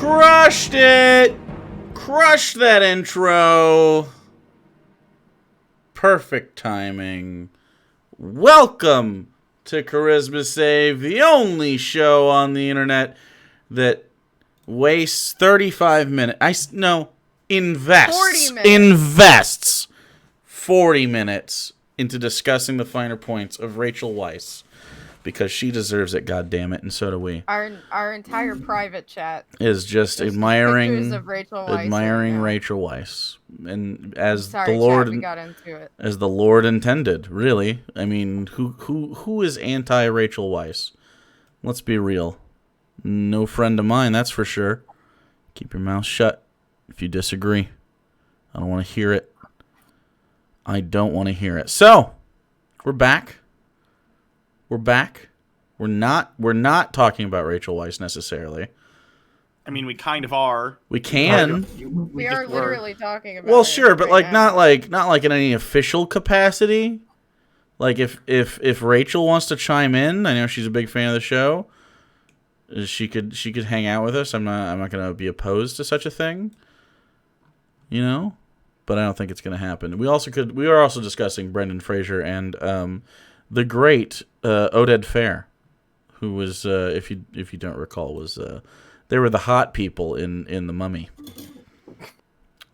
Crushed it! Crushed that intro. Perfect timing. Welcome to Charisma Save, the only show on the internet that wastes 35 minutes. Invests 40 minutes into discussing the finer points of Rachel Weisz. Because she deserves it, goddammit, and so do we. Our entire private chat is just admiring Rachel Weisz, and as sorry, the Lord, chat, we got into it. As the Lord intended. Really, I mean, who is anti Rachel Weisz? Let's be real. No friend of mine, that's for sure. Keep your mouth shut if you disagree. I don't want to hear it. I don't want to hear it. So, we're back. We're back. We're not talking about Rachel Weisz necessarily. I mean, we kind of are. We can. We are literally talking about. Well, sure, but right not like in any official capacity. Like if Rachel wants to chime in, I know she's a big fan of the show. She could hang out with us. I'm not going to be opposed to such a thing. You know, but I don't think it's going to happen. We are also discussing Brendan Fraser and the great Oded Fair, who was, if you don't recall, was they were the hot people in The Mummy.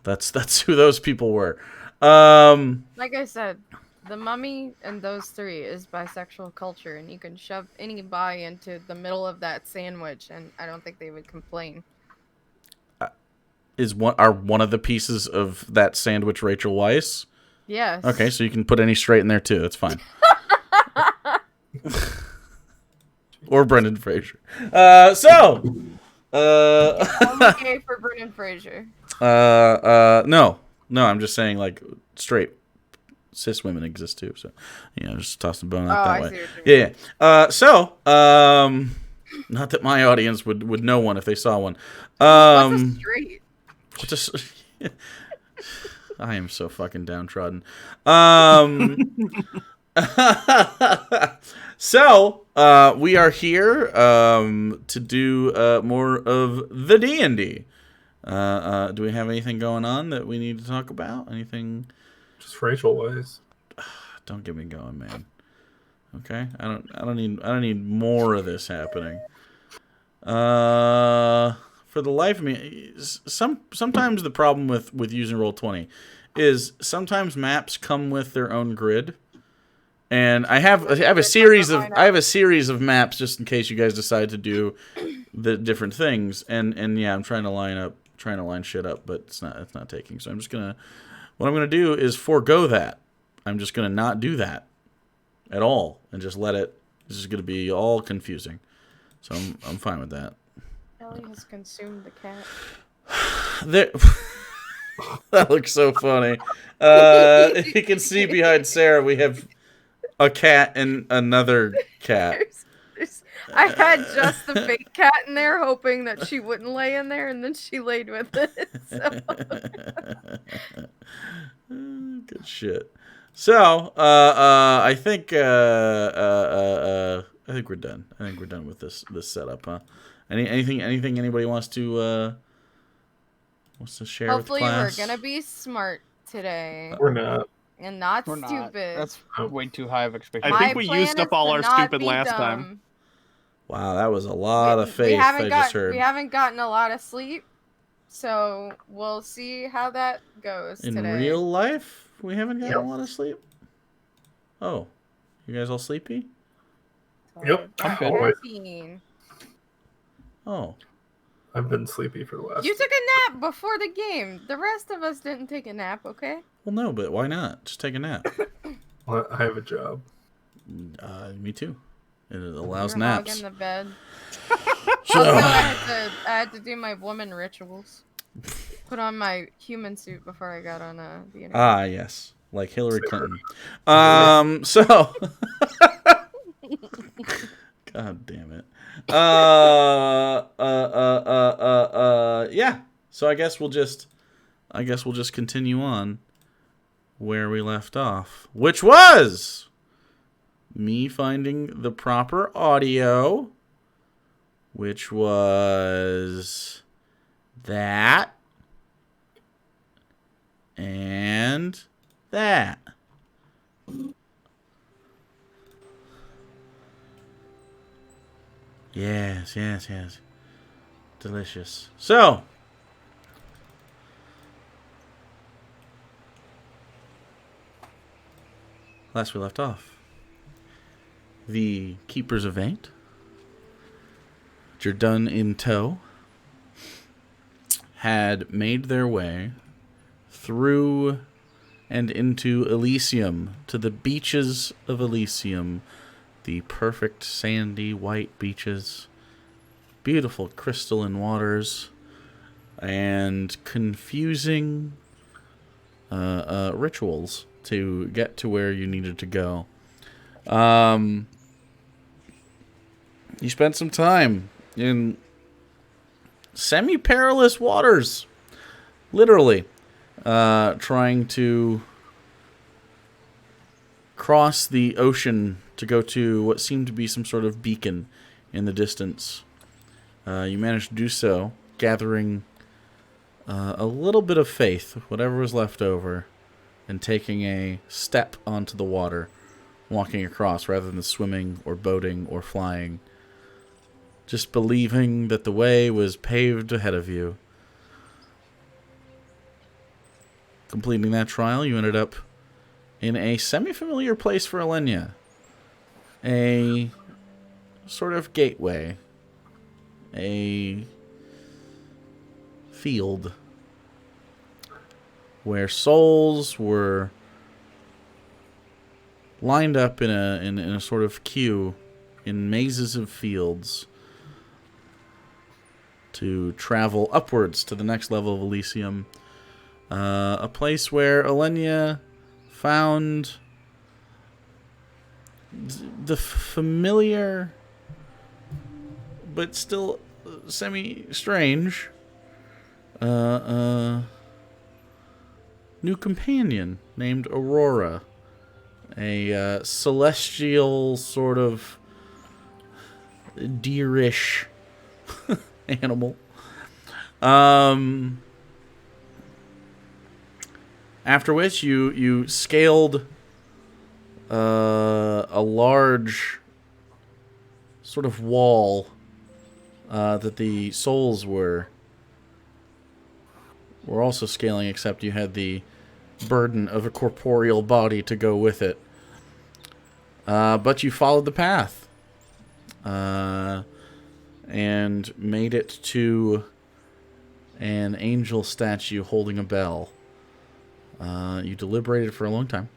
That's who those people were. Like I said, The Mummy and those three is bisexual culture, and you can shove any bi into the middle of that sandwich, and I don't think they would complain. Are one of the pieces of that sandwich Rachel Weisz? Yes. Okay, so you can put any straight in there too. That's fine. Or Brendan Fraser. I'm okay for Brendan Fraser. No, I'm just saying, like, straight cis women exist too. So, just toss the bone out that way. Yeah. Not that my audience would know one if they saw one. What's a straight? I am so fucking downtrodden. So, we are here to do more of the D&D. Do we have anything going on that we need to talk about? Anything? Just Rachel Weisz. Don't get me going, man. Okay, I don't need more of this happening. For the life of me, sometimes the problem with using Roll20 is sometimes maps come with their own grid. And I have a series of maps just in case you guys decide to do the different things. And yeah, I'm trying to line shit up, but it's not taking. So what I'm gonna do is forego that. I'm just gonna not do that at all and just let it. This is gonna be all confusing. So I'm fine with that. Ellie has consumed the cat. That looks so funny. You can see behind Sarah we have a cat and another cat. I had just the fake cat in there, hoping that she wouldn't lay in there, and then she laid with it. So. Good shit. So, I think we're done. I think we're done with this setup, huh? Anything anybody wants to share Hopefully with the class? We're gonna be smart today. We're not. And not We're stupid. Not. That's way too high of expectations. I think we used up all our stupid last time. Wow, that was a lot of faith I just heard. We haven't gotten a lot of sleep, so we'll see how that goes In today. real life, we haven't gotten a lot of sleep? Oh, you guys all sleepy? Yep. I'm good. 14. Oh. I've been sleepy for the last... You took a nap before the game. The rest of us didn't take a nap, okay? Well, no, but why not? Just take a nap. Well, I have a job. Me too. It allows You're naps. hogging the bed. So, I had to do my woman rituals. Put on my human suit before I got on the internet. Ah, yes. Like Hillary Clinton. So... God damn it. Yeah. So I guess we'll just continue on where we left off, which was me finding the proper audio, which was that, and that. Yes, yes, yes. Delicious. So, last we left off, the Keepers of Eight, which are done in tow, had made their way through and into Elysium, to the beaches of Elysium, the perfect sandy white beaches, beautiful crystalline waters, and confusing rituals to get to where you needed to go. You spent some time in semi-perilous waters, literally, trying to cross the ocean to go to what seemed to be some sort of beacon in the distance. You managed to do so, gathering a little bit of faith, whatever was left over, and taking a step onto the water, walking across rather than swimming or boating or flying. Just believing that the way was paved ahead of you. Completing that trial, you ended up in a semi-familiar place for Alenia. A sort of gateway. A field where souls were lined up in a sort of queue in mazes of fields to travel upwards to the next level of Elysium. A place where Alenia found the familiar but still semi-strange new companion named Aurora. A celestial sort of deerish animal. After which you scaled a large sort of wall that the souls were also scaling, except you had the burden of a corporeal body to go with it. But you followed the path. And made it to an angel statue holding a bell. You deliberated for a long time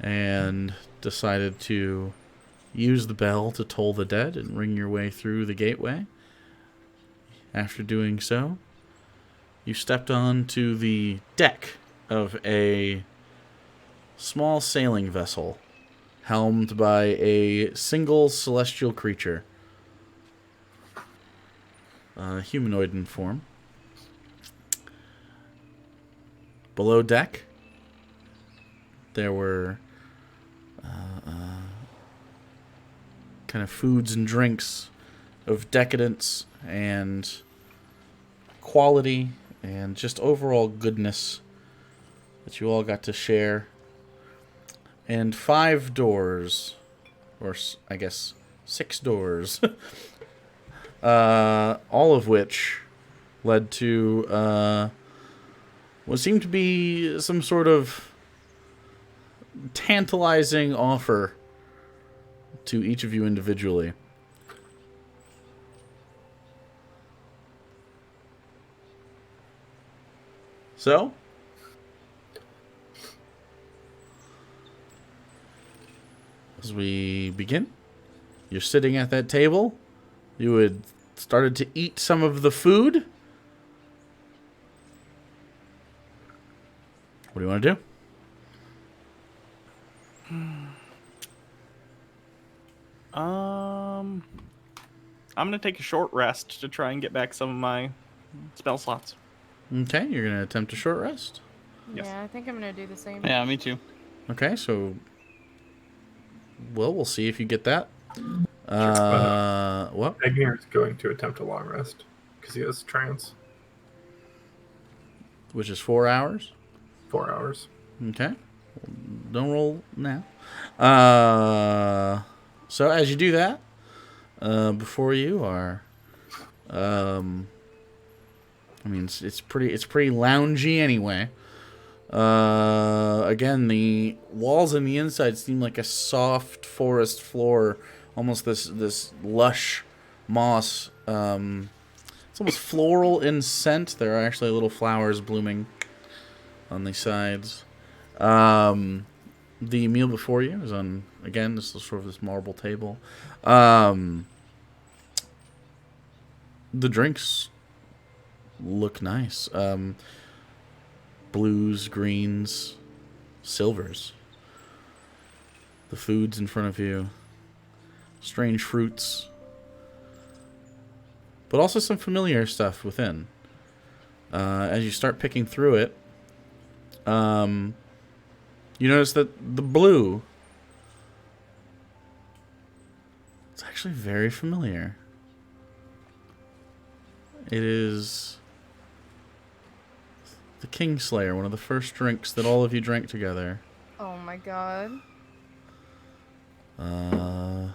and decided to use the bell to toll the dead and ring your way through the gateway. After doing so, you stepped onto the deck of a small sailing vessel helmed by a single celestial creature. Humanoid in form. Below deck, there were kind of foods and drinks of decadence and quality and just overall goodness that you all got to share. And 5 doors, or I guess 6 doors, all of which led to what seemed to be some sort of tantalizing offer to each of you individually. So, as we begin, you're sitting at that table. You had started to eat some of the food. What do you want to do? I'm gonna take a short rest to try and get back some of my spell slots. Okay, you're going to attempt a short rest. Yes. Yeah, I think I'm gonna do the same. Yeah, me too. Okay, so we'll see if you get that. What? Agnir is going to attempt a long rest because he has trance. which is 4 hours. 4 hours. Okay. Don't roll now. So as you do that, before you are, I mean, it's pretty loungy anyway. Again, the walls on the inside seem like a soft forest floor, almost this lush moss. It's almost floral in scent. There are actually little flowers blooming on the sides. The meal before you is on, again, this is sort of this marble table. The drinks look nice. Blues, greens, silvers. The food's in front of you. Strange fruits. But also some familiar stuff within. As you start picking through it, you notice that the blue, it's actually very familiar. It is the Kingslayer, one of the first drinks that all of you drank together. Oh my god. A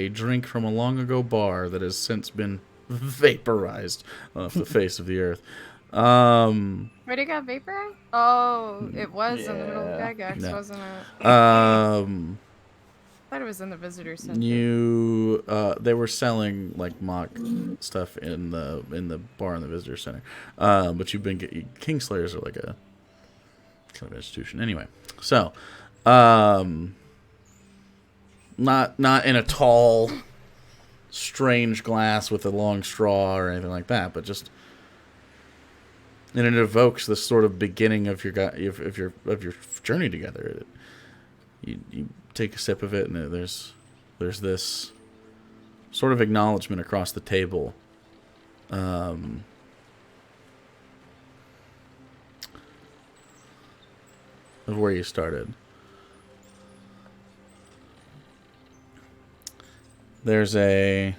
drink from a long ago bar that has since been vaporized off the face of the earth. Wait, it got vaporized? Oh, it was in the middle of Gygax, No. wasn't it? Uh, I thought it was in the visitor center. they were selling like mock stuff in the bar in the visitor center. But you've been Kingslayers are like a kind of institution anyway. So, not in a tall, strange glass with a long straw or anything like that, but just. And it evokes this sort of beginning of your journey together. You take a sip of it, and there's this sort of acknowledgement across the table. Of where you started. There's a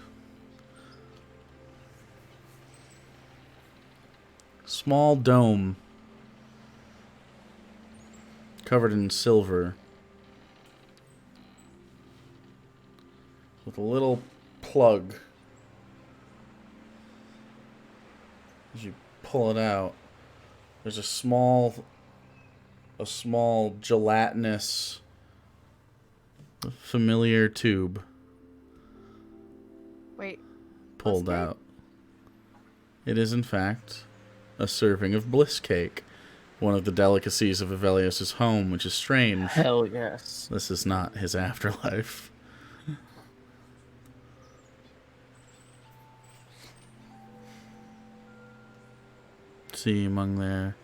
small dome covered in silver with a little plug. As you pull it out, there's a small gelatinous familiar tube Wait. pulled Bliss cake? out. It is in fact a serving of bliss cake, one of the delicacies of Avelios' home, which is strange. Hell yes. This is not his afterlife. See among there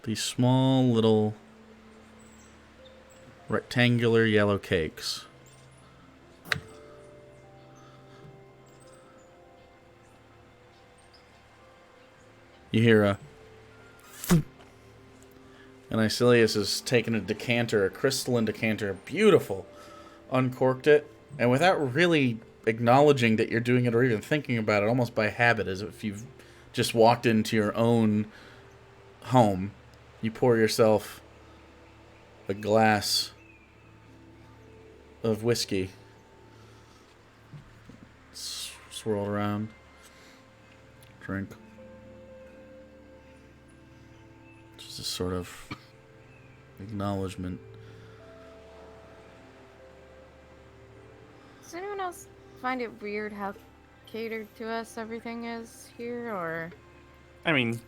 these small little rectangular yellow cakes. You hear a thump, and Icilius has taken a decanter, a crystalline decanter, beautiful, uncorked it, and without really acknowledging that you're doing it or even thinking about it, almost by habit, as if you've just walked into your own home, you pour yourself a glass of whiskey, swirl around, drink. Just a sort of acknowledgement. Does anyone else find it weird how catered to us everything is here, or? I mean,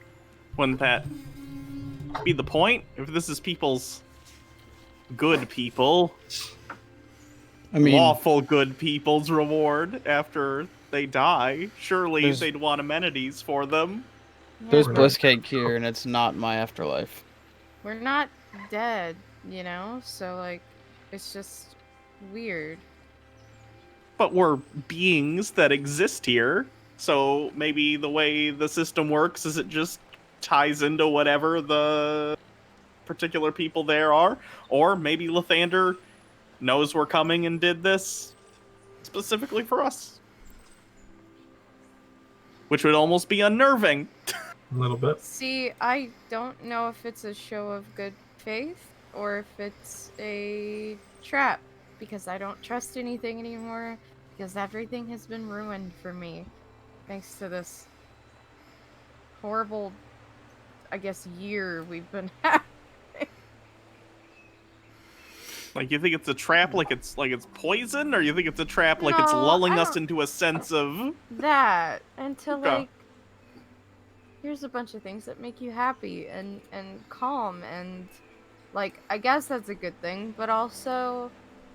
wouldn't that be the point? If this is people's good people, I mean, lawful good people's reward after they die, surely There's- they'd want amenities for them. there's Yeah, bliss cake here, and it's not my afterlife. we're not dead, you know? So, like, it's just weird. But we're beings that exist here, so maybe the way the system works is it just ties into whatever the particular people there are, or maybe Lathander knows we're coming and did this specifically for us. which would almost be unnerving. A little bit. See, I don't know if it's a show of good faith or if it's a trap, because I don't trust anything anymore, because everything has been ruined for me thanks to this horrible, I guess, year we've been having. Like, you think it's a trap, like it's poison, or you think it's a trap, like it's No, lulling I us don't- into a sense of That until Okay. like here's a bunch of things that make you happy and calm, and like I guess that's a good thing, but also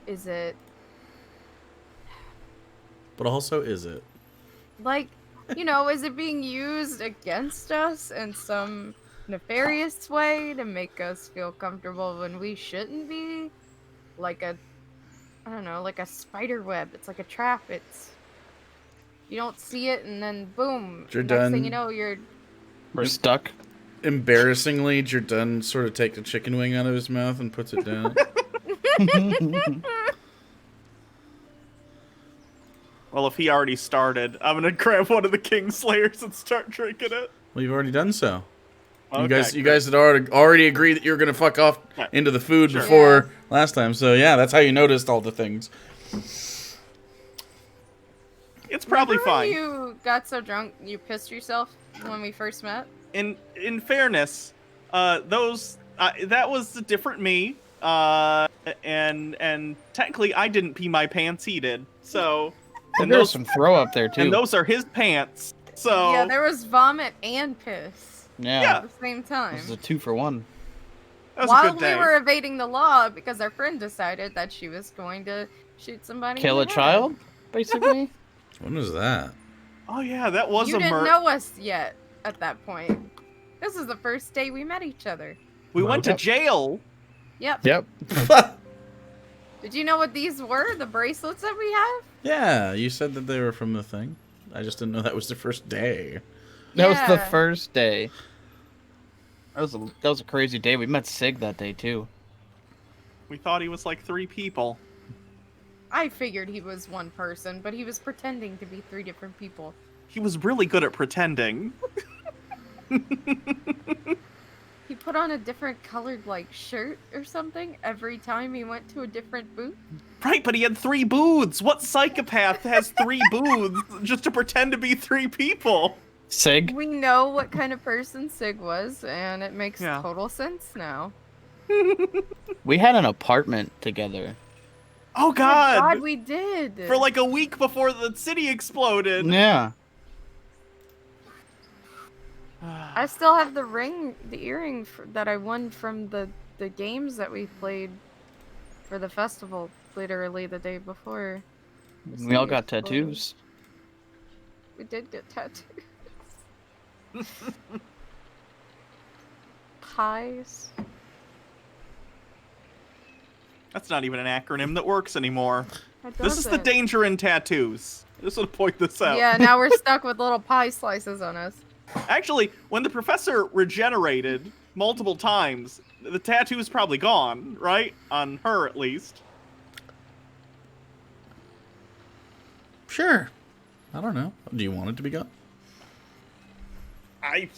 is it But also, is it? like, you know, is it being used against us in some nefarious way to make us feel comfortable when we shouldn't be? Like a, I don't know, like a spider web. It's like a trap. It's, you don't see it and then boom. You're next thing you done. know, you're We're stuck. Embarrassingly, Jordan sort of takes a chicken wing out of his mouth and puts it down. well, if he already started, I'm gonna grab one of the Kingslayers and start drinking it. Well, you've already done so. You Okay, guys great. had already agreed that you were gonna fuck off Right. into the food Sure. before last time. So yeah, that's how you noticed all the things. It's probably Remember when fine. you got so drunk you pissed yourself when we first met? In fairness, that was a different me. And technically, I didn't pee my pants. He did. So, and There was those some throw up there too. and those are his pants. So Yeah, there was vomit and piss yeah. at the same time. This is a 2-for-1. that was While a good day. we were evading the law because our friend decided that she was going to shoot somebody. Kill a in the head. child, basically. When was that? Oh yeah, that was You a didn't murder. know us yet at that point. This is the first day we met each other. We went to Yep. jail. Yep. Yep. Did you know what these were? The bracelets that we have? Yeah, you said that they were from the thing. I just didn't know that was the first day. That was the Yeah. first day. That was a crazy day. We met Sig that day too. We thought he was like 3 people. I figured he was one person, but he was pretending to be 3 different people. He was really good at pretending. He put on a different colored, like, shirt or something every time he went to a different booth. Right, but he had 3 booths. What psychopath has 3 booths just to pretend to be 3 people? Sig. We know what kind of person Sig was, and it makes Yeah. total sense now. We had an apartment together. Oh Oh, god! God, we did! For like a week before the city exploded. Yeah. I still have the earring that I won from the games that we played for the festival, literally the day before. the We all city got exploded. tattoos. We did get tattoos. Pies. That's not even an acronym that works anymore. That This is the doesn't. danger in tattoos. I just want to point this out. Yeah, now we're stuck with little pie slices on us. Actually, when the professor regenerated multiple times, the tattoo is probably gone, right? On her, at least. Sure. I don't know. Do you want it to be gone? I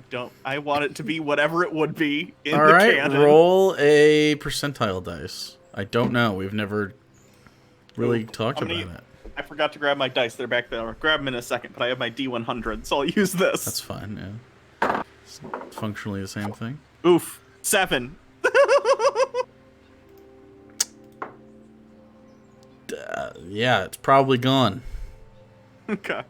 don't. I want it to be whatever it would be in All the right, canon. roll a percentile dice. I don't know. We've never really talked I'm about gonna it. I forgot to grab my dice. They're back there. I'll grab them in a second, but I have my D100, so I'll use this. That's fine. Yeah. It's functionally the same thing. Oof. 7. Yeah, it's probably gone. Okay.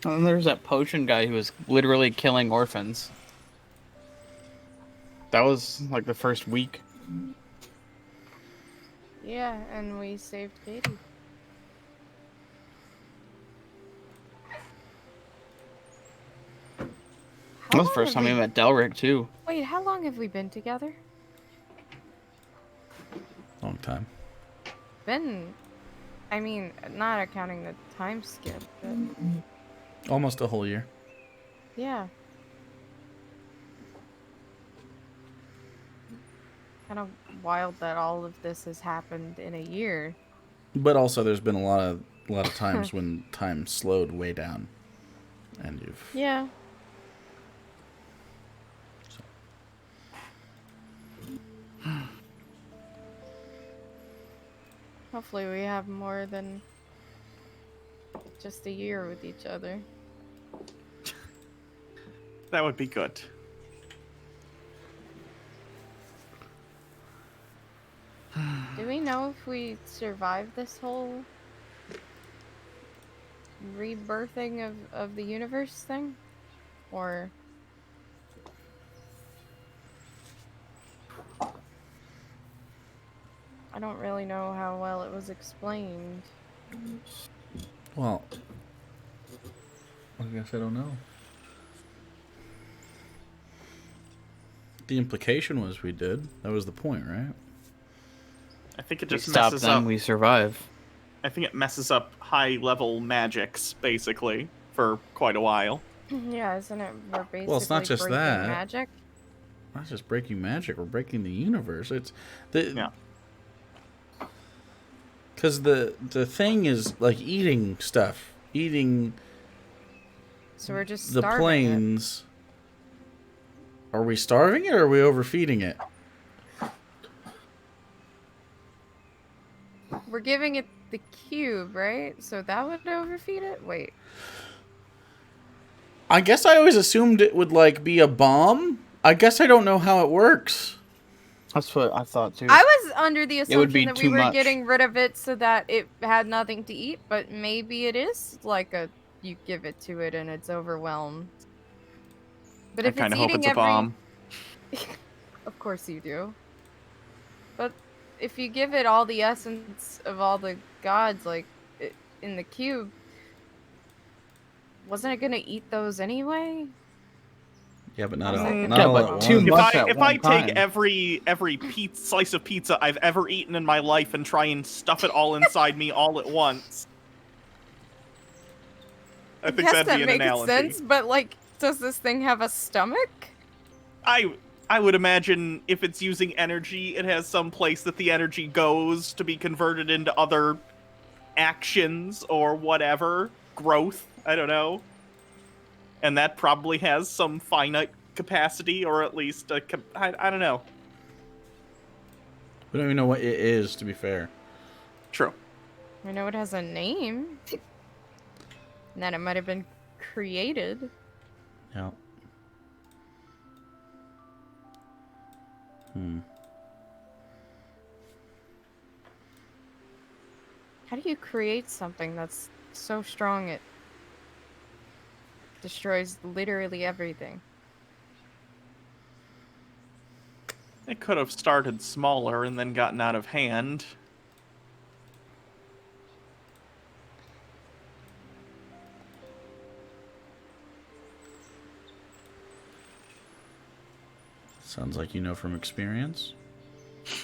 And then there's that potion guy who was literally killing orphans. That was like the first week. Yeah, and we saved Katie. That was the first time we met Delric too. Wait, how long have we been together? Long time. Been, I mean, not accounting the time skip, but Almost a whole year. yeah. kind of wild that all of this has happened in a year. But also, there's been a lot of times when time slowed way down, and you've Yeah. Hopefully we have more than just a year with each other. That would be good. Do we know if we survived this whole rebirthing of the universe thing? Or... I don't really know how well it was explained. well. I guess I don't know. The implication was we did. That was the point, right? I think it We just stop messes them, up. we survive. I think it messes up high-level magics, basically, for quite a while. Yeah, isn't it? We're basically Well, it's not just breaking that. magic. We're not just breaking magic. We're breaking the universe. It's the Yeah. Because the thing is like eating stuff, eating So we're just the starving planes. Are we starving it or are we overfeeding it? it. We're giving it the cube, right? So that would overfeed it? Wait. I guess I always assumed it would like be a bomb. I guess I don't know how it works. That's what I thought too. I was under the It would be assumption that we too were much. getting rid of it so that it had nothing to eat, but maybe it is like a you give it to it and it's overwhelmed. But I if kind it's of hope eating it's a bomb. Of course you do. But if you give it all the essence of all the gods, like in the cube, wasn't it gonna eat those anyway? Yeah, but not Mm. not Yeah, all but at too once. much at If one I take time. every slice of pizza I've ever eaten in my life and try and stuff it all inside me all at once, I think guess that'd that be an makes analogy. sense, but like, does this thing have a stomach? I would imagine if it's using energy, it has some place that the energy goes to be converted into other actions or whatever. Growth, I don't know. And that probably has some finite capacity, or at least I don't know. We don't even know what it is, to be fair. True. I know it has a name. And that it might have been created. Yeah. How do you create something that's so strong it destroys literally everything? It could have started smaller and then gotten out of hand. Sounds like you know from experience. I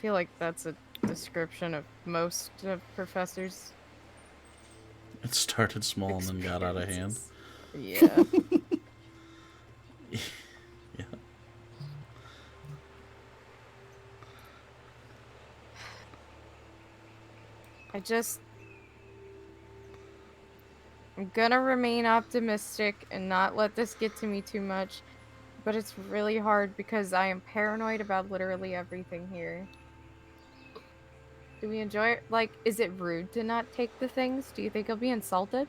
feel like that's a description of most of professors' It started small and then got out of hand. experiences. Yeah. Yeah. I'm gonna remain optimistic and not let this get to me too much, but it's really hard because I am paranoid about literally everything here. Do we enjoy it? Like, is it rude to not take the things? Do you think he'll be insulted?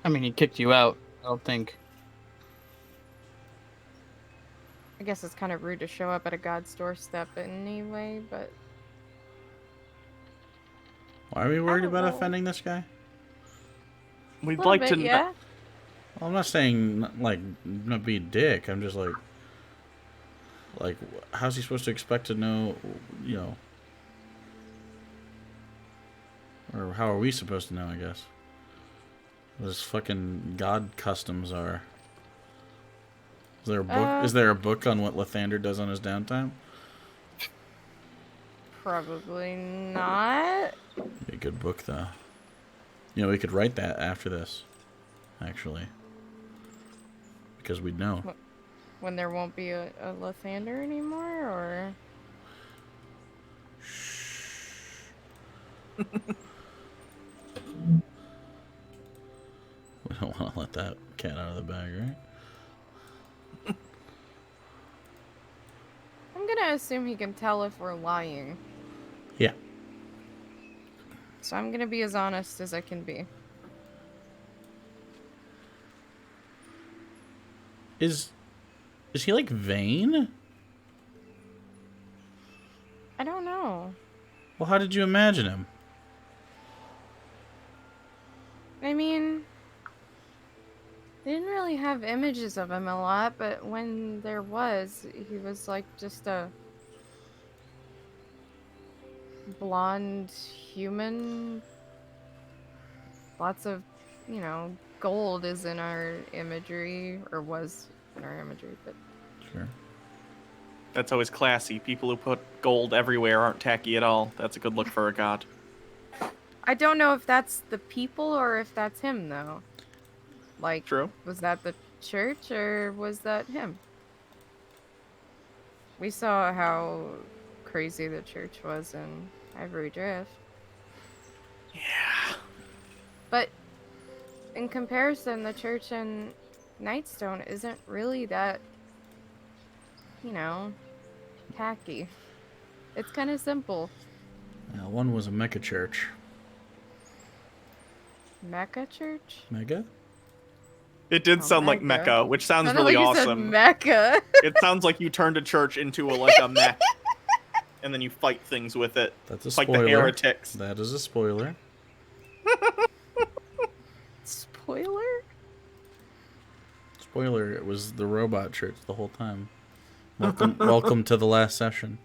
I mean, he kicked you out. I don't think. I guess it's kind of rude to show up at a god's doorstep anyway, but... Why are we worried don't about know. offending this guy? We'd Little like bit, to yeah. Well, I'm not saying like not be a dick. I'm just like, how's he supposed to expect to know, you know, or how are we supposed to know? I guess what his fucking god customs are. Is there a book? Is there a book on what Lathander does on his downtime? Probably not. Be a good book though. You know, we could write that after this. Actually, because we'd know. When there won't be a Lathander anymore, or We don't want to let that cat out of the bag, right? I'm gonna assume he can tell if we're lying. Yeah. So I'm gonna be as honest as I can be. Is he like vain? I don't know. Well, how did you imagine him? I mean, they didn't really have images of him a lot, but when there was, he was like just a blonde human. Lots of, gold is in our imagery, or was in our imagery, but Sure. That's always classy. People who put gold everywhere aren't tacky at all. That's a good look for a god. I don't know if that's the people or if that's him, though. Like, True. was that the church or was that him? We saw how crazy the church was in Ivory Drift. Yeah. But in comparison, the church in Nightstone isn't really that, tacky. It's kind of simple. One was a mecha church. Mecca church? Mega? It did Oh, sound like Mecca. Mecca, which sounds Sounded really like you said awesome. Mecca. It sounds like you turned a church into a mech, and then you fight things with it. That's a It's like spoiler. the heretics. That is a spoiler. Spoiler? Spoiler, it was the robot church the whole time. Welcome to the last session.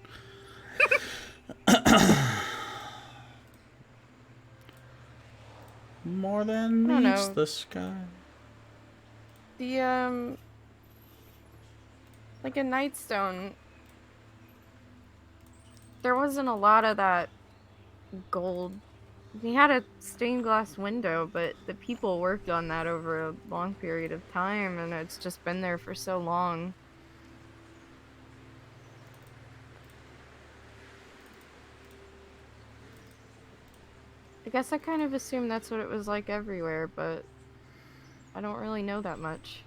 More than I don't meets know. the sky. The, like in Nightstone, there wasn't a lot of that gold. He had a stained glass window, but the people worked on that over a long period of time, and it's just been there for so long. I guess I kind of assume that's what it was like everywhere, but I don't really know that much.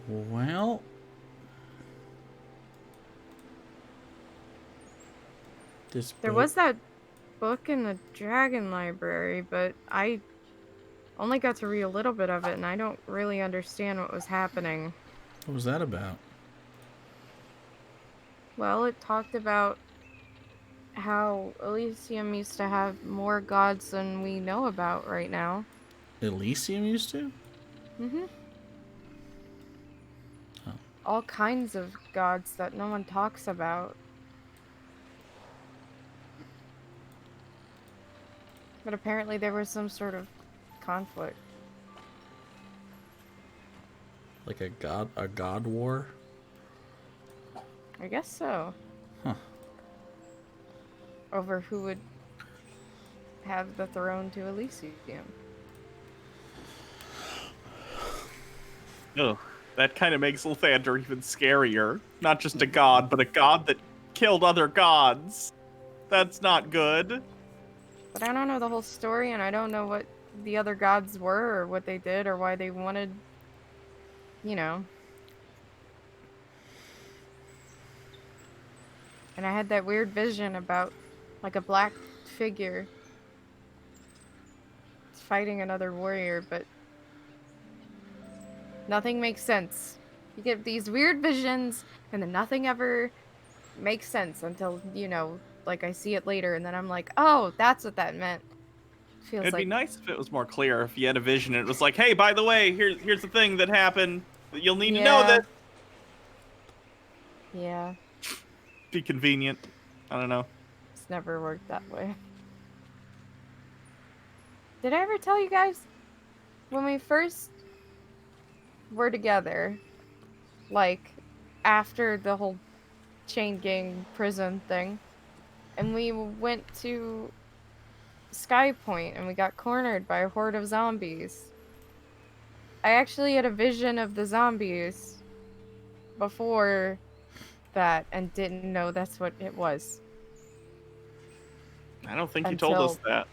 Well, There was that book in the Dragon Library, but I only got to read a little bit of it, and I don't really understand what was happening. What was that about? Well, it talked about how Elysium used to have more gods than we know about right now. Elysium used to? Mm-hmm. Oh. All kinds of gods that no one talks about. But apparently there was some sort of conflict. Like a god war? I guess so. Huh. Over who would have the throne to Elysium. Ugh, that kind of makes Lathander even scarier. Not just a god, but a god that killed other gods. That's not good. But I don't know the whole story, and I don't know what the other gods were, or what they did, or why they wanted, And I had that weird vision about, like, a black figure fighting another warrior, but nothing makes sense. You get these weird visions, and then nothing ever makes sense until, like I see it later, and then I'm like, oh, that's what that meant. Feels It'd like be nice if it was more clear, if you had a vision and it was like, hey, by the way, here's the thing that happened. You'll need to know this. Yeah, Be convenient. I don't know. it's never worked that way. Did I ever tell you guys when we first were together, like after the whole chain gang prison thing, and we went to Sky Point and we got cornered by a horde of zombies? I actually had a vision of the zombies before that and didn't know that's what it was I don't think you told us until that.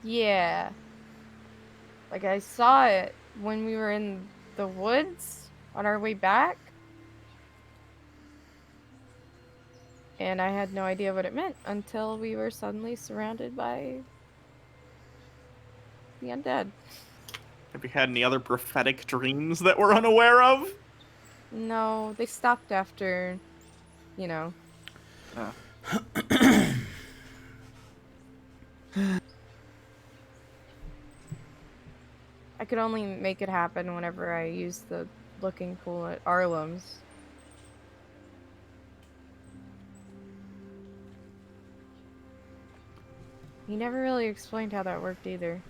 yeah. Like I saw it when we were in the woods on our way back. And I had no idea what it meant until we were suddenly surrounded by the undead. Have you had any other prophetic dreams that we're unaware of? No, they stopped after, you know. Uh, I could only make it happen whenever I used the looking pool at Arlem's. He never really explained how that worked either.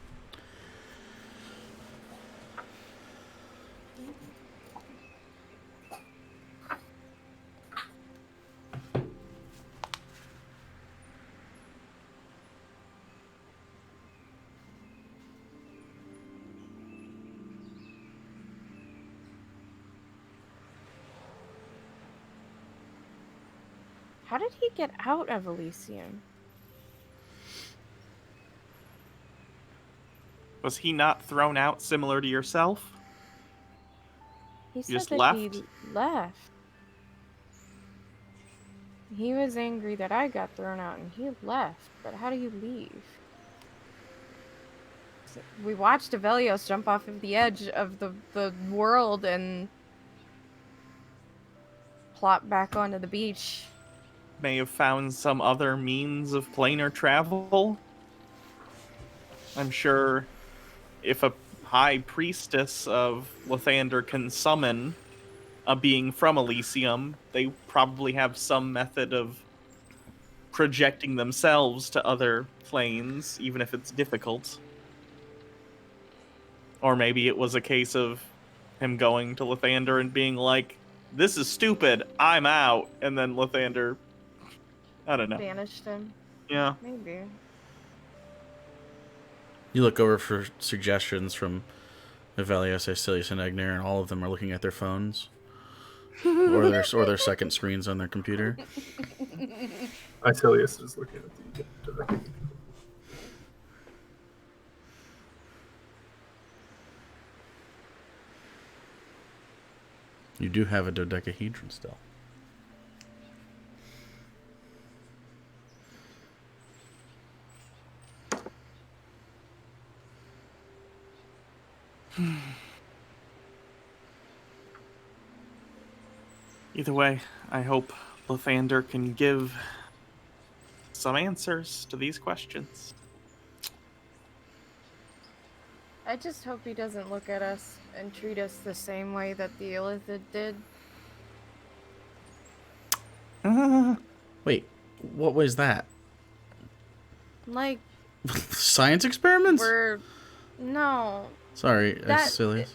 How did he get out of Elysium? was he not thrown out similar to yourself? He said just that left? he left. He was angry that I got thrown out and he left. But how do you leave? We watched Avelios jump off of the edge of the world and plop back onto the beach. May have found some other means of planar travel? I'm sure if a high priestess of Lathander can summon a being from Elysium, they probably have some method of projecting themselves to other planes, even if it's difficult. Or maybe it was a case of him going to Lathander and being like, "This is stupid, I'm out," and then Lathander, I don't know. Banished him. Yeah. Maybe. You look over for suggestions from Avelios, Asilius, and Egner, and all of them are looking at their phones. or their second screens on their computer. Icelius is looking at the You do have a dodecahedron still. Either way, I hope Lathander can give some answers to these questions. I just hope he doesn't look at us and treat us the same way that the Illithid did. Wait, what was that? Like, Science experiments? no. Sorry, That- Asilius.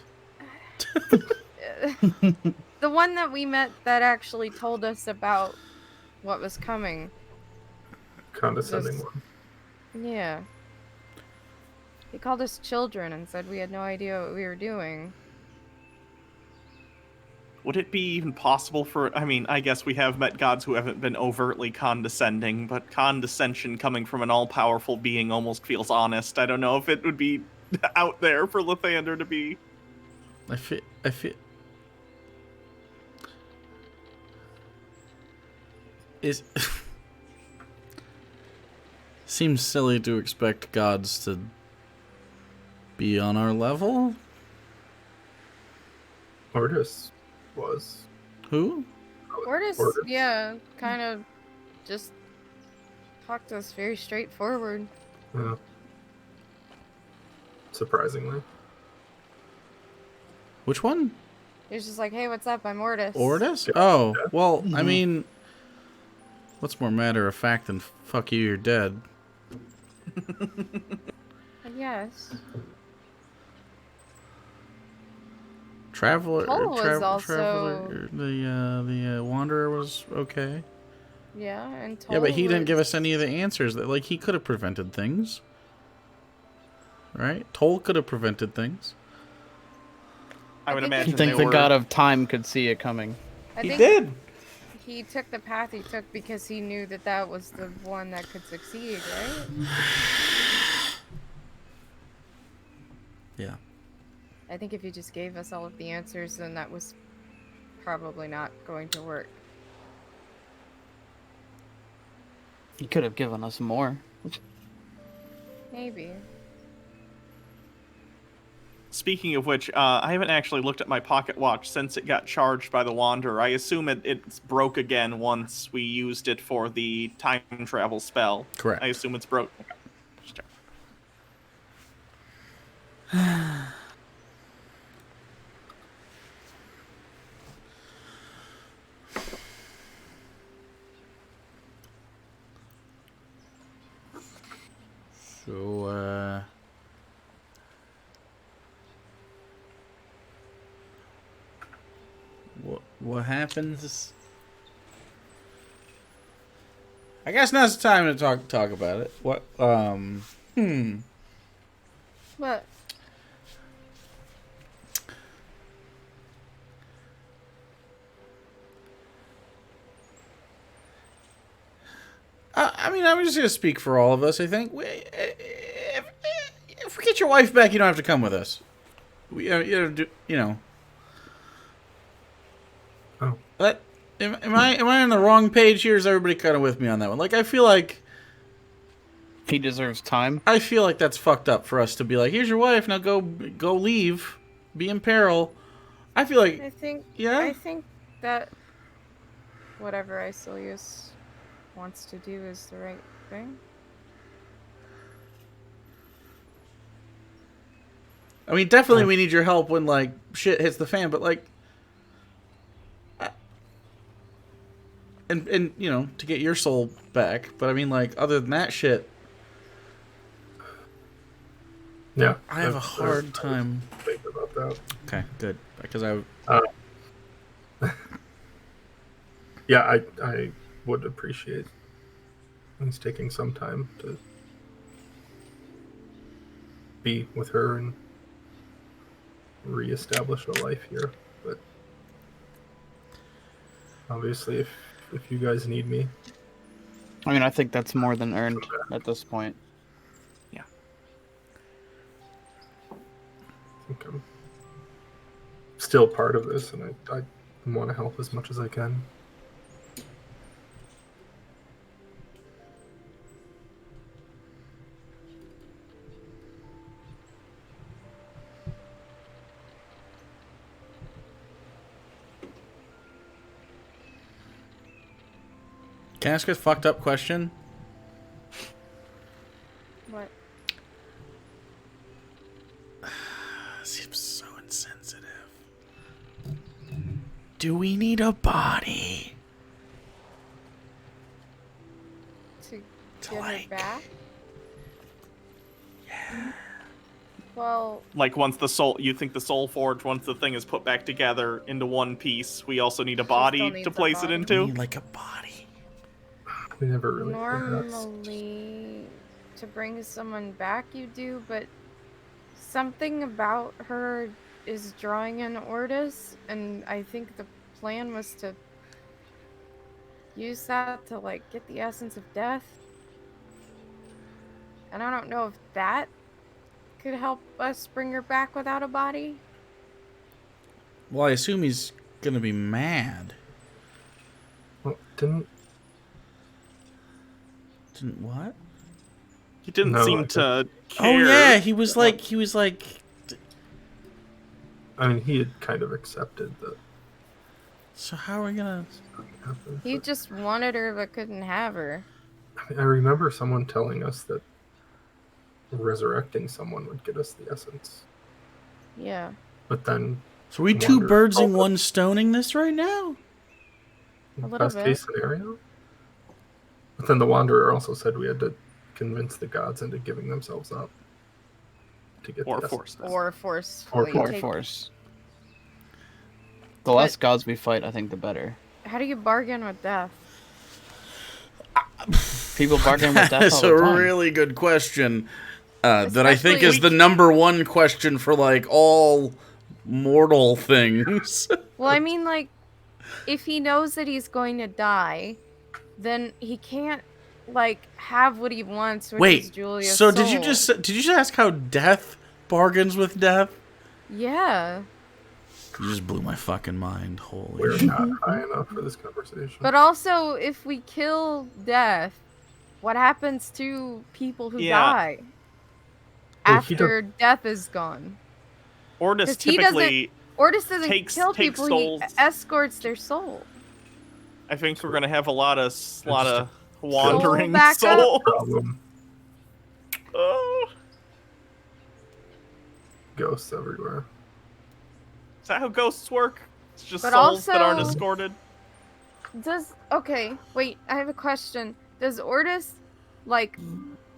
The one that we met that actually told us about what was coming. condescending Just- one. Yeah. He called us children and said we had no idea what we were doing. Would it be even possible for... I mean, I guess we have met gods who haven't been overtly condescending, but condescension coming from an all-powerful being almost feels honest. I don't know if it would be out there for Lathander to be... I feel... Is... Seems silly to expect gods to be on our level? Ortis was. Who? Ortis, Ortis. yeah, kind of just talked to us very straightforward. Yeah. Surprisingly. Which one? He was just like, hey, what's up? I'm Ortis. Ortis? Yeah. Oh, Yeah. well, I mean... What's more matter of fact than fuck you, you're dead? Yes. Traveler, Cole was traveler, the Wanderer was okay. Yeah, and Yeah, but he didn't give us was- any of the answers. That like he could have prevented things, right? Toll could have prevented things. I would think You imagine it's- think they the were. god of time could see it coming? I He think did. he took the path he took because he knew that that was the one that could succeed, right? Yeah. I think if he just gave us all of the answers, then that was probably not going to work. He could have given us more. Maybe. Speaking of which, I haven't actually looked at my pocket watch since it got charged by the Wanderer. I assume it's broke again once we used it for the time travel spell. Correct. I assume it's broke. Just check. So, what happens? I guess now's the time to talk about it. What? But I mean, I'm just gonna speak for all of us. I think if we get your wife back, you don't have to come with us. You know. Oh. But am I on the wrong page here? Is everybody kind of with me on that one? Like, I feel like He deserves time. that's fucked up for us to be like, here's your wife, now go leave, be in peril. I feel like I think Yeah? I think that whatever Isilius wants to do is the right thing. I mean, definitely we need your help when like shit hits the fan, but like, and you know, to get your soul back. But I mean, like, other than that shit, Yeah. I have a hard time. Think about that. Okay, good, because I Yeah, I would appreciate us taking some time to be with her and reestablish a life here. But obviously, if you guys need me, I mean, I think that's more than earned at this point. I think I'm still part of this, and I want to help as much as I can. can I ask a fucked up question. What? Seems so insensitive. Do we need a body? To To get like- her back? Well, Like once the soul, you think the soul forge, once the thing is put back together into one piece, we also need a body needs to a place it body. We into. need like a body. We never really did that. normally to bring someone back you do, but something about her is drawing in Ordis, and I think the plan was to use that to like get the essence of death. And I don't know if that could help us bring her back without a body. Well, I assume he's gonna be mad. Well, didn't Didn't what? He didn't No, seem I to Oh care. yeah, he was like. I mean, he had kind of accepted that So how are we gonna? something happened. He but- just wanted her but couldn't have her. I remember someone telling us that resurrecting someone would get us the essence. Yeah. But then, So are we two Wonder- birds in Oh. one stoning this right now? A little best bit. case scenario. But then the Wanderer also said we had to convince the gods into giving themselves up to get Or the force them. Or forcefully Or take. force. The less gods we fight, I think the better. How do you bargain with death? People bargain with death all That's a the time. really good question. That I think is Especially- the number one question for like all mortal things. Well, I mean, like, if he knows that he's going to die, then he can't, like, have what he wants, which is Wait, Julia's so soul. did you just ask how death bargains with death? Yeah. You just blew my fucking mind. Holy We're shit. not high enough for this conversation. But also, if we kill death, what happens to people who Yeah. die Well, he after death is gone? Ordis 'Cause he doesn't- typically, Ordis doesn't Takes kill people, he souls. escorts their soul. I think we're gonna have a lot of Soul wandering backup? souls. Problem. Oh, Ghosts everywhere. is that how ghosts work? It's just But souls that aren't also- escorted. Okay, wait, I have a question. Does Ordis, like,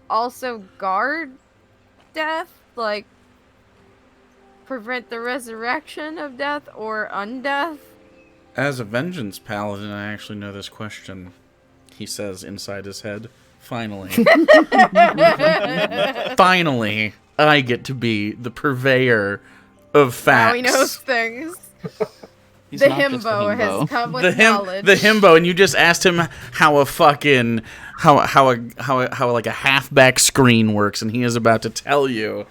also guard death? Like, prevent the resurrection of death or undeath? As a vengeance paladin, I actually know this question. He says inside his head, finally. Finally, I get to be the purveyor of facts. Now he knows things. He's The not just a himbo himbo. has come with knowledge. the himbo, and you just asked him how a fucking how like a halfback screen works, and he is about to tell you.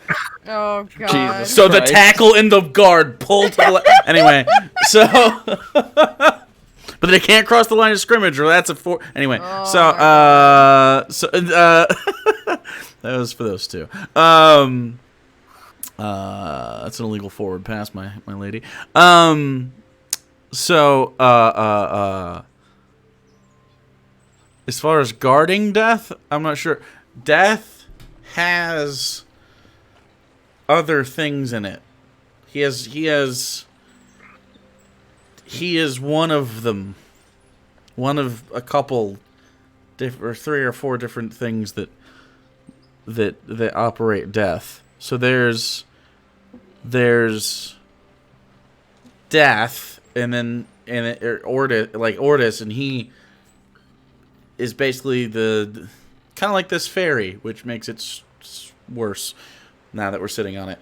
Oh god. Jesus. So the Christ. tackle and the guard pull to the anyway. So, but they can't cross the line of scrimmage, or that's a four. Anyway, Oh so that was for those two. That's an illegal forward pass, my lady. So, as far as guarding death, I'm not sure. Death has other things in it. He is one of them. One of a couple, or 3 or 4 different things that operate death. So there's death, and then Ordis, and he is basically the kind of like this fairy, which makes it worse now that we're sitting on it.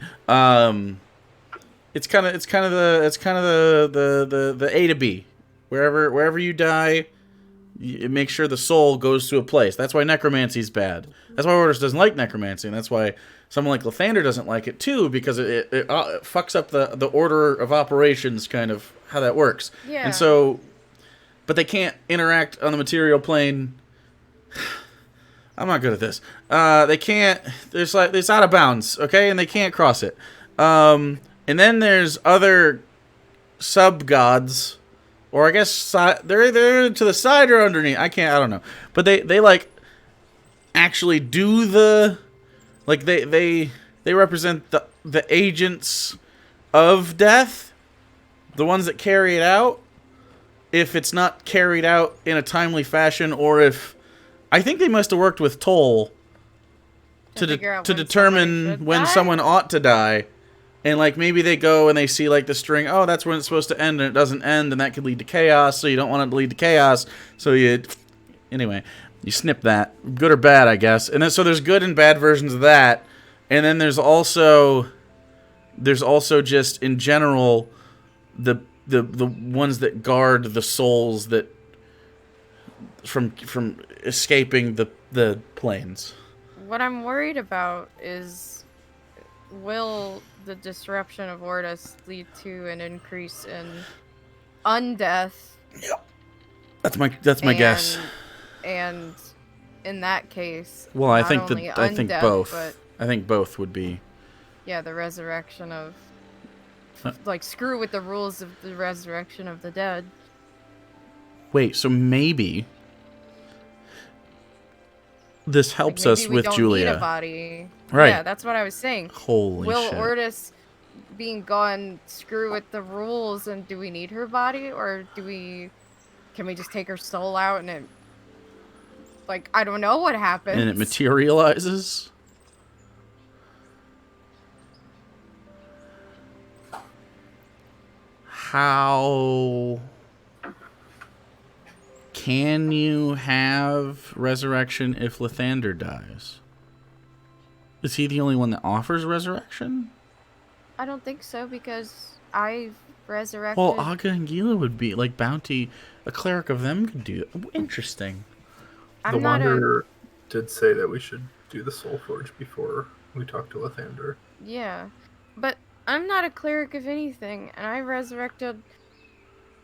It's kind of the A to B. Wherever you die, you make sure the soul goes to a place. That's why necromancy's bad. That's why Ordis doesn't like necromancy, and that's why someone like Lathander doesn't like it too, because it fucks up the order of operations, kind of how that works. Yeah. And so, but they can't interact on the material plane. I'm not good at this. They can't. It's out of bounds, okay, and they can't cross it. And then there's other sub gods, or I guess they're to the side or underneath. I don't know. But they like actually do the. Like they represent the agents of death, the ones that carry it out. If it's not carried out in a timely fashion, or if I think they must have worked with Toll to figure out to when determine somebody should when die? someone ought to die, and like maybe they go and they see like the string. Oh, that's when it's supposed to end, and it doesn't end, and that could lead to chaos. So you don't want it to lead to chaos. So anyway. You snip that, good or bad, I guess. And then so there's good and bad versions of that. And then there's also just in general the ones that guard the souls that from escaping the planes. What I'm worried about is, will the disruption of Ordis lead to an increase in undeath? That's my guess. And in that case, Well, I not think only I think undeath, both. but I think both would be. yeah, the resurrection of, like, screw with the rules of the resurrection of the dead. Wait, so maybe this helps Like, us maybe we with don't Julia. Need a body. Right. Yeah, that's what I was saying. Holy Will shit. Ordis being gone screw with the rules, and do we need her body, or can we just take her soul out and it like, I don't know what happens. And it materializes? How can you have resurrection if Lathander dies? Is he the only one that offers resurrection? I don't think so, because I've resurrected. Well, Aga and Gila would be like bounty. A cleric of them could do it. Interesting. The I'm not Wanderer did say that we should do the Soul Forge before we talk to Lathander. Yeah, but I'm not a cleric of anything, and I resurrected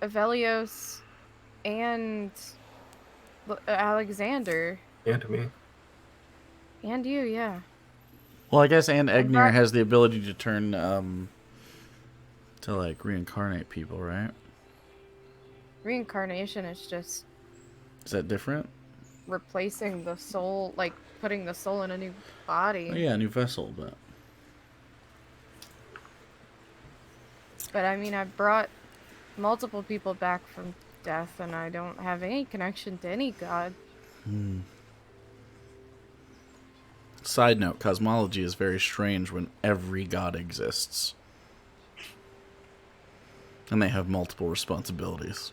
Avelios and Alexander. And me. And you, yeah. Well, I guess and Egnir brought- has the ability to turn to like reincarnate people, right? Reincarnation is just Is that different? replacing the soul, like putting the soul in a new body. Oh, yeah, a new vessel, but But I mean, I brought multiple people back from death, and I don't have any connection to any god. Side note, cosmology is very strange when every god exists. And they have multiple responsibilities.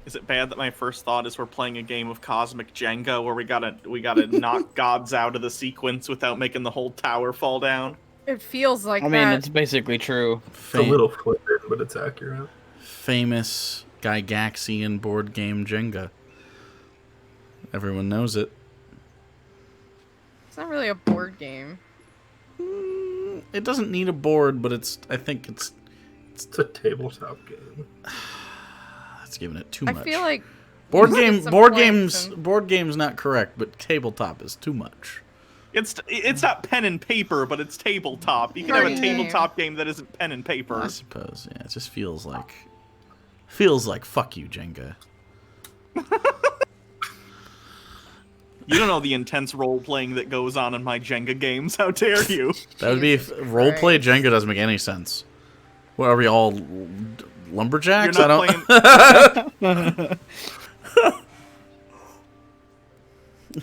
Is it bad that my first thought is we're playing a game of cosmic Jenga where we gotta knock gods out of the sequence without making the whole tower fall down? It feels like I mean, that. it's basically true. It's a little flippant, but it's accurate. Famous Gygaxian board game Jenga. Everyone knows it. It's not really a board game. It doesn't need a board, but I think it's It's a tabletop game. giving it too I much. feel like board some planks game's not correct, but tabletop is too much. It's not pen and paper, but it's tabletop. You can have a Right. tabletop game that isn't pen and paper. I suppose, yeah. It just feels like fuck you, Jenga. You don't know the intense role playing that goes on in my Jenga games. How dare you? That would be if roleplay Christ. Jenga doesn't make any sense. What are we all lumberjacks? You're I not don't. playing.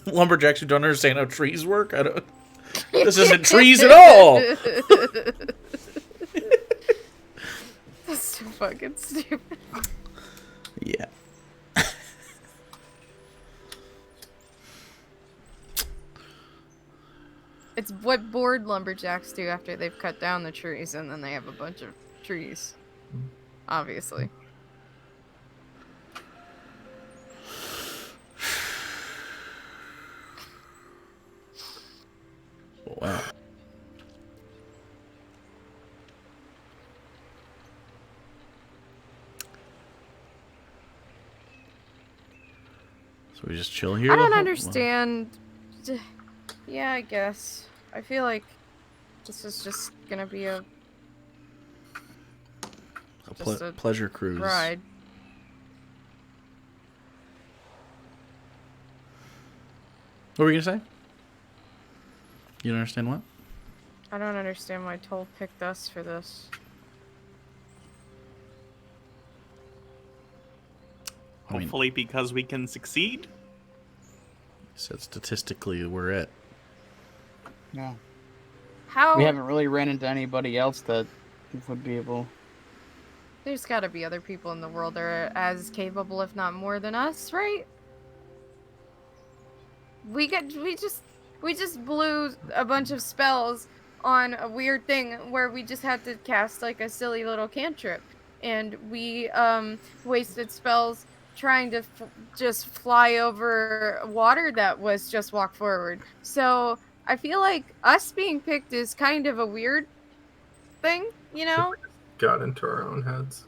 Lumberjacks who don't understand how trees work. I don't. This isn't trees at all. That's so fucking stupid. Yeah. It's what bored lumberjacks do after they've cut down the trees, and then they have a bunch of trees. Obviously. Wow. So we just chill here. I the don't whole- understand. Yeah, I guess. I feel like this is just gonna be a just a pleasure cruise. ride. What were you gonna say? You don't understand what? I don't understand why Toll picked us for this. I mean, Hopefully, because we can succeed. said statistically we're it. No. How? We haven't really ran into anybody else that would be able. There's gotta be other people in the world that are as capable, if not more than us, right? We just blew a bunch of spells on a weird thing where we just had to cast like a silly little cantrip, and we wasted spells trying to just fly over water that was just walk forward. So I feel like us being picked is kind of a weird thing, you know? Got into our own heads.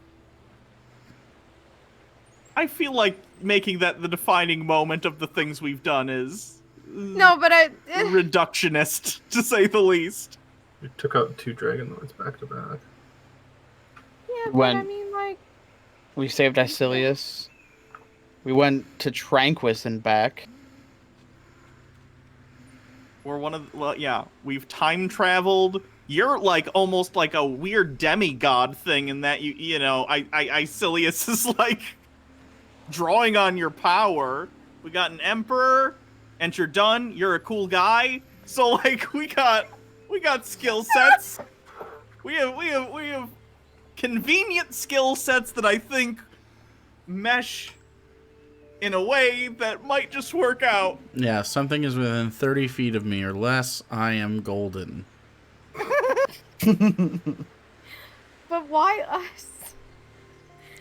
I feel like making that the defining moment of the things we've done is No, but reductionist, to say the least. We took out 2 Dragon Lords back to back. yeah, but When- I mean, like, We saved Icilius. We went to Tranquis and back. We're one of well, yeah. We've time traveled. You're like almost like a weird demigod thing in that you know Icilius is like drawing on your power. We got an emperor, and you're done. You're a cool guy. So like we got skill sets. We have convenient skill sets that I think mesh in a way that might just work out. Yeah, if something is within 30 feet of me or less, I am golden. But why us?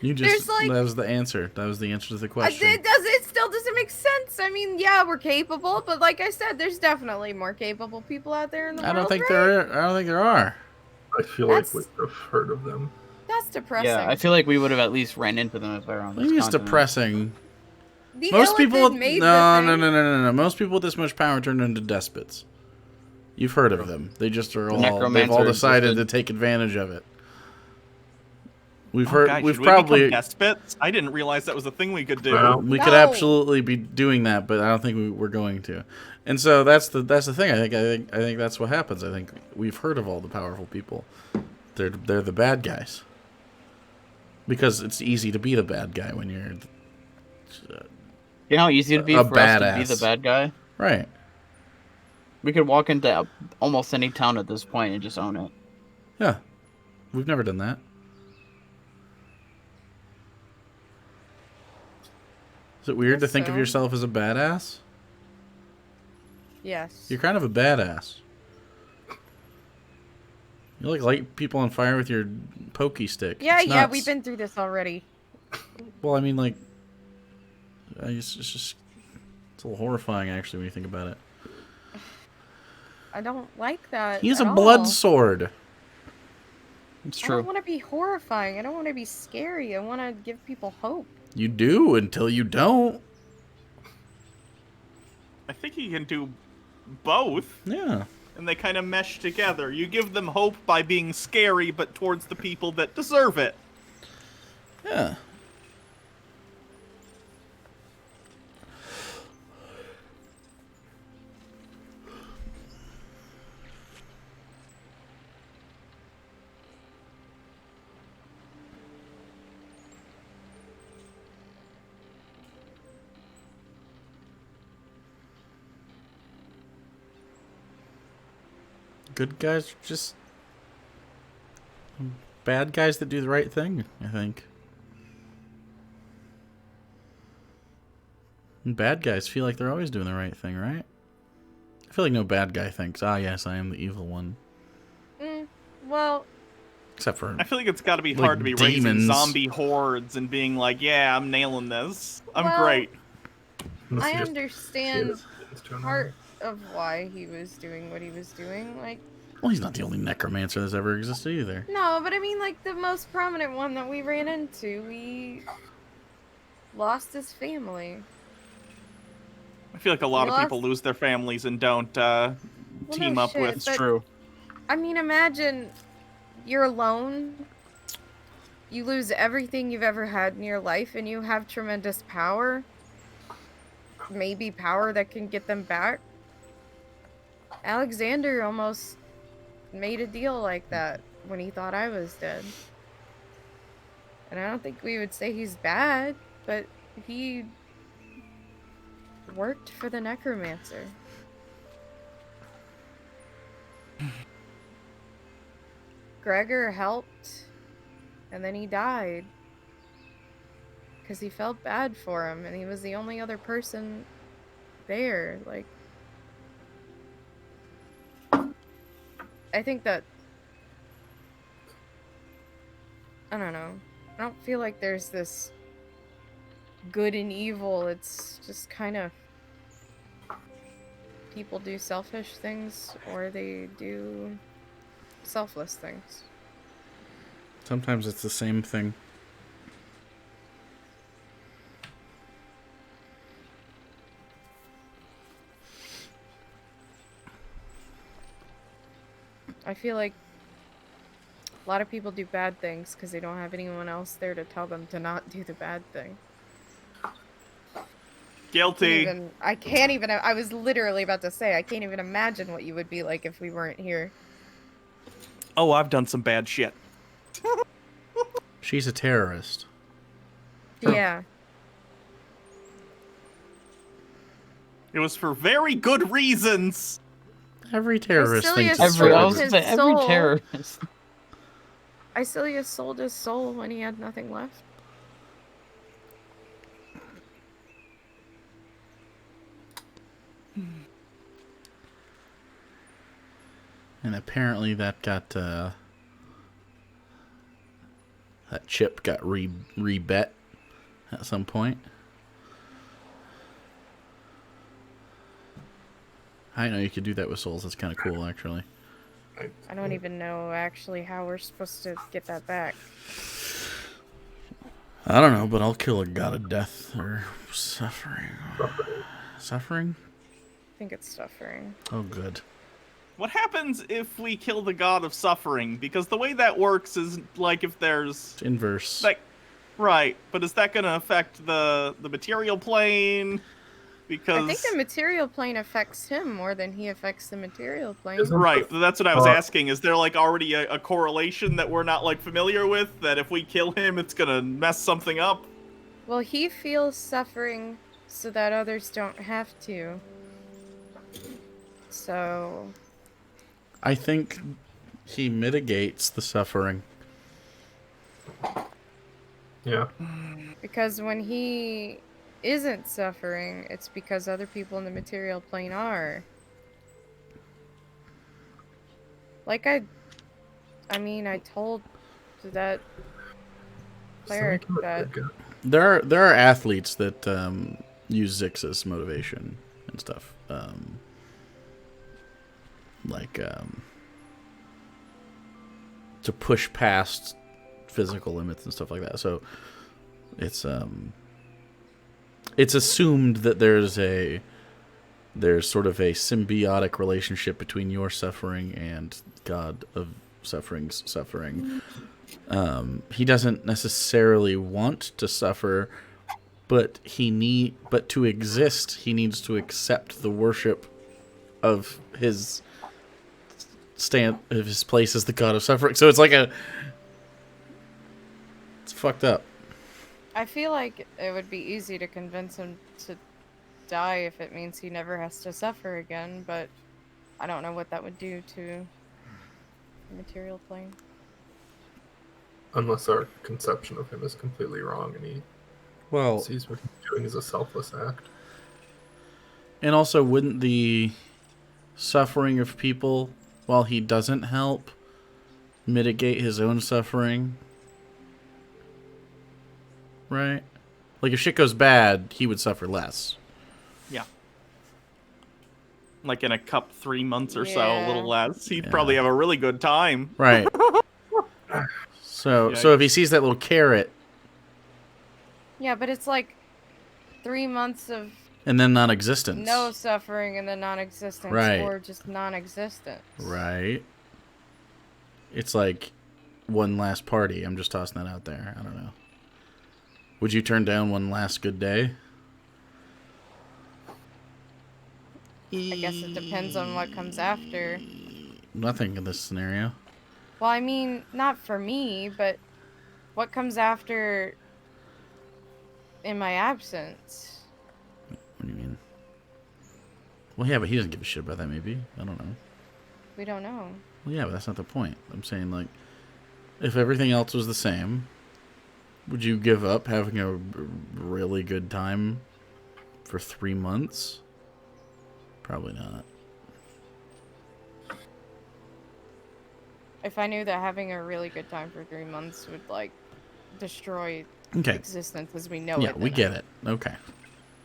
You just, There's, like- that was the answer. That was the answer to the question. It still doesn't make sense. I mean, yeah, we're capable, but like I said, there's definitely more capable people out there in the world. I don't think right? there are. I feel like we've heard of them. That's depressing. Yeah, I feel like we would have at least ran into them if we were on this Maybe it's continent. depressing. The Most people, Illithid made no. the thing. Most people with this much power turn into despots. You've heard of them. They just are all. They've all Necromancer decided existed. to take advantage of it. We've Oh, heard. God, We've should we probably. become despots? I didn't realize that was a thing we could do. Well, We could No. absolutely be doing that, but I don't think we're going to. And so that's the thing. I think that's what happens. I think we've heard of all the powerful people. They're the bad guys. Because it's easy to be the bad guy when you're You know how easy it'd be A for us to be badass. the bad guy? right. We could walk into almost any town at this point and just own it. Yeah, we've never done that. Is it weird to Guess think of so. yourself as a badass? Yes. You're kind of a badass. You like light people on fire with your pokey stick. Yeah, It's yeah, nuts. we've been through this already. Well, I mean, like, it's just it's a little horrifying actually when you think about it. I don't like that. He has at a all. blood sword. It's I true. don't want to be horrifying. I don't want to be scary. I want to give people hope. You do until you don't. I think you can do both, Yeah. and they kind of mesh together. You give them hope by being scary, but towards the people that deserve it. Yeah. Good guys are just bad guys that do the right thing, I think. And bad guys feel like they're always doing the right thing, right? I feel like no bad guy thinks, ah, yes, I am the evil one. Well, Except for I feel like it's got to be Like hard to be raising demons. zombie hordes and being like, yeah, I'm nailing this. I'm Well, great. Unless I you just understand see it as to part of why he was doing what he was doing. Like, well, he's not the only necromancer that's ever existed either. no, but I mean, like, the most prominent one that we ran into, we lost his family. I feel like a lot of Lost- people lose their families and don't team no up shit, with. It's but- true. I mean, imagine you're alone, you lose everything you've ever had in your life, and you have tremendous power. Maybe power that can get them back. Alexander almost made a deal like that when he thought I was dead. And I don't think we would say he's bad, but he worked for the necromancer. Gregor helped, and then he died. Because he felt bad for him, and he was the only other person there. Like, I think that, I don't know. I don't feel like there's this good and evil. It's just kind of people do selfish things or they do selfless things. Sometimes it's the same thing. I feel like a lot of people do bad things because they don't have anyone else there to tell them to not do the bad thing. Guilty. I can't even. I was literally about to say I can't even imagine what you would be like if we weren't here. Oh, I've done some bad shit. She's a terrorist. Yeah. It was for very good reasons. Every terrorist thinks Icilius it's Every, I sold was terrorist. gonna say, every soul. terrorist. Icilius sold his soul when he had nothing left. And apparently that got that chip got rebet at some point. I didn't know you could do that with souls. That's kind of cool, actually. I don't even know actually how we're supposed to get that back. I don't know, but I'll kill a god of death or suffering. Suffering? I think it's suffering. Oh, good. What happens if we kill the god of suffering? Because the way that works is like if there's It's inverse. like, right? But is that going to affect the material plane? Because I think the material plane affects him more than he affects the material plane. Isn't- right, that's what I was Uh, asking. Is there like already a correlation that we're not like familiar with? That if we kill him, it's gonna mess something up? Well, he feels suffering so that others don't have to. So, I think he mitigates the suffering. Yeah. because when he isn't suffering, it's because other people in the material plane are. Like I told that cleric Someone that could There are athletes that use Zix as motivation and stuff. To push past physical limits and stuff like that. So it's assumed that there's sort of a symbiotic relationship between your suffering and God of Suffering's suffering. He doesn't necessarily want to suffer, but to exist, he needs to accept the worship of his place as the God of Suffering. So it's like it's fucked up. I feel like it would be easy to convince him to die if it means he never has to suffer again, but I don't know what that would do to the material plane. Unless our conception of him is completely wrong and he Well, sees what he's doing as a selfless act. and also, wouldn't the suffering of people, while he doesn't help, mitigate his own suffering? Right? Like, if shit goes bad, he would suffer less. Yeah. Like in a 3 months or so, a Yeah. little less. He'd Yeah. probably have a really good time. Right. So if he sees that little carrot, Yeah, but it's like 3 months of and then non-existence. no suffering and then non-existence, Right. or just non-existence. Right. It's like one last party. I'm just tossing that out there. I don't know. Would you turn down one last good day? I guess it depends on what comes after. Nothing in this scenario. Well, I mean, not for me, but what comes after in my absence? What do you mean? Well, yeah, but he doesn't give a shit about that, maybe. I don't know. We don't know. Well, yeah, but that's not the point. I'm saying, like, if everything else was the same, would you give up having a really good time for 3 months? Probably not. If I knew that having a really good time for 3 months would, like, destroy Okay. existence as we know Yeah, it. we then get it. Okay.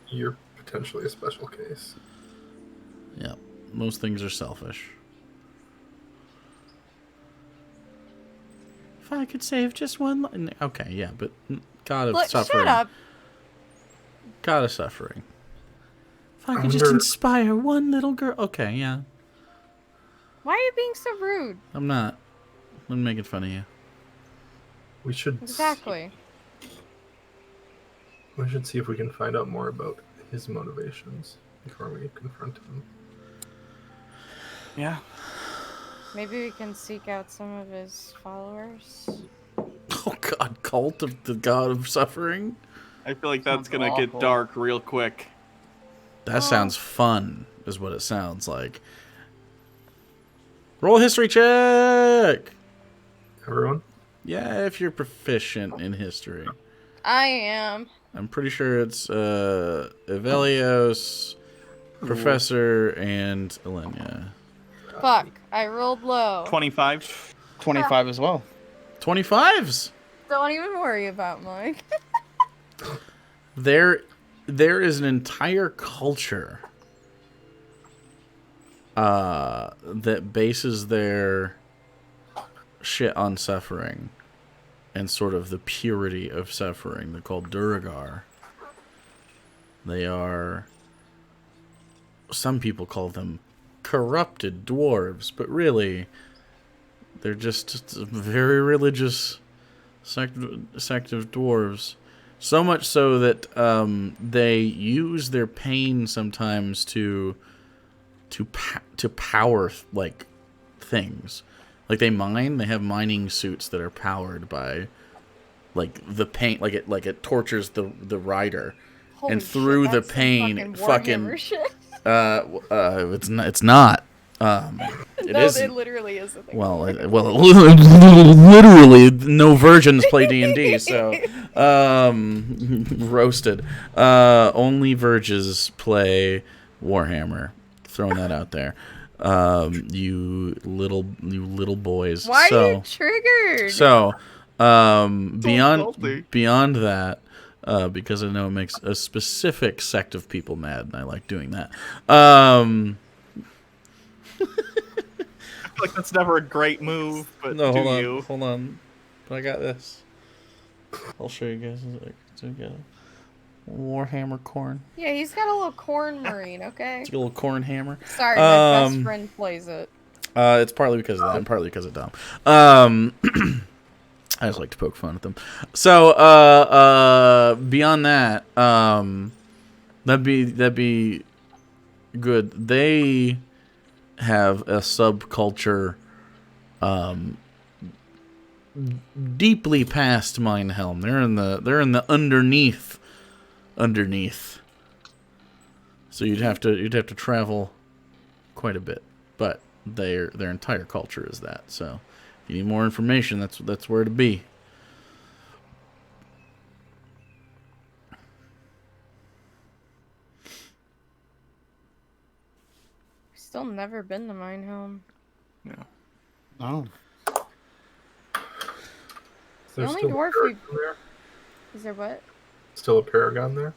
You're potentially a special case. Yeah. Most things are selfish. If I could save just one... Okay, yeah, but God of Look, Suffering. shut up! God of Suffering. If I I could just wonder- inspire one little girl... Okay, yeah. Why are you being so rude? I'm not. I'm making fun of you. We should Exactly. we should see if we can find out more about his motivations before we confront him. Yeah. Maybe we can seek out some of his followers. Oh God, cult of the god of suffering. I feel like Sounds that's gonna get awful. dark real quick. That sounds fun, is what it sounds like. Roll a history check. Everyone? Yeah, if you're proficient in history. I am. I'm pretty sure it's Evelios, Professor, and Elenia. Fuck, I rolled low. 25. 25 as well. 25s. Don't even worry about mine. There is an entire culture that bases their shit on suffering and sort of the purity of suffering. They're called Duragar. They are, some people call them corrupted dwarves, but really they're just a very religious sect of dwarves. So much so that they use their pain sometimes to power like things. Like they mine. They have mining suits that are powered by like the pain. Like it tortures the rider, Holy and through shit, the that's some pain, Warhammer shit. it's not. It No, is. it literally is a thing. Well, literally, no virgins play D&D, so roasted. Only virgins play Warhammer. Throwing that out there, you little boys. Why are you triggered? So, salty. beyond that, because I know it makes a specific sect of people mad, and I like doing that. I feel like that's never a great move, but No, do you? hold on. But I got this. I'll show you guys. Warhammer corn. Yeah, he's got a little corn marine, okay? It's a little corn hammer. Sorry, my best friend plays it. It's partly because of that, and partly because of Dom. I just like to poke fun at them. So, beyond that, that'd be good. They have a subculture, deeply past Minehelm. They're in the underneath. So you'd have to travel quite a bit, but their entire culture is that. So if you need more information, that's where to be. Still never been to Minehelm. No. Oh. Is there only still a dwarf Paragon there? Is there what? Still a Paragon there?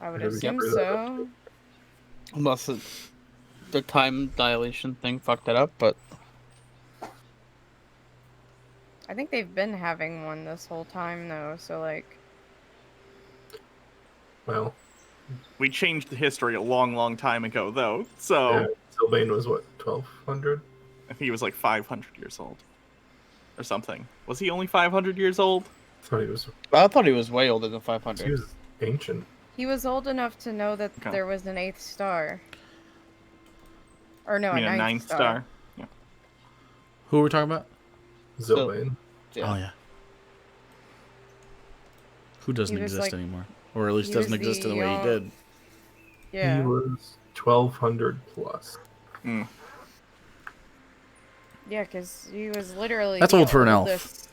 I would Have we assume got rid of so. Unless the time dilation thing fucked it up, but I think they've been having one this whole time though, so like Well, We changed the history a long, long time ago, though. So yeah, Sylvain was what, 1200? I think he was like 500 years old, or something. Was he only 500 years old? I thought he was way older than He 500. was ancient. he was old enough to know that Okay. there was an 8th star. Or no, I mean, a a 9th ninth star. star. Yeah. Who are we talking about? Sylvain. Yeah. Oh yeah. Who doesn't He was, exist like- anymore, or at least he was doesn't exist in the way he the, did. Yeah. He was 1200 plus. Mm. Yeah, because he was literally That's the old for an elf. oldest-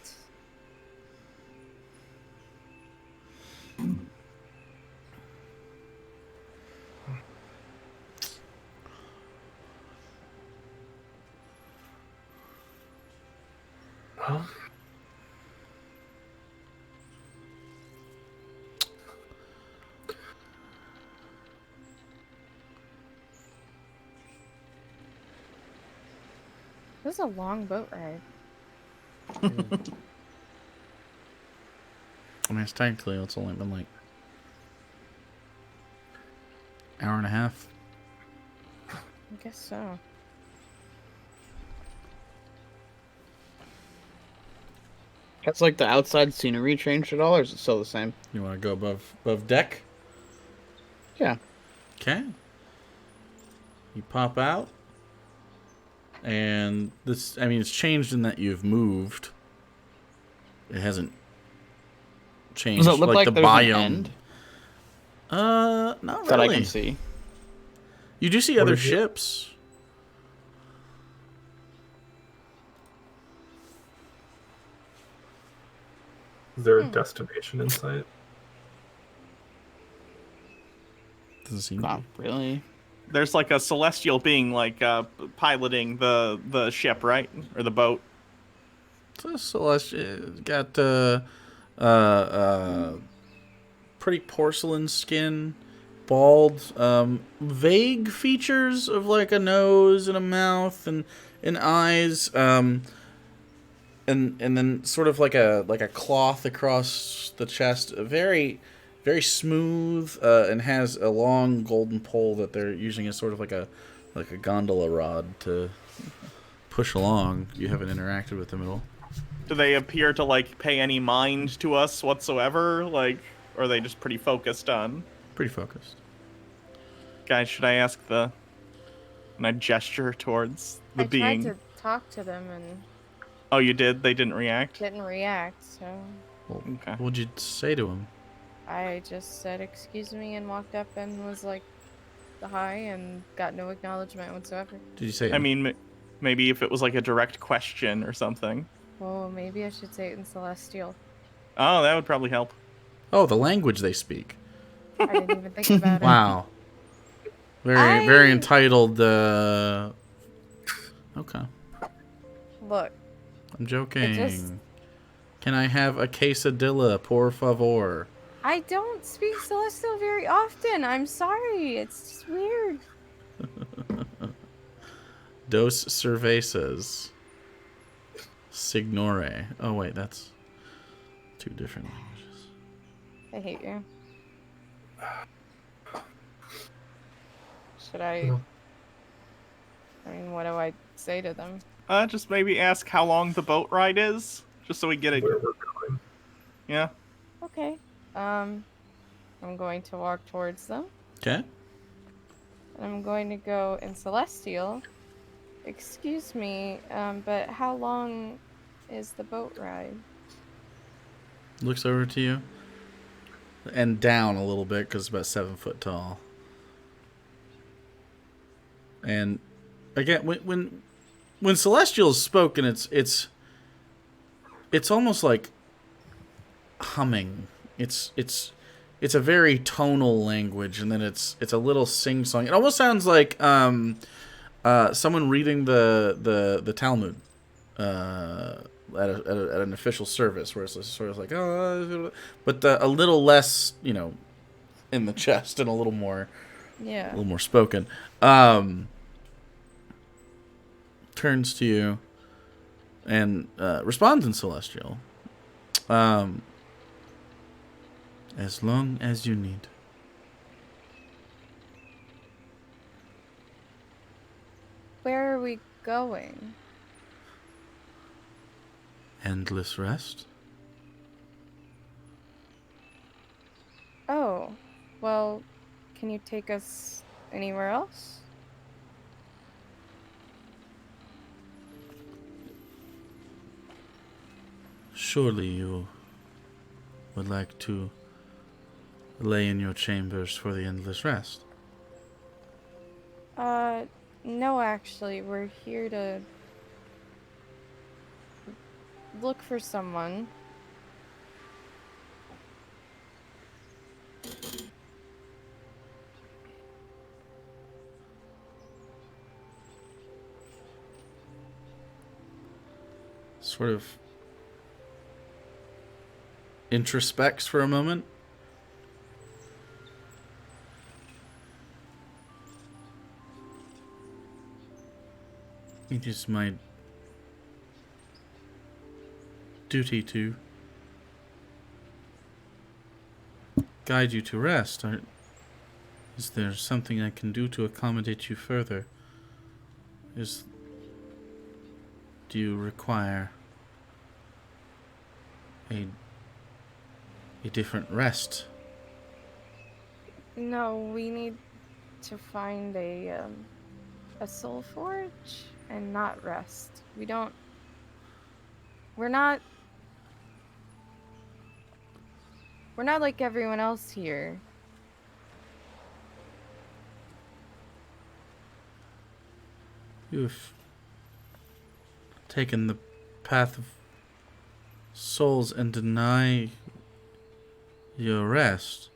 Well, This is a long boat ride. I mean, it's only been like hour and a half. I guess so. Has like the outside scenery changed at all, or is it still the same? You want to go above deck? Yeah. Okay. You pop out. And this, I mean, it's changed in that you've moved. It hasn't changed. Does it look like the there's an biome. end Not that I really. can see? You do see What other is it? ships. Is there a destination in sight? Doesn't seem to Not be. really. There's like a celestial being like piloting the ship, right? Or the boat. So Celestia got pretty porcelain skin, bald, vague features of like a nose and a mouth and eyes, and then sort of like a cloth across the chest, very very smooth, and has a long golden pole that they're using as sort of like a gondola rod to push along. You haven't interacted with them at all. Do they appear to like pay any mind to us whatsoever? Like, or are they just pretty focused on? Pretty focused. Guys, should I ask the? And I gesture towards the I being. tried to talk to them and Oh, you did? They didn't react. didn't react, so Well, Okay. what'd you say to him? I just said excuse me and walked up and was like hi and got no acknowledgement whatsoever. Did you say? I mean, maybe if it was like a direct question or something. Oh, maybe I should say it in Celestial. Oh, that would probably help. Oh, the language they speak. I didn't even think about it. Wow. Very entitled. Okay, Look, I'm joking. just- Can I have a quesadilla, por favor? I don't speak Celestial very often. I'm sorry. It's just weird. Dos cervezas. Signore. Oh wait, that's two different languages. I hate you. Should I? No. I mean, what do I say to them? Just maybe ask how long the boat ride is, just so we get it. Where we're going? Yeah. Okay. I'm going to walk towards them. Okay. And I'm going to go in Celestial. Excuse me, but how long is the boat ride? Looks over to you. And down a little bit because it's about 7 foot tall. And again, when Celestial is spoken, it's almost like humming. It's a very tonal language, and then it's a little sing song. It almost sounds like someone reading the Talmud at an official service, where it's sort of like but a little less, in the chest and a little more spoken. Turns to you and responds in Celestial. As long as you need. Where are we going? Endless rest. Oh, well, can you take us anywhere else? Surely you would like to lay in your chambers for the endless rest. No, actually, we're here to look for someone. Sort of introspects for a moment. It is my duty to guide you to rest. Is there something I can do to accommodate you further? Do you require a different rest? No, we need to find a soul forge and not rest. We're not like everyone else here. You've taken the path of souls and deny your rest.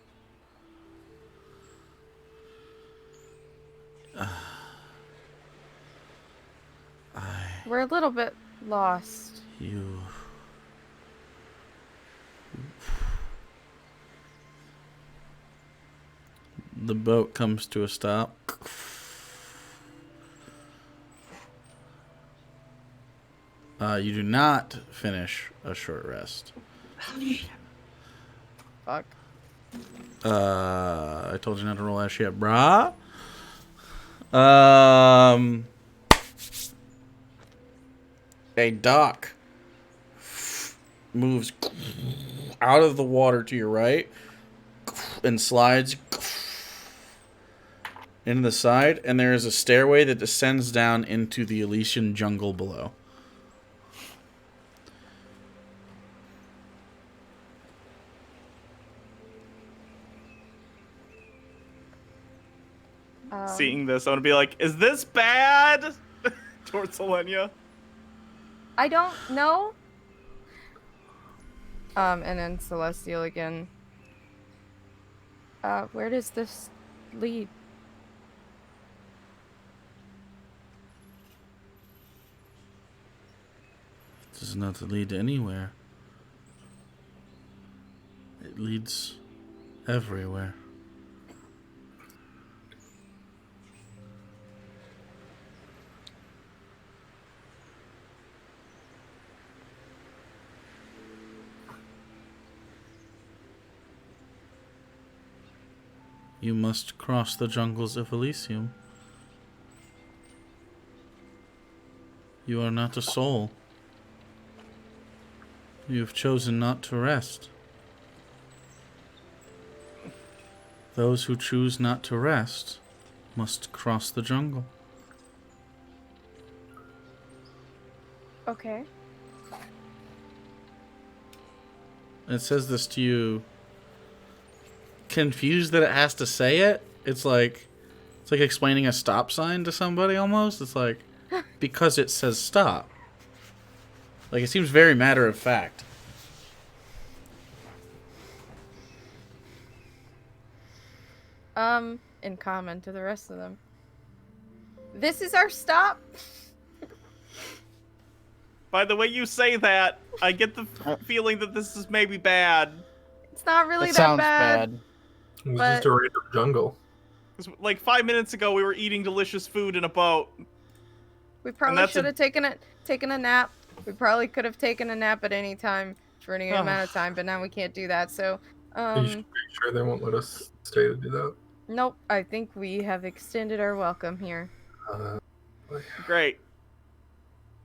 We're a little bit lost. You. The boat comes to a stop. You do not finish a short rest. Fuck. I told you not to roll that shit, brah. A dock moves out of the water to your right and slides into the side, and there is a stairway that descends down into the Elysian jungle below. Seeing this, I'm gonna be like, "Is this bad?" Towards Selenia. I don't know. And then Celestial again. Where does this lead? It does not lead anywhere. It leads everywhere. You must cross the jungles of Elysium. You are not a soul. You have chosen not to rest. Those who choose not to rest must cross the jungle. Okay. It says this to you, confused that it has to say it. It's like explaining a stop sign to somebody almost. It's like, because it says stop. Like, it seems very matter of fact. In common to the rest of them. This is our stop? By the way you say that, I get the feeling that this is maybe bad. It's not really That that sounds bad. bad. It was But- just a random jungle. 'Cause, like 5 minutes ago, we were eating delicious food in a boat. We probably that's should have taken a nap. We probably could have taken a nap at any time for any amount of time, but now we can't do that. So, Are you sure they won't let us stay to do that? nope. I think we have extended our welcome here. Great.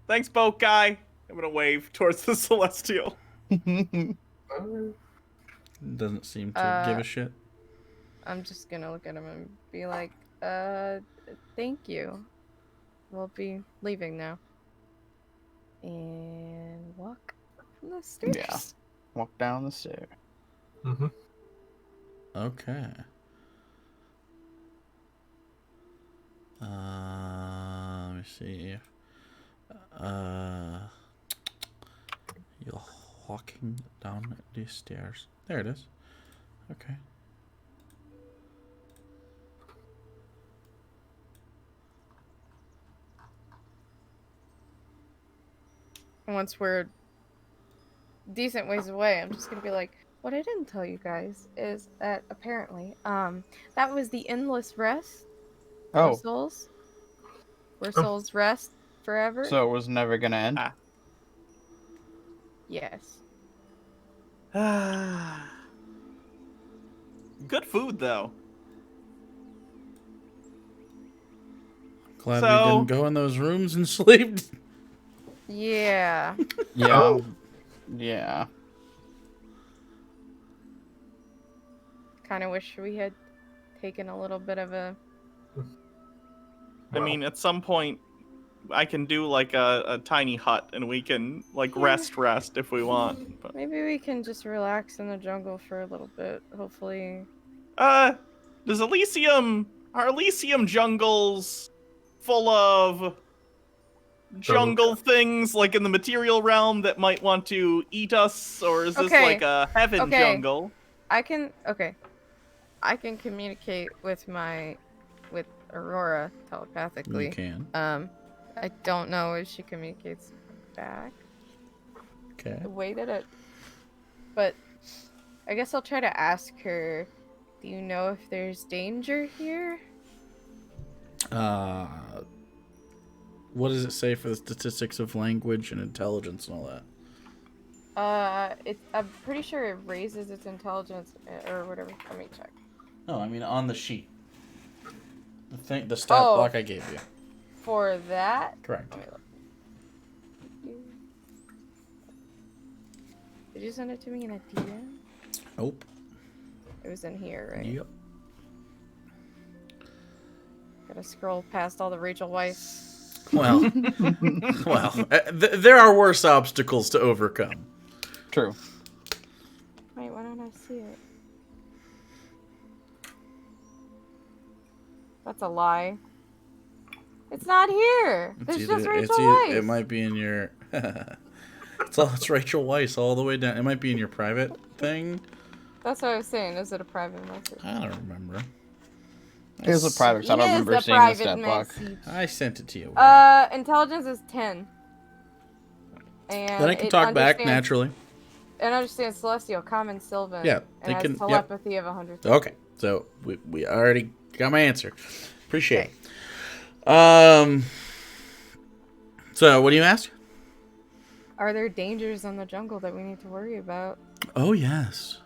Thanks, boat guy. I'm gonna wave towards the Celestial. Doesn't seem to give a shit. I'm just gonna look at him and be like, thank you. We'll be leaving now. And walk from the stairs. Yeah. Walk down the stair. Mm-hmm. Okay. Let me see. You're walking down the stairs. There it is. Okay. Once we're decent ways away, I'm just gonna be like, what I didn't tell you guys is that apparently, that was the endless rest Oh, of souls. Where souls rest forever. so it was never gonna end? Ah. Yes. Good food, though. Glad So- we didn't go in those rooms and sleep. Yeah. Yeah. Oh. Yeah. Kind of wish we had taken a little bit of a I mean, at some point, I can do like a tiny hut, and we can like Yeah. rest if we want. But Maybe we can just relax in the jungle for a little bit. Hopefully. does are Elysium jungles full of jungle things like in the material realm that might want to eat us, or is this Okay. like a heaven Okay. jungle? I can communicate with Aurora telepathically. You can. I don't know if she communicates back Okay. the way that but I guess I'll try to ask her, do you know if there's danger here? What does it say for the statistics of language and intelligence and all that? I'm pretty sure it raises its intelligence or whatever. Let me check. No, I mean on the sheet. The stat block I gave you. For that? Correct. Let me look. Did you send it to me in a DM? Nope. It was in here, right? Yep. Gotta scroll past all the Rachel Weisz. Well, there are worse obstacles to overcome. True. Wait, why don't I see it? That's a lie. It's not here. There's just Rachel Weisz. It might be in your. It's Rachel Weisz all the way down. It might be in your private thing. That's what I was saying. Is it a private message? I don't remember. Here's a private, 'cause I don't It is remember a seeing the private stat block. message. I sent it to you. Intelligence is 10. And Then I can it talk back understands- naturally. It understands Celestial, Common, Sylvan. Yeah, and has yep. telepathy of 100. Okay, so we already got my answer. Appreciate it. So what do you ask? Are there dangers in the jungle that we need to worry about? Oh yes.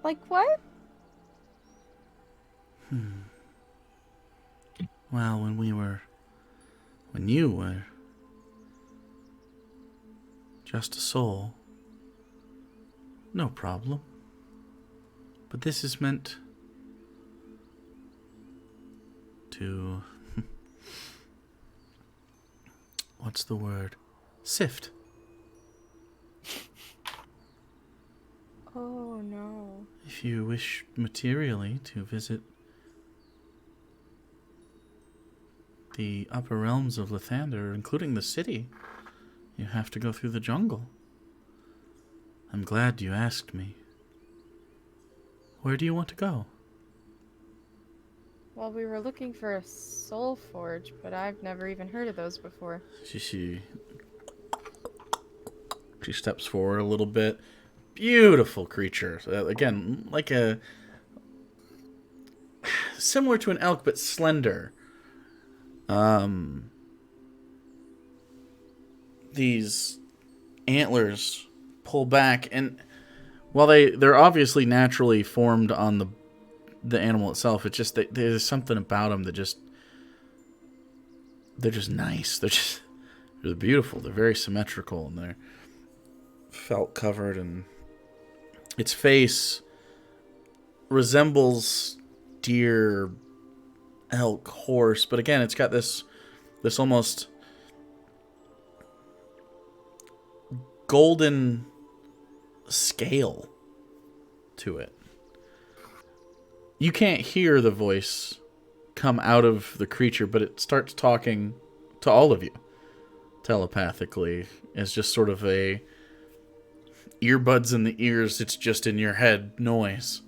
Like what? Well, when you were just a soul, no problem. But this is meant to, what's the word? Sift. Oh no. If you wish materially to visit the upper realms of Lathander, including the city, you have to go through the jungle. I'm glad you asked me. Where do you want to go? Well, we were looking for a soul forge, but I've never even heard of those before. She steps forward a little bit. Beautiful creature. Again, like similar to an elk, but slender. These antlers pull back, and while they're obviously naturally formed on the animal itself, it's just that there's something about them that they're just nice. They're beautiful. They're very symmetrical, and they're felt covered, and its face resembles deer, elk, horse, but again, it's got this almost golden scale to it. You can't hear the voice come out of the creature, but it starts talking to all of you telepathically. It's just sort of a earbuds in the ears, it's just in your head noise.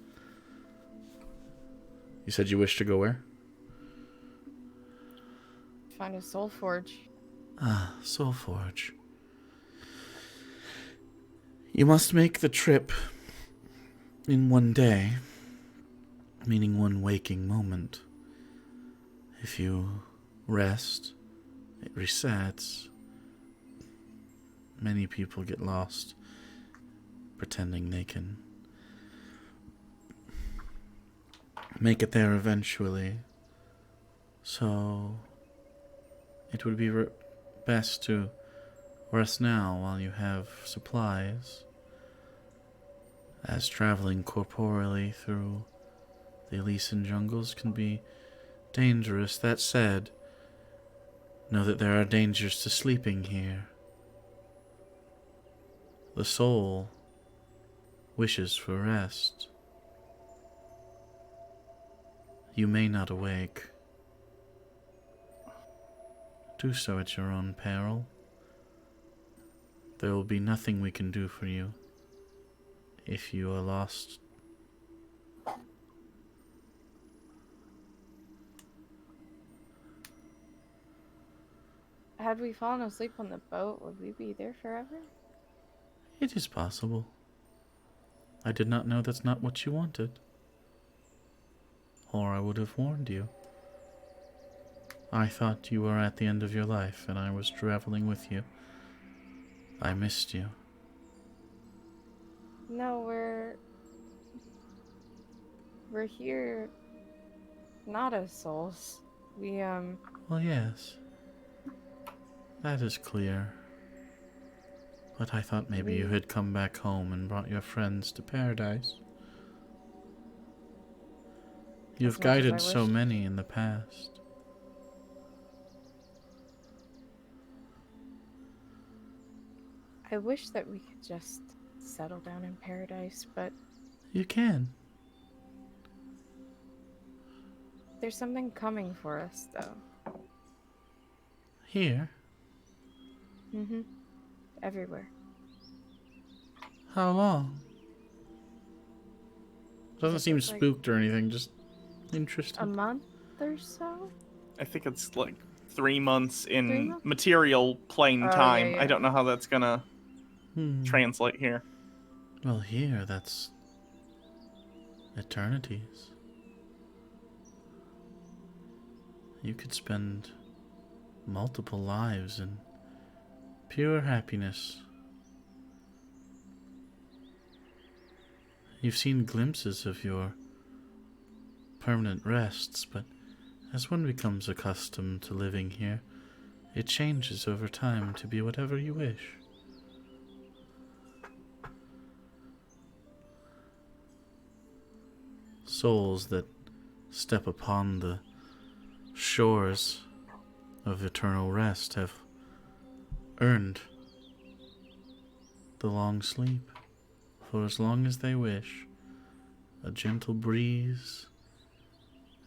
You said you wish to go where? Find a soul forge. Ah, Soul Forge. You must make the trip in one day, meaning one waking moment. If you rest, it resets. Many people get lost pretending they can make it there eventually. So it would be best to rest now while you have supplies, as traveling corporeally through The Elysian jungles can be dangerous. That said, know that there are dangers to sleeping here. The soul wishes for rest. You may not awake. Do so at your own peril. There will be nothing we can do for you if you are lost. Had we fallen asleep on the boat, would we be there forever? It is possible. I did not know that's not what you wanted. Or I would have warned you. I thought you were at the end of your life and I was traveling with you. I missed you. No, we're here not as souls. Well, yes. That is clear. But I thought maybe you had come back home and brought your friends to paradise. You've As much as I guided so wished. many in the past. I wish that we could just settle down in paradise, but You can. there's something coming for us, though. Here. Mm-hmm. Everywhere. How long? Doesn't Just seem like- spooked or anything, just A interested. month or so? I think it's like 3 months in 3 months? material plane Oh, yeah, time. yeah. I don't know how that's gonna translate here. Well, here, that's eternities. You could spend multiple lives in pure happiness. You've seen glimpses of your permanent rests, but as one becomes accustomed to living here, it changes over time to be whatever you wish. Souls that step upon the shores of eternal rest have earned the long sleep for as long as they wish, a gentle breeze,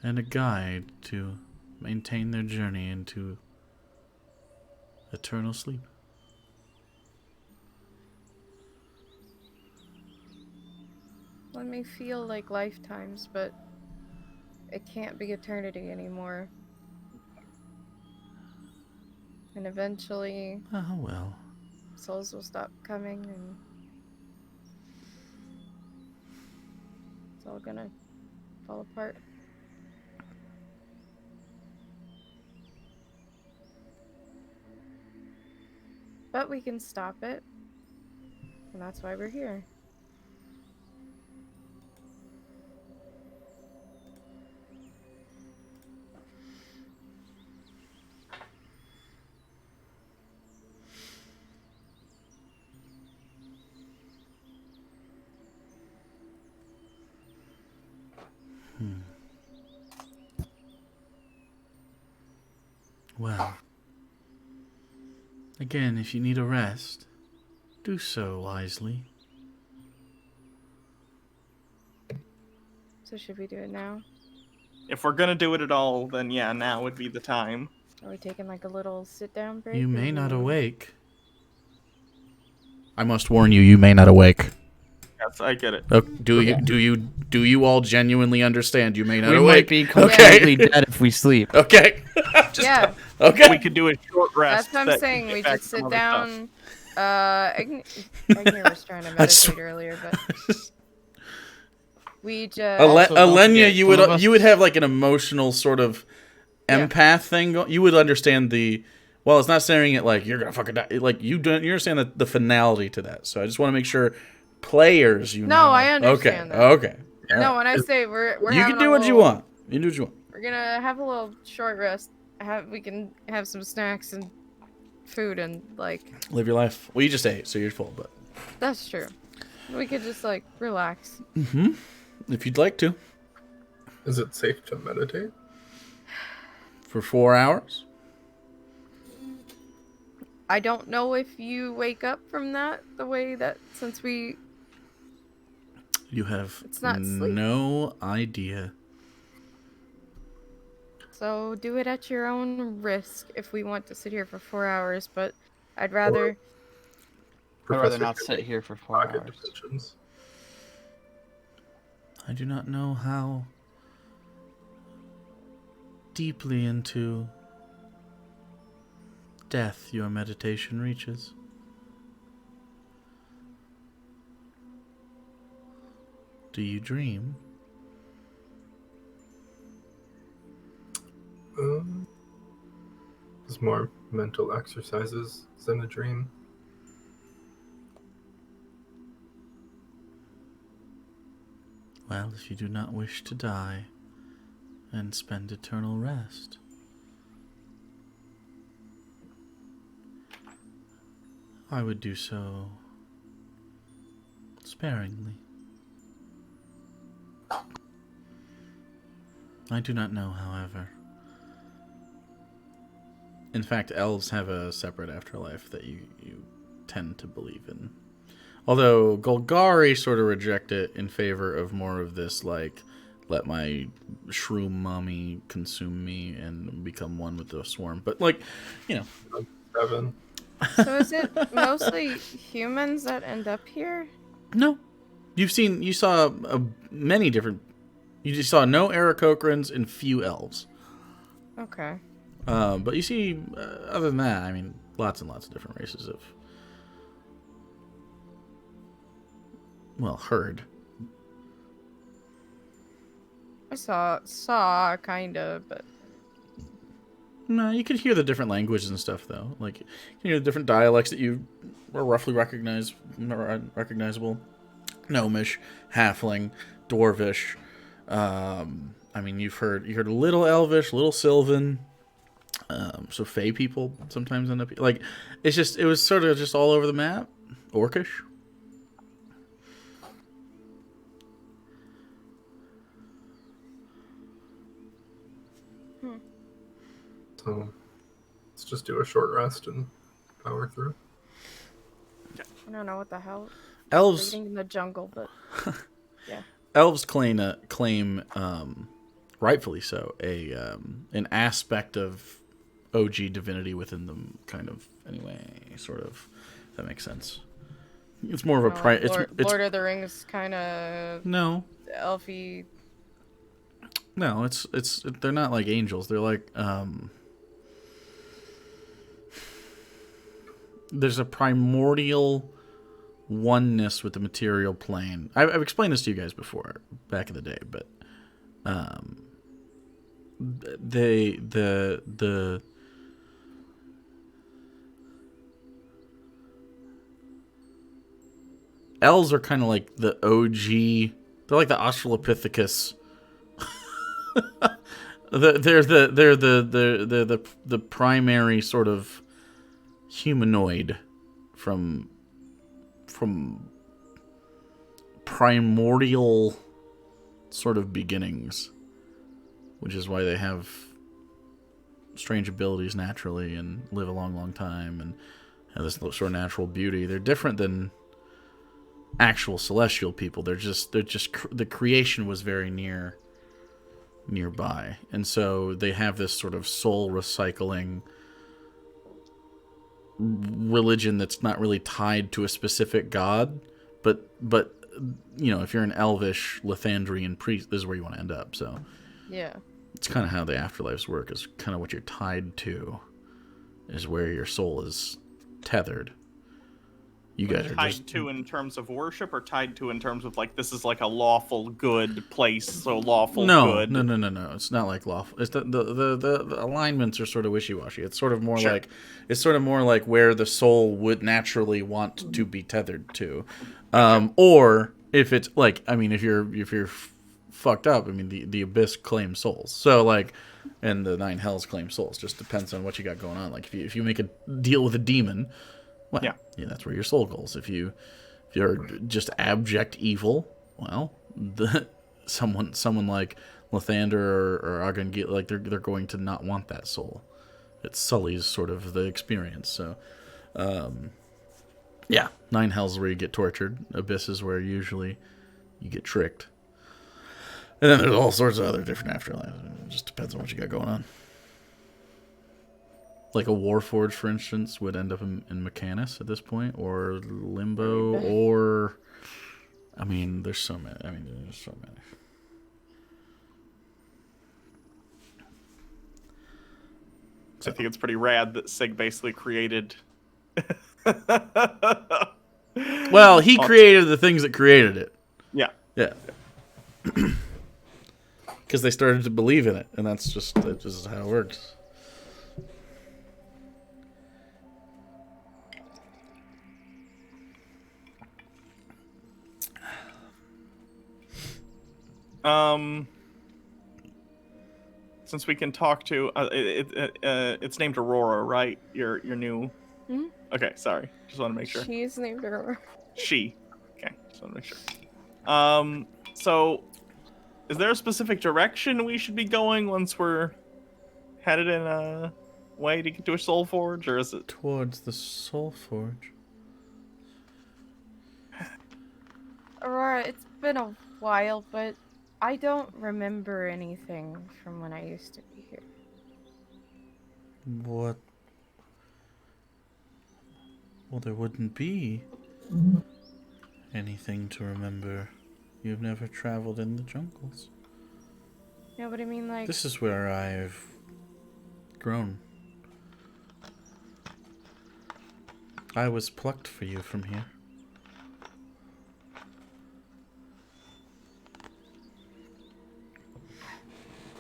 and a guide to maintain their journey into eternal sleep. Let me feel like lifetimes, but it can't be eternity anymore. And eventually, Oh well. souls will stop coming and it's all gonna fall apart. But we can stop it. And that's why we're here. Well, again, if you need a rest, do so wisely. So should we do it now? If we're gonna do it at all, then yeah, now would be the time. Are we taking like a little sit-down break? You or may do not we- awake. I must warn you, you may not awake. Yes, I get it. Do you all genuinely understand? You may not We awake. might be completely dead if we sleep. Okay. Just- Yeah, Okay. We could do a short rest. that's what I'm that saying. can We get back just to some sit other stuff. down. Agnew was trying to I just- meditate earlier, but we just. Also, don't Alenia, forget, you some of would us- you would have like an emotional sort of Yeah. empath thing. You would understand the. Well, it's not saying it like you're gonna fucking die. Like you don't. You understand the finality to that. So I just want to make sure players. You No, know. I understand Okay. that. Okay. All No, right. when I say we're You having can do a what you little- want. You can do what you want. We're gonna have a little short rest. We can have some snacks and food and like Live your life. Well, you just ate, so you're full. But that's true. We could just like relax. if you'd like to. Is it safe to meditate? For 4 hours? I don't know if you wake up from that the way that since we. You have It's not sleep. no idea. So do it at your own risk if we want to sit here for 4 hours, but I'd rather. I'd rather not can sit make here for 4 pocket hours. dimensions. I do not know how deeply into death your meditation reaches. Do you dream? It's more mental exercises than a dream. Well, if you do not wish to die and spend eternal rest, I would do so sparingly. I do not know, however. In fact, elves have a separate afterlife that you tend to believe in. Although Golgari sort of reject it in favor of more of this, like, let my shroom mommy consume me and become one with the swarm. But, like, you know. 7. So is it mostly humans that end up here? No. You saw many different, you just saw no Aarakocrans and few elves. Okay. But you see, other than that, I mean, lots and lots of different races of, well, herd. I saw kind of, but No, you could hear the different languages and stuff, though. Like, you can hear the different dialects that you are roughly recognizable. Gnomish, Halfling, Dwarvish. I mean, you heard a little Elvish, little Sylvan. So Fey people sometimes end up like, it was sort of just all over the map. Orcish. So let's just do a short rest and power through. I don't know what the hell. Elves Reading in the jungle, but yeah. Elves claim rightfully so, an aspect of OG divinity within them, kind of, anyway, sort of, if that makes sense. It's more of a Lord of the Rings kind of no, elfy. no, it's they're not like angels. They're like there's a primordial oneness with the material plane. I've explained this to you guys before, back in the day, but the elves are kind of like the OG. They're like the Australopithecus. They're the primary sort of humanoid from primordial sort of beginnings, which is why they have strange abilities naturally and live a long time and have this sort of natural beauty. They're different than actual celestial people. They're just the creation was very nearby, and so they have this sort of soul recycling religion that's not really tied to a specific god, but you know, if you're an elvish Lathandrian priest, this is where you want to end up. So Yeah. it's kind of how the afterlives work, is kind of what you're tied to, is where your soul is tethered. You guys are tied just to in terms of worship, or tied to in terms of like this is like a lawful good place, so lawful good. No. It's not like lawful. It's the alignments are sort of wishy-washy. It's sort of more like where the soul would naturally want to be tethered to, or if it's like, I mean, if you're fucked up, I mean, the abyss claims souls. So like, and the nine hells claim souls. Just depends on what you got going on. Like if you make a deal with a demon. Well, yeah, that's where your soul goes. If you're just abject evil, well, someone like Lathander or Argangil, like they're going to not want that soul. It sullies sort of the experience. So, yeah, 9 hells where you get tortured. Abyss is where usually you get tricked. And then there's all sorts of other different afterlives. It just depends on what you got going on. Like a Warforged, for instance, would end up in Mechanus at this point, or Limbo, or... I mean, there's so many. I think it's pretty rad that Sig basically created. Well, he created the things that created it. Yeah. Yeah. Because they started to believe in it, and that's just how it works. Since we can talk to it's named Aurora, right? Your new. Hmm? Okay, sorry. Just want to make sure. She's named Aurora. She. Okay, just want to make sure. So, is there a specific direction we should be going once we're headed in a way to get to a Soul Forge, or is it towards the Soul Forge? Aurora, it's been a while, but I don't remember anything from when I used to be here. What? Well, there wouldn't be anything to remember. You've never traveled in the jungles. No, but I mean, like... This is where I've grown. I was plucked for you from here.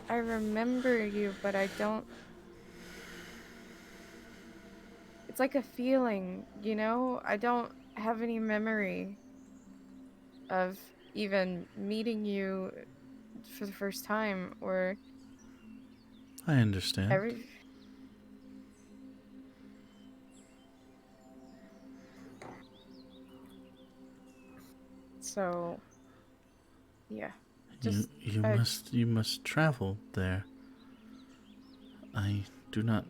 I remember you, but I don't... It's like a feeling, you know? I don't have any memory of even meeting you for the first time, or... I understand. So... Yeah. You must travel there. I do not.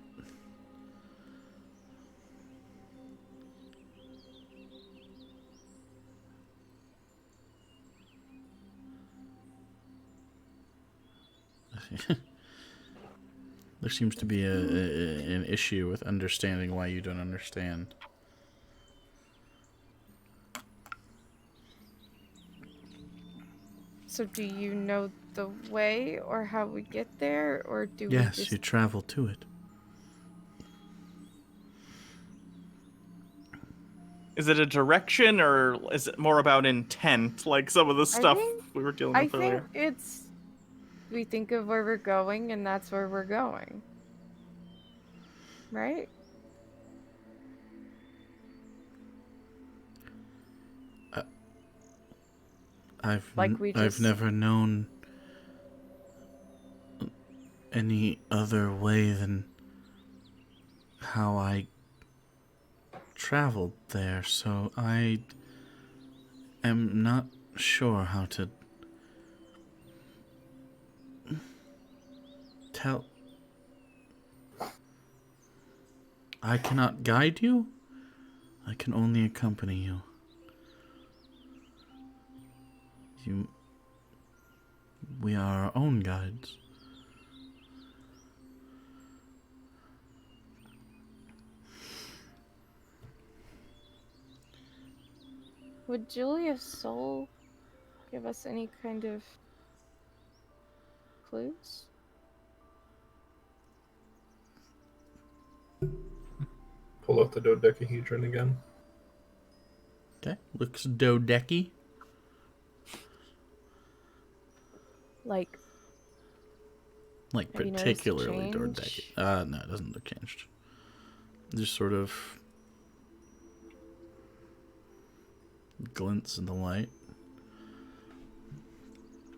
There seems to be an issue with understanding why you don't understand. So do you know the way or how we get there, or do we Yes, just... you travel to it. Is it a direction, or is it more about intent, like some of the stuff we were dealing with earlier? I think it's... We think of where we're going, and that's where we're going. Right? I've never known any other way than how I traveled there, so I am not sure how to tell. I cannot guide you. I can only accompany you. We are our own guides. Would Julia's soul give us any kind of clues? Pull out the dodecahedron again. Okay, looks dodecky. Like have you noticed a particularly change? dodecky. No, it doesn't look changed. Just sort of glints in the light.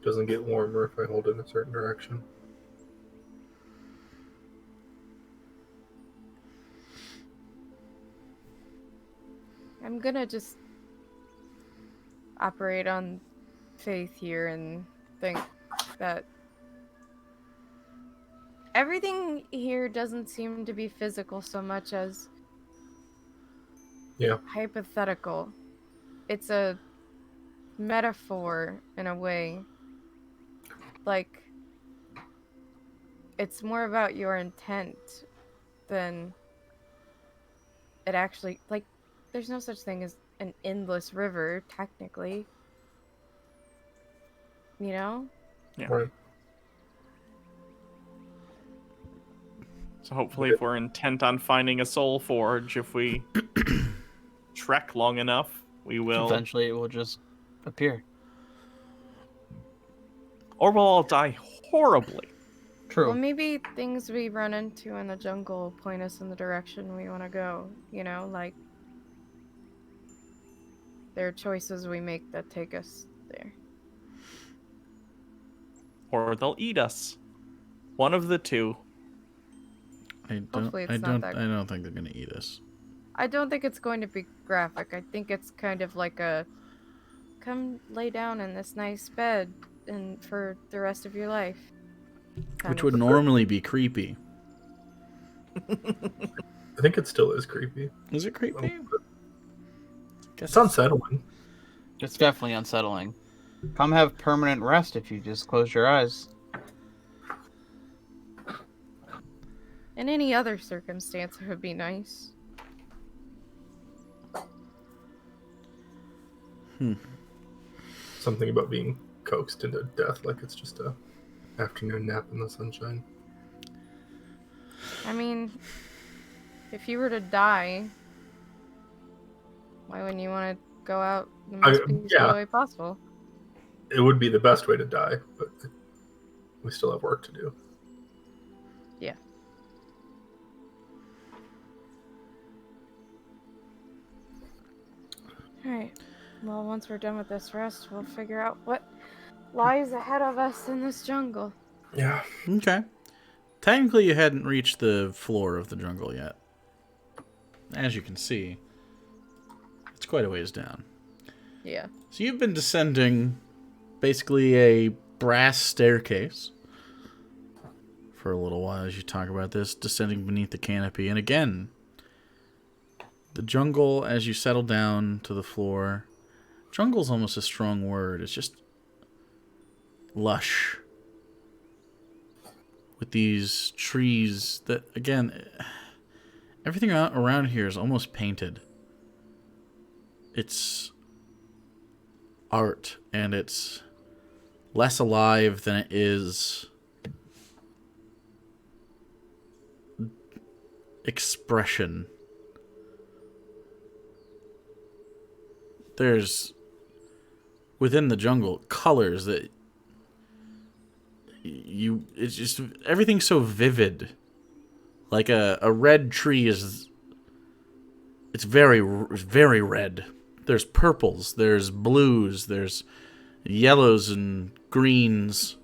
Doesn't get warmer if I hold it in a certain direction. I'm gonna just operate on faith here and think that everything here doesn't seem to be physical so much as Yeah. hypothetical. It's a metaphor in a way. Like, it's more about your intent than it actually, like, there's no such thing as an endless river, technically. You know? Yeah. Right. So hopefully, if we're intent on finding a soul forge, if we trek long enough, we will. Eventually, it will just appear. Or we'll all die horribly. True. Well, maybe things we run into in the jungle point us in the direction we want to go. You know, like, there are choices we make that take us there. Or they'll eat us. One of the two. Hopefully it's I not don't. that- I don't think they're gonna eat us. I don't think it's going to be graphic. I think it's kind of like a come lay down in this nice bed and for the rest of your life. kind Which of- would normally be creepy. I think it still is creepy. Is it creepy? Guess It's unsettling. It's definitely unsettling. Come have permanent rest if you just close your eyes. In any other circumstance, it would be nice. Something about being coaxed into death like it's just a afternoon nap in the sunshine. I mean, if you were to die, why wouldn't you want to go out the most peaceful yeah. way possible? It would be the best way to die, but we still have work to do. Yeah. Alright. Well, once we're done with this rest, we'll figure out what lies ahead of us in this jungle. Yeah. Okay. Technically, you hadn't reached the floor of the jungle yet. As you can see, it's quite a ways down. Yeah. So you've been descending basically a brass staircase for a little while as you talk about this, descending beneath the canopy. And again, the jungle, as you settle down to the floor, jungle's almost a strong word. It's just lush. With these trees that, again, everything around here is almost painted. It's art, and it's less alive than it is expression. There's, within the jungle, colors that it's just, everything's so vivid. Like a red tree is, it's very red. There's purples, there's blues, there's yellows and greens.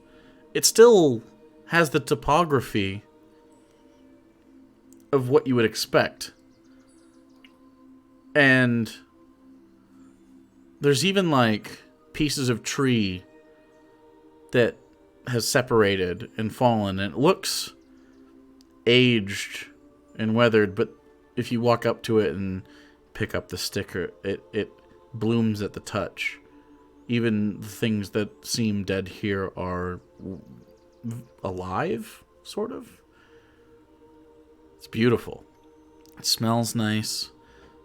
It still has the topography of what you would expect. And there's even like pieces of tree that has separated and fallen, and it looks aged and weathered, but if you walk up to it and pick up the sticker, it blooms at the touch. Even the things that seem dead here are alive, sort of. It's beautiful. It smells nice.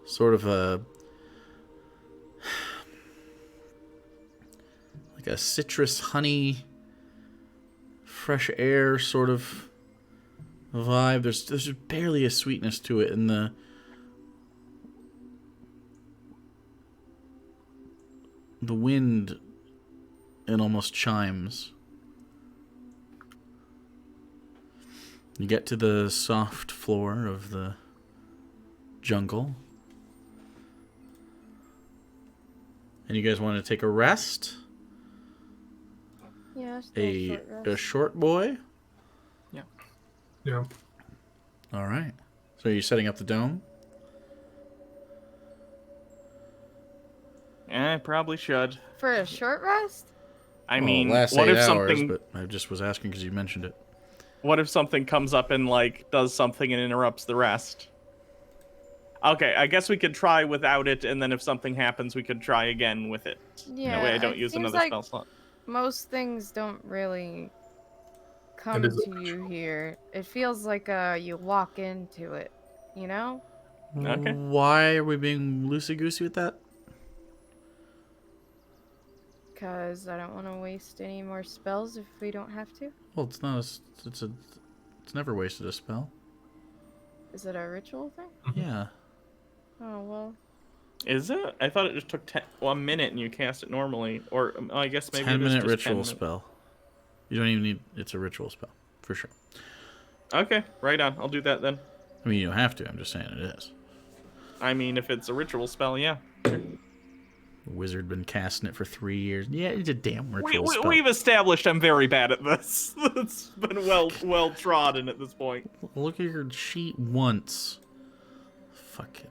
Sort of like a citrus honey, fresh air sort of vibe. There's just barely a sweetness to it, and the wind, it almost chimes. You get to the soft floor of the jungle, and you guys want to take a rest? Yeah, just A short rest. short boy? Yeah. All right. So are you setting up the dome? I probably should. For a short rest? I Well, mean, last what 8 if hours, something? but I just was asking because you mentioned it. What if something comes up and like does something and interrupts the rest? Okay, I guess we could try without it, and then if something happens, we could try again with it. Yeah, That way I don't it use seems another like spell slot. most things don't really come is to you here. It feels like you walk into it, you know? Okay. Why are we being loosey-goosey with that? Because I don't want to waste any more spells if we don't have to. Well, it's not. It's never wasted a spell. Is it a ritual thing? Yeah. Oh, well. Is it? I thought it just took 1 minute and you cast it normally. Or I guess maybe it is 10-minute just 10 ritual minutes. spell. You don't even need. It's a ritual spell for sure. Okay, right on. I'll do that then. I mean, you don't have to. I'm just saying it is. I mean, if it's a ritual spell, yeah. Wizard been casting it for 3 years. Yeah, it's a damn ritual spell. We've established I'm very bad at this. It's been well trodden at this point. Look at your sheet once. Fucking.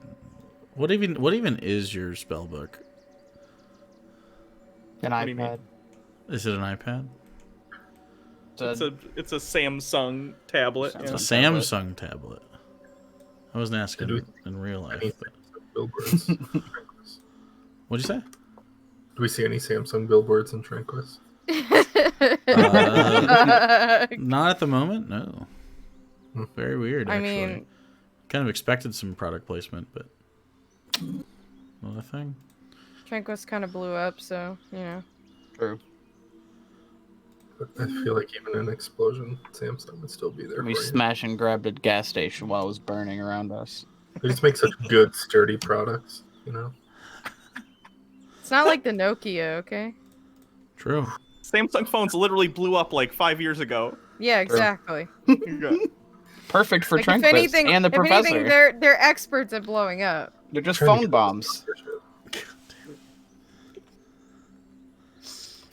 What even is your spell book? An What do you mean? iPad. Is it an iPad? It's a Samsung tablet. It's Yeah. a Samsung tablet. I wasn't asking in real life. Any But... Samsung billboards? in Tranquilus? What'd you say? Do we see any Samsung billboards in Tranquilus? Not at the moment, no. Very weird, I actually. mean, Kind of expected some product placement, but not a thing. Tranquilus kind of blew up, so, you know. True. But I feel like even an explosion, Samsung would still be there. We for you. smash and grabbed a gas station while it was burning around us. They just make such good, sturdy products, you know? It's not like the Nokia, okay? True. Samsung phones literally blew up like 5 years ago. Yeah, exactly. Perfect for Like, Tranquilus and the if professor. anything, they're experts at blowing up. They're just Trying to phone get bombs.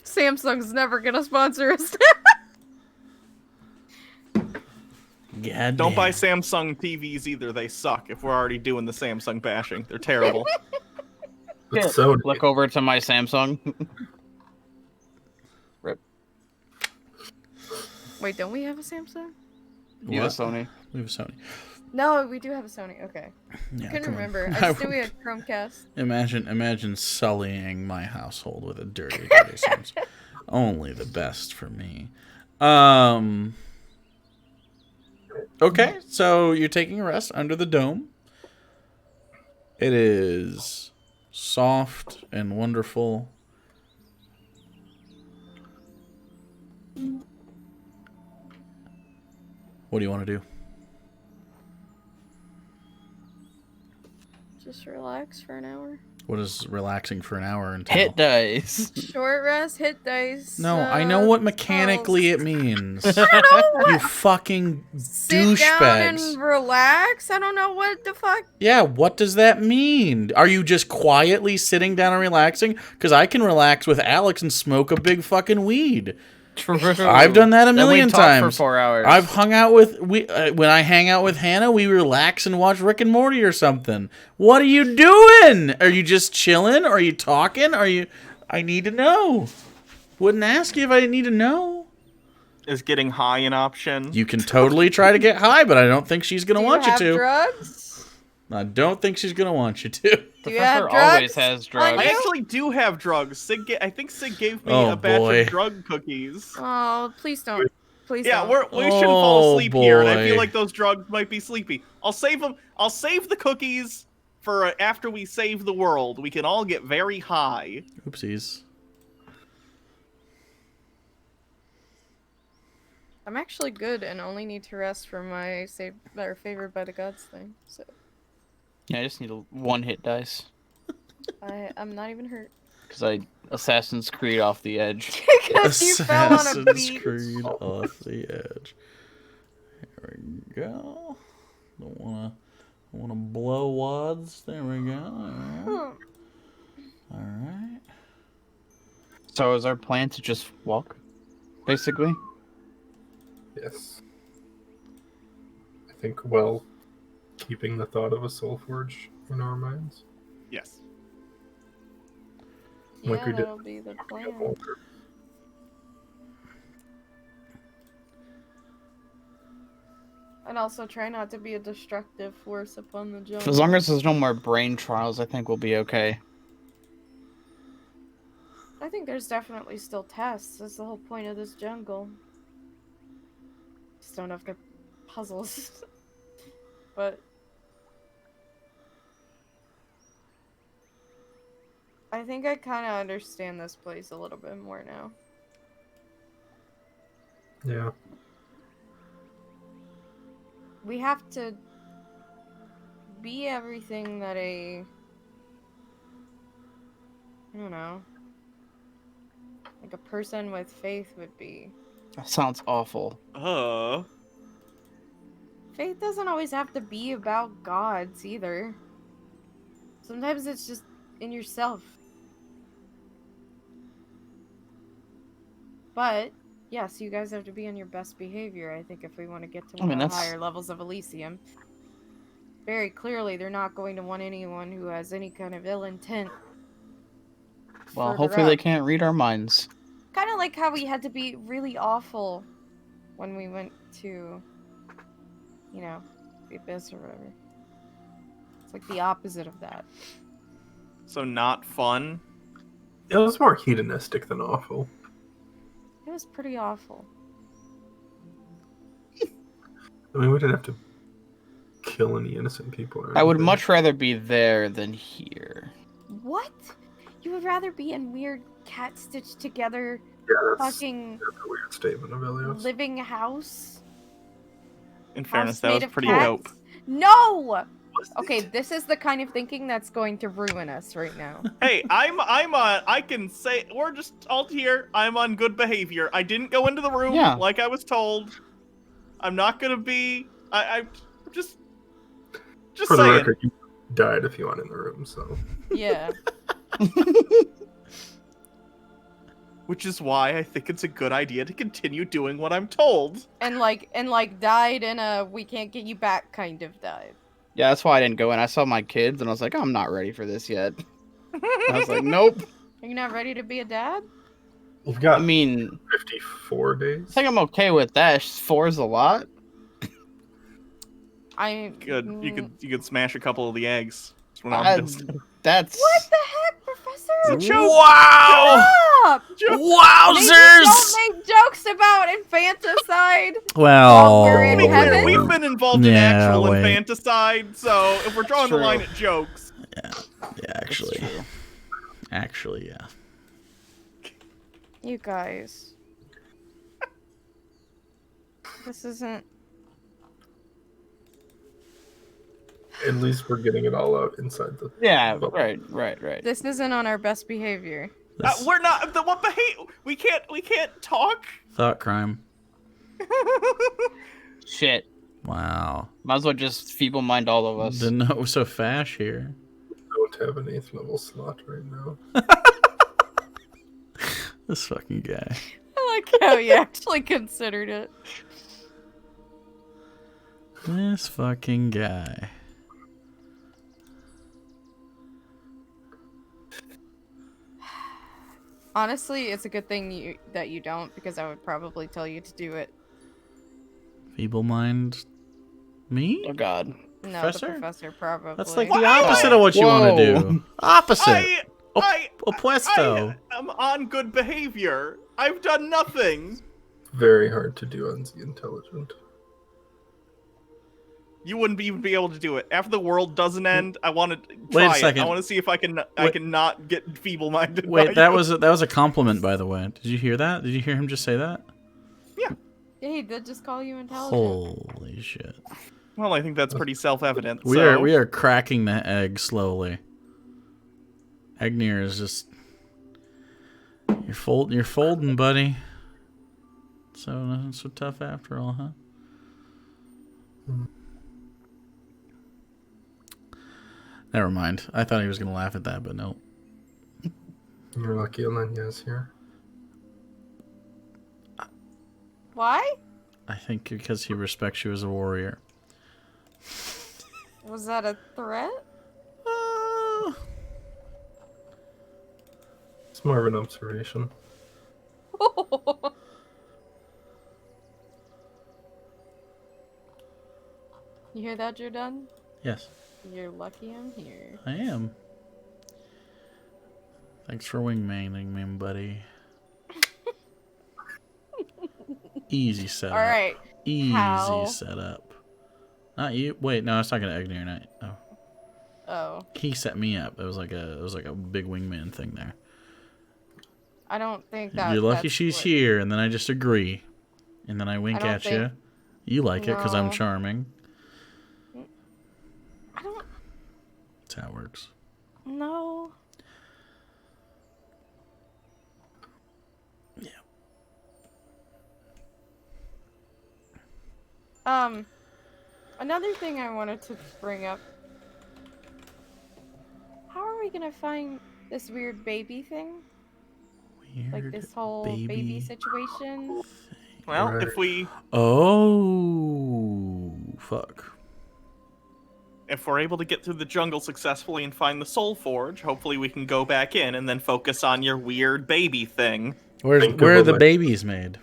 Samsung's never gonna sponsor us. God Don't buy damn. Samsung TVs either. They suck. If we're already doing the Samsung bashing, they're terrible. But Sony, Look over to my Samsung. Rip. Wait, don't we have a Samsung? You have What? Sony. We have a Sony. No, we do have a Sony. Okay. Yeah, Couldn't come on. remember. I just knew we had Chromecast. Imagine sullying my household with a dirty Samsung. Only the best for me. Okay, so you're taking a rest under the dome. It is soft and wonderful. What do you want to do? Just relax for an hour. What is relaxing for an hour entail? Hit dice. Short rest, hit dice. No, I know what mechanically it means. I You fucking sit down douchebags. and relax. I don't know what the fuck. Yeah, what does that mean? Are you just quietly sitting down and relaxing? Because I can relax with Alex and smoke a big fucking weed. True. I've done that a Then we million talk times. for 4 hours. I've hung out with when I hang out with Hannah, we relax and watch Rick and Morty or something. What are you doing? Are you just chilling? Are you talking? Are you? I need to know. Wouldn't ask you if I didn't need to know. Is getting high an option? You can totally try to get high, but I don't think she's gonna Do you want you have to. drugs? I don't think she's gonna want you to. Do you have Professor drugs? always has drugs. I actually do have drugs. I think Sig gave me Oh, a batch boy. of drug cookies. Oh, please don't. Please Yeah, don't. we shouldn't fall Oh, asleep here, and I feel boy. like those drugs might be sleepy. I'll save them. I'll save the cookies for after we save the world. We can all get very high. Oopsies. I'm actually good and only need to rest for my favored by the gods thing. So Yeah, I just need a 1 hit dice. I'm not even hurt. Because I Assassin's Creed off the edge. Because you fell on a Assassin's beach. Creed off the edge. Here we go. Don't wanna blow wads. There we go. All right. So is our plan to just walk? Basically? yes. I think while keeping the thought of a soul forge in our minds. Yes. Like Yeah, we did. that'll be the plan. And also try not to be a destructive force upon the jungle. As long as there's no more brain trials, I think we'll be okay. I think there's definitely still tests. That's the whole point of this jungle. Just don't know if they're puzzles. But I think I kind of understand this place a little bit more now. Yeah. We have to be everything that I don't know, like a person with faith would be. That sounds awful. Faith doesn't always have to be about gods either. Sometimes it's just in yourself. But yes, you guys have to be on your best behavior, I think, if we want to get to one of the higher levels of Elysium. Very clearly, they're not going to want anyone who has any kind of ill intent. Well, hopefully they can't read our minds. Kind of like how we had to be really awful when we went to, you know, the abyss or whatever. It's like the opposite of that. So not fun? It was more hedonistic than awful. It was pretty awful. I mean, we didn't have to kill any innocent people. Or I would anything. much rather be there than here. What? You would rather be in weird cat stitched together that's fucking a weird statement of Elios. living house? In fairness, House that made was of pretty cats? dope. No! Okay, this is the kind of thinking that's going to ruin us right now. Hey, I can say, we're just all here. I'm on good behavior. I didn't go into the room like I was told. I'm not gonna be, I just For the saying. record, you died if you weren't in the room, so. Yeah. Which is why I think it's a good idea to continue doing what I'm told. And died in a we can't get you back kind of dive. Yeah, that's why I didn't go in. I saw my kids and I was like, I'm not ready for this yet. I was like, nope. Are you not ready to be a dad? You've got, I mean, 54 days. I think I'm okay with that. 4 is a lot. You could smash a couple of the eggs. That's What the heck, Professor? Wow! Stop! Maybe Wowzers! don't make jokes about infanticide. Well, we're in heaven. We've been involved in Yeah, actual wait. infanticide, so if we're drawing the line at jokes. Yeah, actually, yeah. You guys. This isn't... At least we're getting it all out inside the. Yeah, bubble. right. This isn't on our best behavior. We're not the what behave. We can't talk. Thought crime. Shit. Wow. Might as well just feeble mind all of us. Didn't know it was so fast here. Don't have an 8th level slot right now. This fucking guy. I like how you actually considered it. This fucking guy. Honestly, it's a good thing that you don't, because I would probably tell you to do it. Feeble mind. Me? Oh god. No, Professor? the professor probably. That's like the opposite of what you want to do. Opposite. I Opuesto. am on good behavior. I've done nothing. Very hard to do on the intelligent. You wouldn't even be able to do it. After the world doesn't end, I want to try Wait a second. it. I want to see if I can not get feeble-minded. Wait, that was a compliment, by the way. Did you hear that? Did you hear him just say that? Yeah. Yeah, he did just call you intelligent. Holy shit. Well, I think that's pretty self-evident. We are cracking the egg slowly. Egnir is just you're folding, buddy. So not so tough after all, huh? Never mind. I thought he was gonna laugh at that, but no. You're lucky Alenia's here. Why? I think because he respects you as a warrior. Was that a threat? It's more of an observation. You hear that, Jordan? Yes, You're lucky I'm here. I am. Thanks for wingmaning me, buddy. Easy setup. All right. Easy How? setup. Not you. Wait, no, I was talking to Egnir Knight. Oh. Oh, He set me up. It was like a big wingman thing there. I don't think that. You're lucky that's she's what- here, and then I just agree, and then I wink don't at you. think- You like it because I'm No. charming. I don't That's how it works. know. Yeah. Another thing I wanted to bring up. How are we gonna find this weird baby thing? Weird Like this whole baby situation? Well, Right. if we're Fuck. able to get through the jungle successfully and find the Soul Forge, hopefully we can go back in and then focus on your weird baby thing. Think Where are of the it. babies made?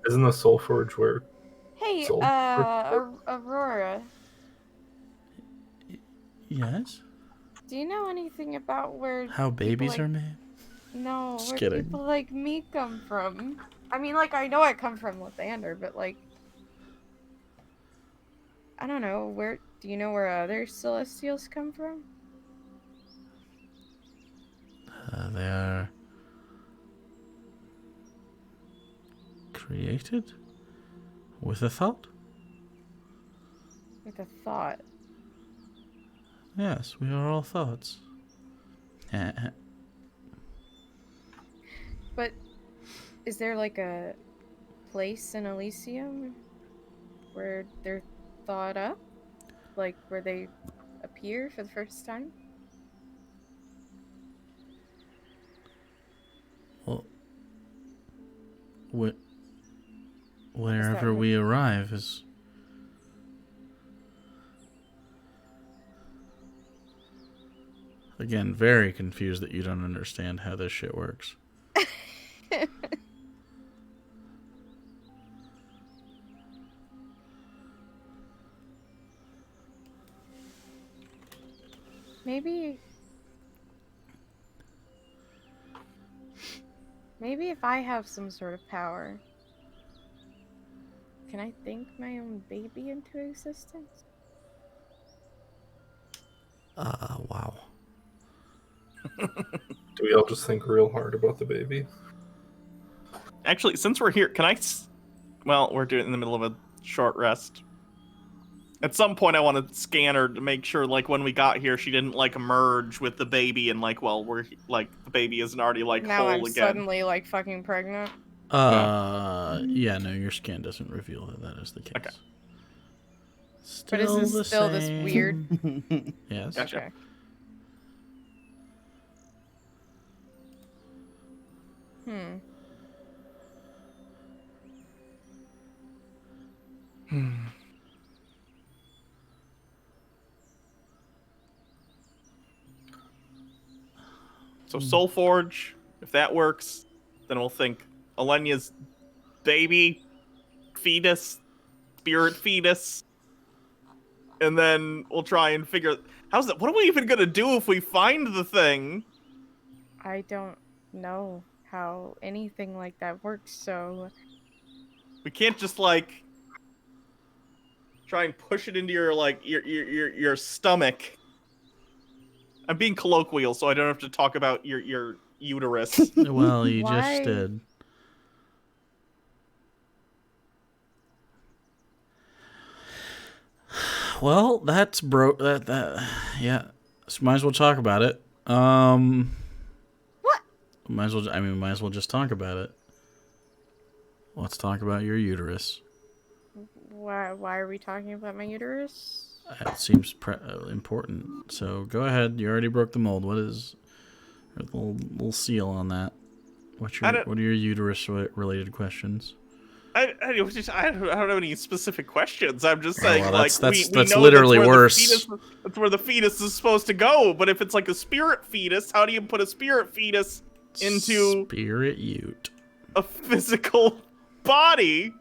Isn't the Soul Forge where? Hey, Soul Aurora, Yes. do you know anything about where How babies like- are made? No, Just where kidding. people like me come from? I mean, like, I know I come from Lathander, but like, I don't know. Where do you know where other Celestials come from? They are created with a thought. With a thought. Yes, we are all thoughts. But is there like a place in Elysium where they're thought up? Like where they appear for the first time? Well, wherever what- we arrive is. Again, very confused that you don't understand how this shit works. Maybe if I have some sort of power, can I think my own baby into existence? Wow. Do we all just think real hard about the baby? Actually, since we're here, can I... Well, we're doing it in the middle of a short rest. At some point, I want to scan her to make sure, like, when we got here, she didn't, like, merge with the baby and, like, well, we're, like, the baby isn't already, like, Now whole I'm again. suddenly like fucking pregnant. Yeah, no, your scan doesn't reveal that that is the case. Okay. But is this the still this same. weird? Yes. Gotcha. Okay. So Soul Forge, if that works, then we'll think Alenia's baby, fetus, spirit fetus, and then we'll try and figure how's that. What are we even gonna do if we find the thing? I don't know how anything like that works, so We can't just like try and push it into your like your stomach. I'm being colloquial, so I don't have to talk about your uterus. Well, you Why? just did. Well, that's broke. That yeah. So might as well talk about it. What? Might as well. I mean, might as well just talk about it. Let's talk about your uterus. Why are we talking about my uterus? That seems important. So go ahead. You already broke the mold. What is a little seal on that? What are your uterus related questions? I don't have any specific questions. I'm just saying, well, like, that's we know literally that's where worse. That's where the fetus is supposed to go. But if it's like a spirit fetus, how do you put a spirit fetus into Spirit Ute. a physical body?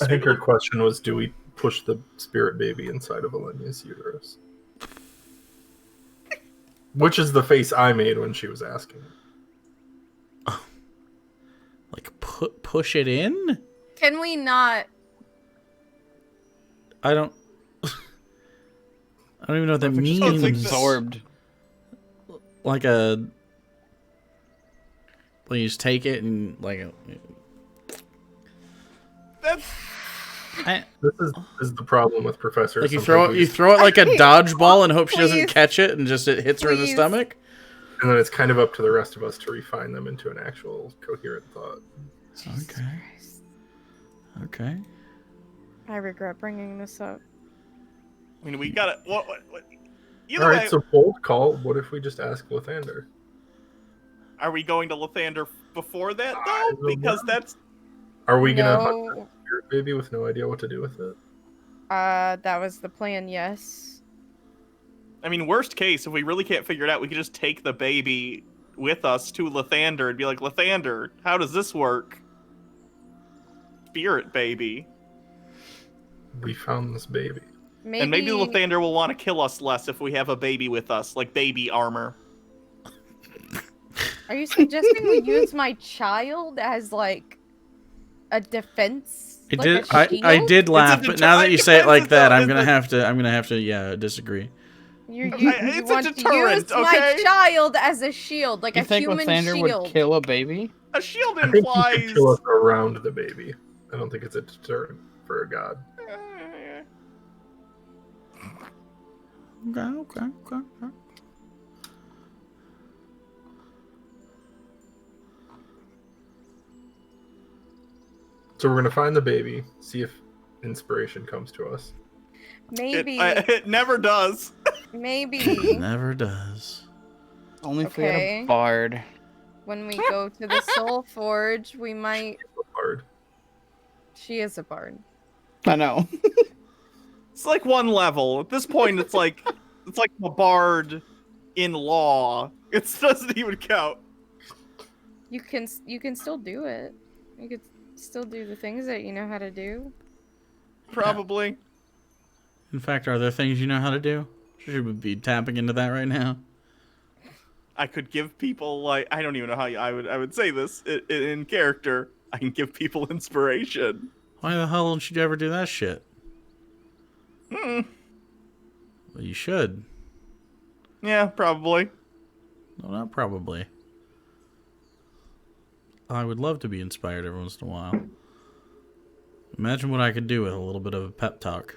I think her question was, do we push the spirit baby inside of Alenia's uterus? Which is the face I made when she was asking. Like push it in? Can we not? I don't even know what that If it just gets means. absorbed. Like you just take it and That's This is the problem with professors. like you throw it like a dodgeball and hope she doesn't Please. catch it and just it hits her in the Please. stomach. and then it's kind of up to the rest of us to refine them into an actual coherent thought. Jesus Okay. Christ. Okay. I regret bringing this up. I mean, we gotta. What? Either All way, right, so bold call. What if we just ask Lathander? are we going to Lathander before that I though? don't Because know. that's Are we gonna hunt No, the spirit baby with no idea what to do with it? that was the plan. Yes. I mean, worst case, if we really can't figure it out, we could just take the baby with us to Lathander and be like, Lathander, how does this work? Spirit baby. We found this baby. Maybe. And maybe Lathander will want to kill us less if we have a baby with us, like baby armor. Are you suggesting we use my child as like a defense? I like did. a I shield? did laugh, but now that you say it like that, I'm It's gonna have to disagree. You It's a want to deterrent, use okay? my child as a shield, like You a think human Lathander shield. would kill a baby? A shield I think he implies. could kill us around the baby. I don't think it's a deterrent for a god. Okay. So we're gonna find the baby, see if inspiration comes to us. Maybe, It never does. maybe Never does. Only if we had Okay. a bard. when we go to the Soul Forge, we might. Hard. She is a bard. I know. It's like one level. At this point, it's like a bard in law. It doesn't even count. You can still do it. You could still do the things that you know how to do. Probably. In fact, are there things you know how to do? Should we be tapping into that right now? I could give people like I don't even know how I would say this in character. I can give people inspiration. Why the hell don't you ever do that shit? Hmm. Well, you should. Yeah, probably. No, not probably. I would love to be inspired every once in a while. Imagine what I could do with a little bit of a pep talk.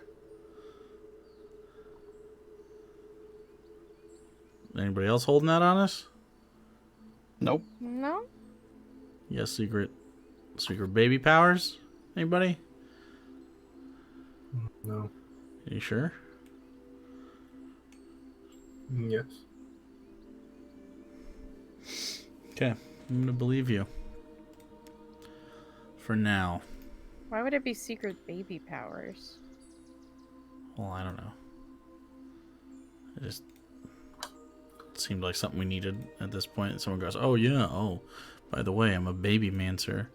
Anybody else holding that on us? Nope. No? Yes, secret baby powers? Anybody? No. You sure? Yes. Okay, I'm gonna believe you. For now. Why would it be secret baby powers? Well, I don't know. It just seemed like something we needed at this point. Someone goes, "Oh yeah, oh, by the way, I'm a baby mancer."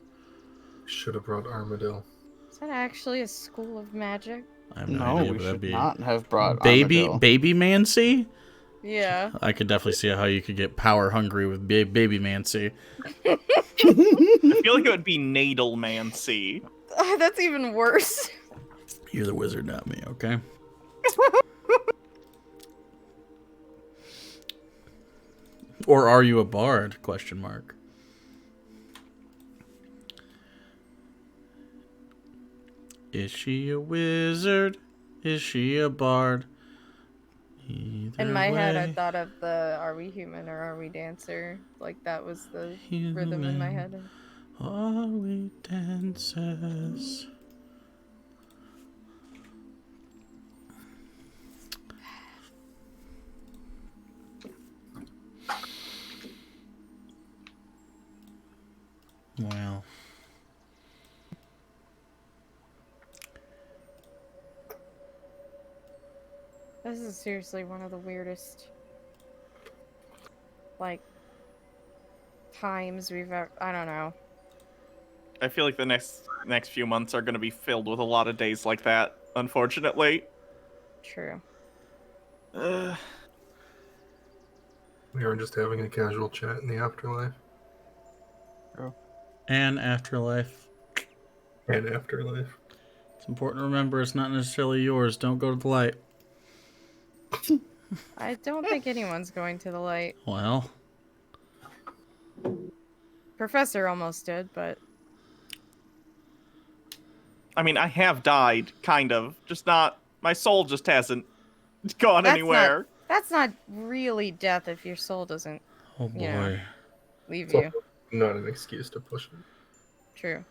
Should have brought Armadillo. Is that actually a school of magic? I have no, No, idea we what that'd should be. not have brought Baby Armadillo. baby mancy? Yeah. I could definitely see how you could get power hungry with baby mancy. I feel like it would be Nadelmancy. That's even worse. You're the wizard, not me, okay? Or are you a bard? Question mark. Is she a wizard? Is she a bard? Either In my head, I way, thought of the "Are we human or are we dancer?" Like that was the rhythm in my human, head. are we dancers? Well, This is seriously one of the weirdest, like, times we've ever. I don't know. I feel like the next few months are going to be filled with a lot of days like that, unfortunately. True. We are just having a casual chat in the afterlife. And afterlife. And afterlife. It's important to remember it's not necessarily yours. Don't go to the light. I don't think anyone's going to the light. Well, Professor almost did, but I mean, I have died, kind of. Just not. My soul just hasn't gone anywhere. that's not really death if your soul doesn't oh boy. Yeah. leave It's you. also not an excuse to push it. True.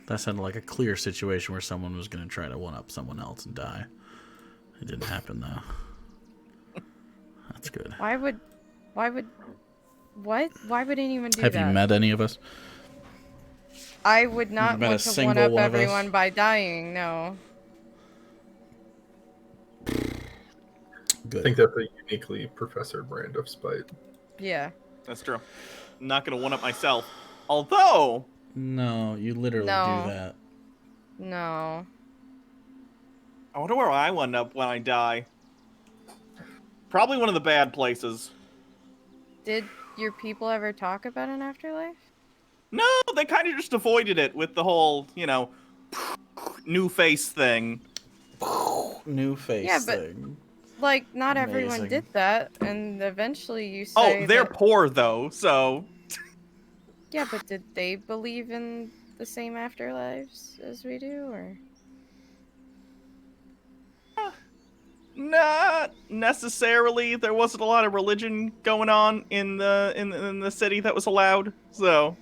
That sounded like a clear situation where someone was going to try to one-up someone else and die. It didn't happen, though. That's good. Why would anyone do Have that? you met any of us? I would not You've met want a to single one up one of us? everyone by dying, no. I Good. think that's a uniquely Professor brand of spite. Yeah. That's true. I'm not going to one up myself. Although, No, you literally No. do that. No. I wonder where I wind up when I die. Probably one of the bad places. Did your people ever talk about an afterlife? No, they kind of just avoided it with the whole, new face thing. New face Yeah, but- thing. Like, not everyone Amazing. did that, and eventually you say Oh, they're that- poor, though, so... Yeah, but did they believe in the same afterlives as we do, or? Not necessarily. There wasn't a lot of religion going on in the city that was allowed, so...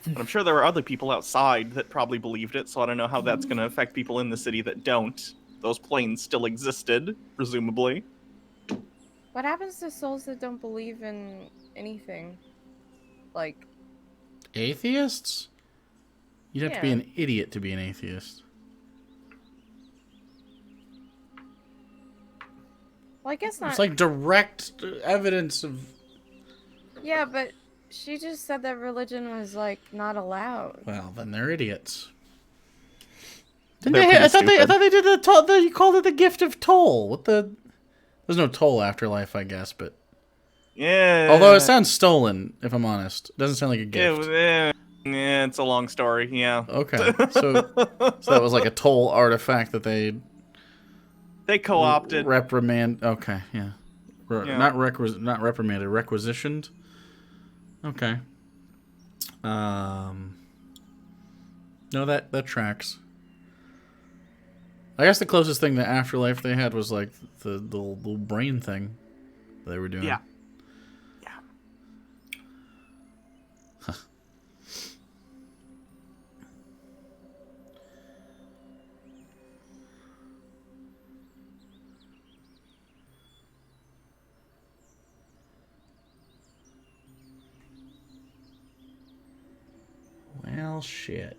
But I'm sure there are other people outside that probably believed it, so I don't know how that's going to affect people in the city that don't. Those planes still existed, presumably. What happens to souls that don't believe in anything? Like, Atheists? You'd have to be Yeah. an idiot to be an atheist. well, I guess not. It's like direct evidence of... Yeah, but she just said that religion was, like, not allowed. Well, then they're idiots. They're Didn't they, pretty I thought stupid. they did the toll. You called it the gift of toll. What the? There's no toll afterlife, I guess. But Yeah. although it sounds stolen, if I'm honest, it doesn't sound like a gift. Yeah, it's a long story, yeah. Okay, so that was like a toll artifact that they They co-opted. reprimand. Okay, yeah, Yeah. not reprimanded, requisitioned. Okay. No, that tracks. I guess the closest thing to afterlife they had was like the little brain thing they were doing. Yeah. Well, shit.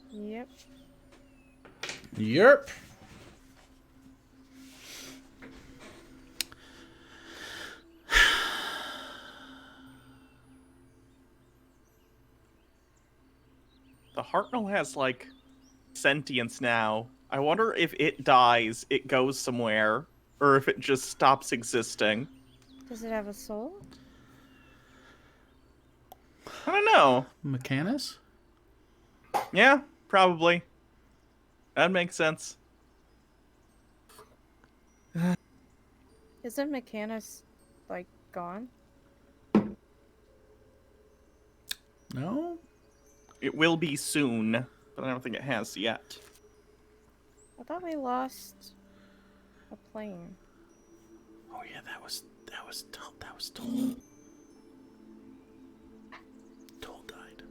Yep. Yerp. The Hartnell has, like, sentience now. I wonder if it dies, it goes somewhere, or if it just stops existing. Does it have a soul? I don't know. Mechanus? Yeah, probably. That makes sense. Isn't Mechanus, like, gone? No? It will be soon, but I don't think it has yet. I thought we lost a plane. Oh yeah, that was Toll. Toll died.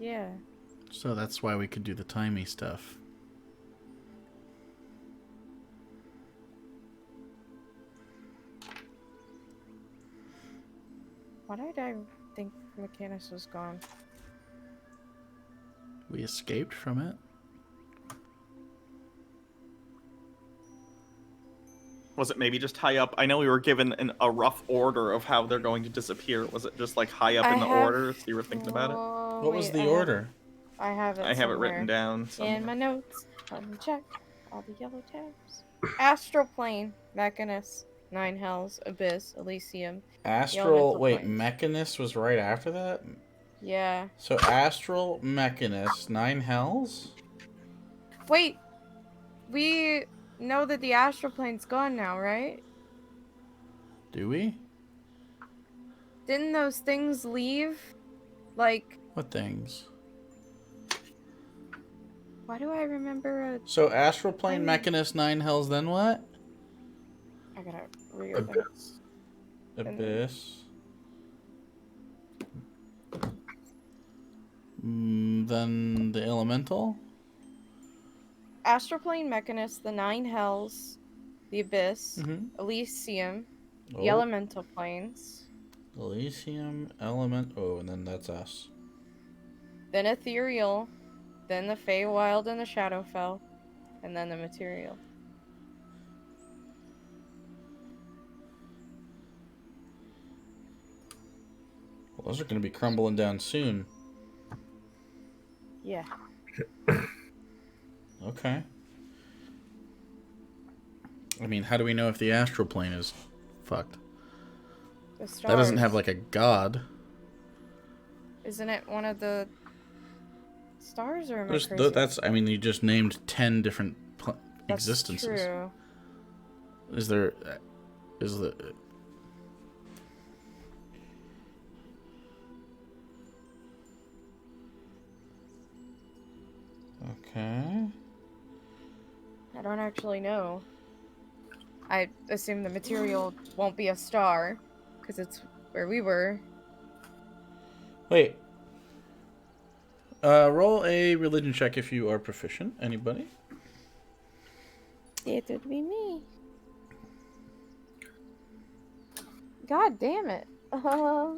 Yeah. So that's why we could do the timey stuff. Why did I think Mechanus was gone? We escaped from it. Was it maybe just high up? I know we were given a rough order of how they're going to disappear. Was it just like high up in the order, so you were thinking about it? What was the order? I have it I have it written somewhere down somewhere. in my notes. Let me check all the yellow tabs. Astral plane, Mechanus, Nine Hells, Abyss, Elysium. Astral. elemental Wait, planes. Mechanus was right after that? Yeah. So Astral, Mechanus, Nine Hells? Wait, we know that the astral plane's gone now, right? Do we? Didn't those things leave? Like, What things? why do I remember So Astral Plane, I- Mechanus, Nine Hells, then what? I gotta reopen. Abyss. Abyss. Then the Elemental? Astral plane, Mechanus, the Nine Hells, the Abyss, Mm-hmm. Elysium, the Oh, elemental planes, Elysium, Element. Oh, and then that's us. then Ethereal, then the Feywild and the Shadowfell, and then the Material. Well, those are going to be crumbling down soon. Yeah. Okay. I mean, how do we know if the astral plane is fucked? The stars. That doesn't have like a god. Isn't it one of the stars or am I There's crazy? that's. I mean, you just named 10 different That's existences. true. Is there? Is the? Okay. I don't actually know. I assume the Material won't be a star, because it's where we were. Wait. Roll a religion check if you are proficient. Anybody? It would be me. God damn it. I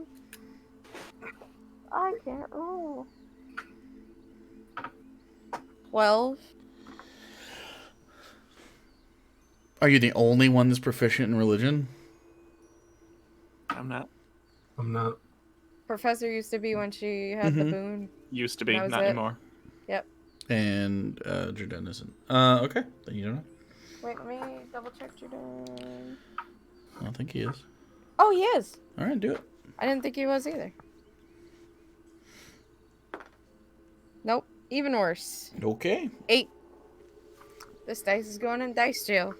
can't roll. 12. Are you the only one that's proficient in religion? I'm not. I'm not. Professor used to be when she had the Mhm. boon. Used to be, That was not it. anymore. Yep. And Jordan isn't. Okay. Then you don't know. Wait, let me double check Jordan. I don't think he is. Oh, he is. All right, do it. I didn't think he was either. Nope. Even worse. Okay. 8. This dice is going in dice jail.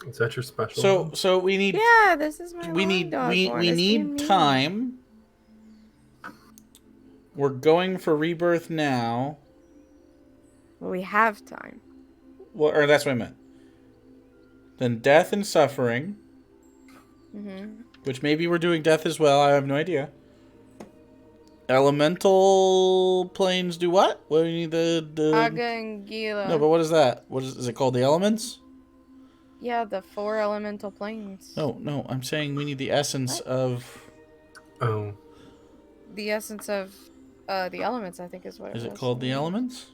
Is that your special? So one? so we need Yeah, this is my we long need dog we, one. we It's being need mean. time. We're going for rebirth now. Well, we have time. Well, or that's what I meant. Then death and suffering, Mm-hmm. which maybe we're doing death as well. I have no idea. Elemental planes do what? What do you need the Aga and Gila. No, but what is that? What is it called? The elements? Yeah, the 4 elemental planes. No, I'm saying we need the essence What? of. Oh, The essence of the elements, I think, is what Is it it was. called the elements?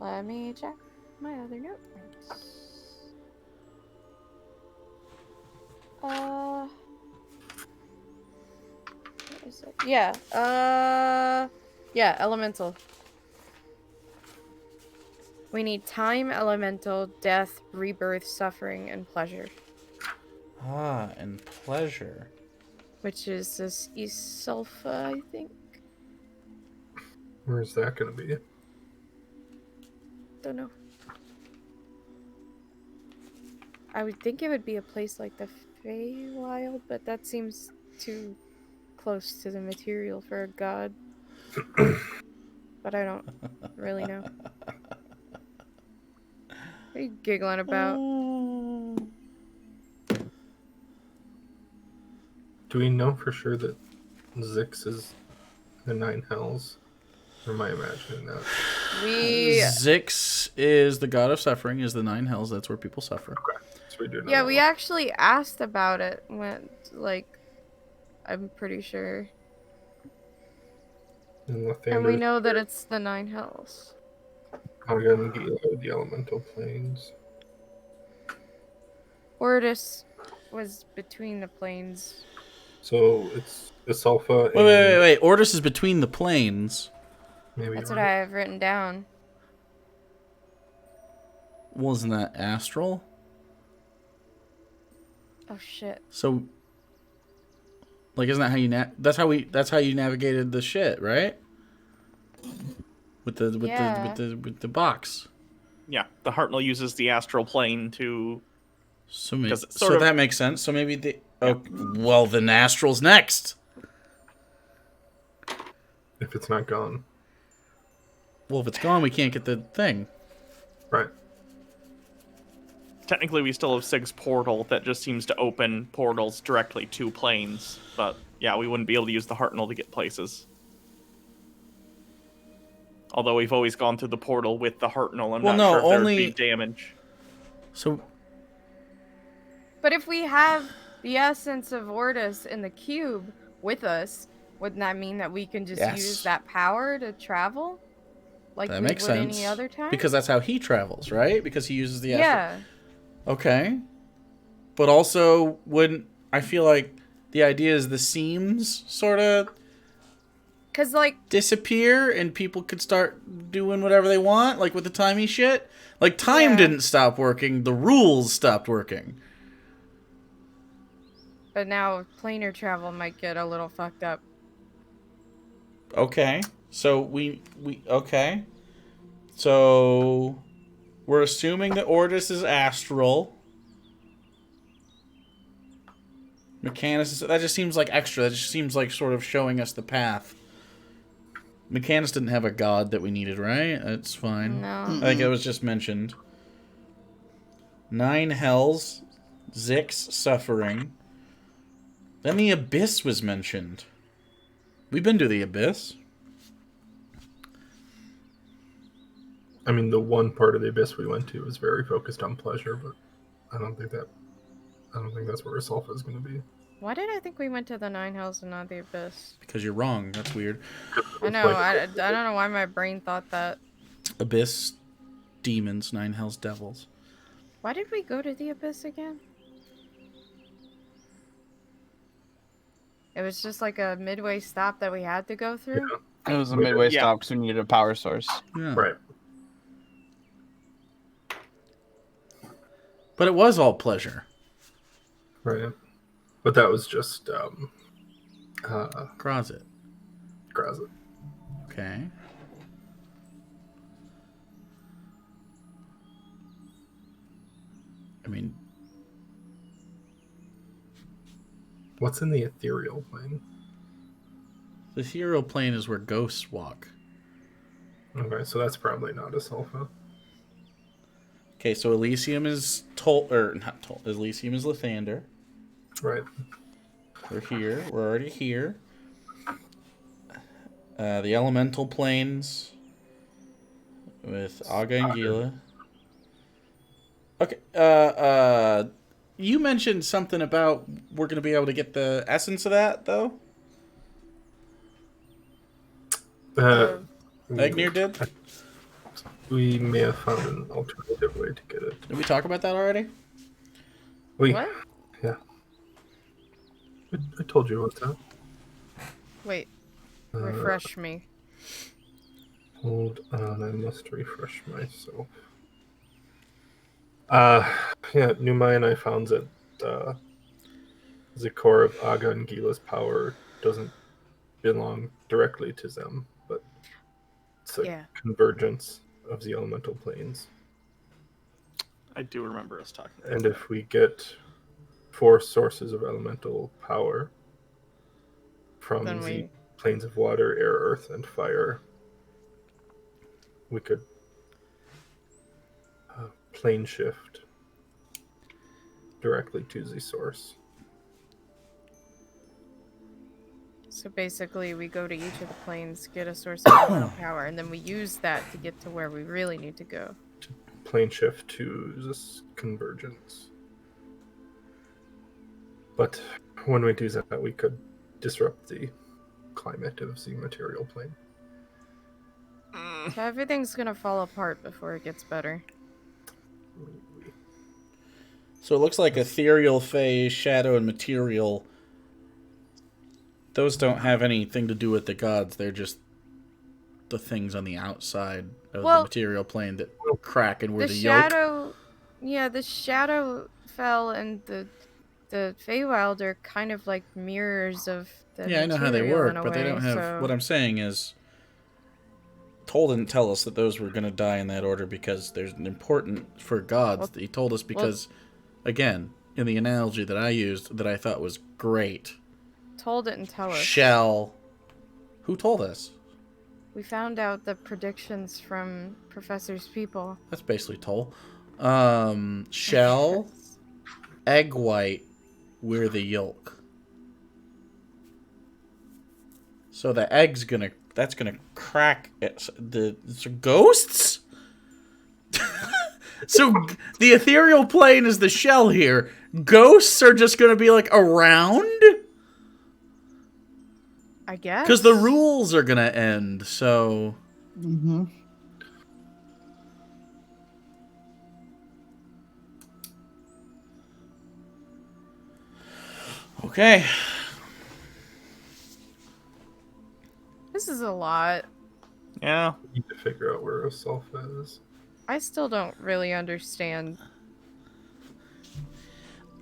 Let me check my other notes. What is it? Yeah. Yeah, elemental. We need time, elemental, death, rebirth, suffering, and pleasure. Ah, and pleasure. Which is this Isulfa, I think. where's that going to be? Don't know. I would think it would be a place like the Feywild, but that seems too close to the material for a god. But I don't really know. What are you giggling about? Do we know for sure that Zix is the Nine Hells? Or am I imagining that? We Zix is the god of suffering, is the nine hells. That's where people suffer. So we do know yeah, that we one. actually asked about it when, like, I'm pretty sure. And And we Lathander's know that it's the Nine Hells. Aga and Gila are the elemental planes. Ortis was between the planes. So it's Isalfa and Wait. Ortis is between the planes. maybe That's you're what I right. have written down. Wasn't that astral? Oh shit. So, like, isn't that how you that's how you navigated the shit, right? With Yeah. the box. Yeah, the Hartnell uses the astral plane to. So Because it's sort of- that makes sense. So maybe the Yeah. well, then astral's next. If it's not gone. Well, if it's gone, we can't get the thing. Right. Technically, we still have Sig's portal that just seems to open portals directly to planes. But yeah, we wouldn't be able to use the Hartnell to get places. Although we've always gone through the portal with the Hartnell, I'm Well, not no, sure if there would only- be damage. So But if we have the essence of Ortis in the cube with us, wouldn't that mean that we can just Yes. use that power to travel? Like that we makes would sense. any other time? Because that's how he travels, right? Because he uses the astral. yeah. Okay. But also, wouldn't I feel like the idea is the seams sort of Cause like disappear and people could start doing whatever they want, like with the timey shit? Like, time Yeah. didn't stop working, the rules stopped working. but now planar travel might get a little fucked up. Okay. So okay. So we're assuming that Ortis is astral. Mechanus is, that just seems like extra. That just seems like sort of showing us the path. Mechanus didn't have a god that we needed, right? That's fine. No. I think it was just mentioned. 9 hells, Zix suffering. Then the abyss was mentioned. We've been to the abyss. I mean, the one part of the abyss we went to was very focused on pleasure, but I don't think that's where Isalfa is going to be. Why did I think we went to the Nine Hells and not the Abyss? Because you're wrong. That's weird. I know. I don't know why my brain thought that. Abyss, demons, 9 hells, devils. Why did we go to the Abyss again? It was just like a midway stop that we had to go through. Yeah. It was a midway Yeah. stop because we needed a power source. Yeah. Right. But it was all pleasure. Right. But that was just Grazit. Grazit. Okay. I mean, What's in the ethereal plane? the ethereal plane is where ghosts walk. Okay, so that's probably not Isalfa. Okay, so Elysium is Elysium is Lathander. Right. We're here. We're already here. The elemental planes with Aga and Gila. Okay. You mentioned something about we're going to be able to get the essence of that, though. Agnir did. We may have found an alternative way to get it. Did we talk about that already? What? Yeah. I told you what's that. Wait. Refresh me. Hold on, I must refresh myself. Yeah, Numai and I found that the core of Aga and Gila's power doesn't belong directly to them, but it's a Yeah. convergence of the elemental planes. I do remember us talking about And if we get 4 sources of elemental power from Then the we- planes of water, air, earth, and fire, we could plane shift directly to the source. So basically, we go to each of the planes, get a source of elemental power, and then we use that to get to where we really need to go. Plane shift to this convergence. But when we do that, we could disrupt the climate of the material plane. So everything's gonna fall apart before it gets better. So it looks like ethereal, phase, shadow, and material. Those don't have anything to do with the gods. They're just the things on the outside of the material plane that crack and were the shadow, yolk. Yeah, the shadow fell and the Feywild are kind of like mirrors of the Yeah, I know how they work, but they don't have... So... What I'm saying is... Toll didn't tell us that those were going to die in that order because there's an important for gods. He told us because, again, in the analogy that I used that I thought was great. Toll didn't tell us. Shell. Who told us? We found out the predictions from Professor's people. That's basically Toll. Shell, egg white, we're the yolk. So the egg's gonna... That's gonna crack it. So ghosts? So the ethereal plane is the shell here. Ghosts are just gonna be like around? I guess. Because the rules are gonna end, so... Mm-hmm. Okay. This is a lot. Yeah. We need to figure out where Asulfa is. I still don't really understand.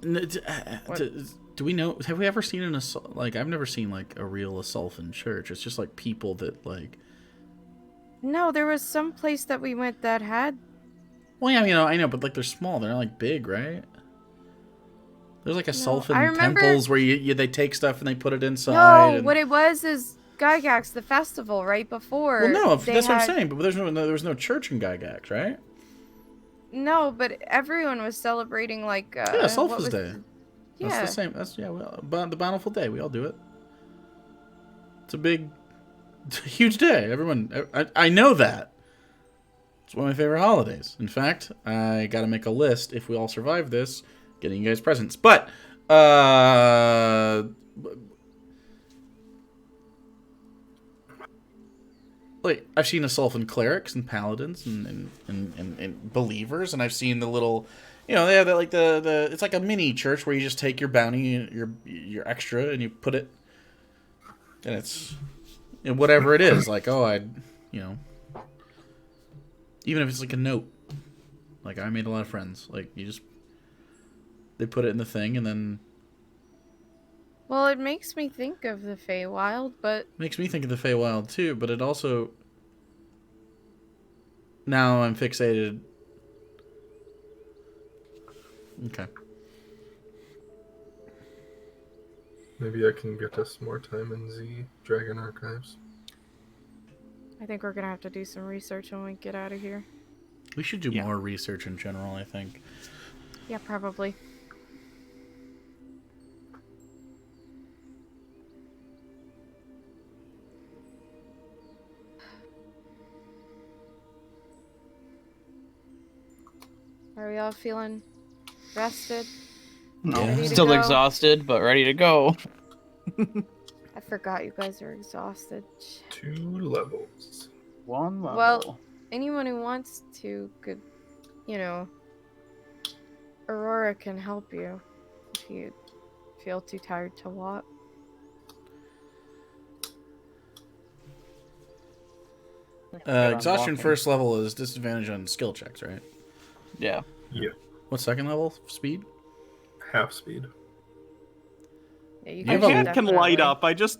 Do we know? Have we ever seen an assault? Like, I've never seen like a real Asulfan church. It's just like people that like. No, there was some place that we went that had. Well, yeah, I know, but like they're small. They're not like big, right? There's like Asulfan temples where they take stuff and they put it inside. No, what it was is Gygax, the festival, right before. Well, no, that's what I'm saying. But there was no church in Gygax, right? No, but everyone was celebrating like. Yeah, Asulfa's Day. Yeah. That's the same. That's the Bountiful Day. We all do it. It's a big, huge day. Everyone, I know that. It's one of my favorite holidays. In fact, I got to make a list if we all survive this, getting you guys presents. But like I've seen Asulfan clerics and paladins and believers, and I've seen the little. They have that, like the it's like a mini church where you just take your bounty, your extra, and you put it, and it's whatever it is. Like, even if it's like a note, like I made a lot of friends. Like they put it in the thing, and then. Well, it makes me think of the Feywild, but. Makes me think of the Feywild too, but it also. Now I'm fixated. Okay. Maybe I can get us more time in the Dragon Archives. I think we're gonna have to do some research when we get out of here. We should do more research in general, I think. Yeah, probably. Are we all feeling rested? No, Ready to still go? exhausted, but ready to go. I forgot you guys are exhausted. 2 levels. 1 level. Well, anyone who wants to could, Aurora can help you if you feel too tired to walk. Exhaustion first level is disadvantage on skill checks, right? Yeah. Yeah. What second level? Speed? Half speed. Yeah, My hat can light up. I just.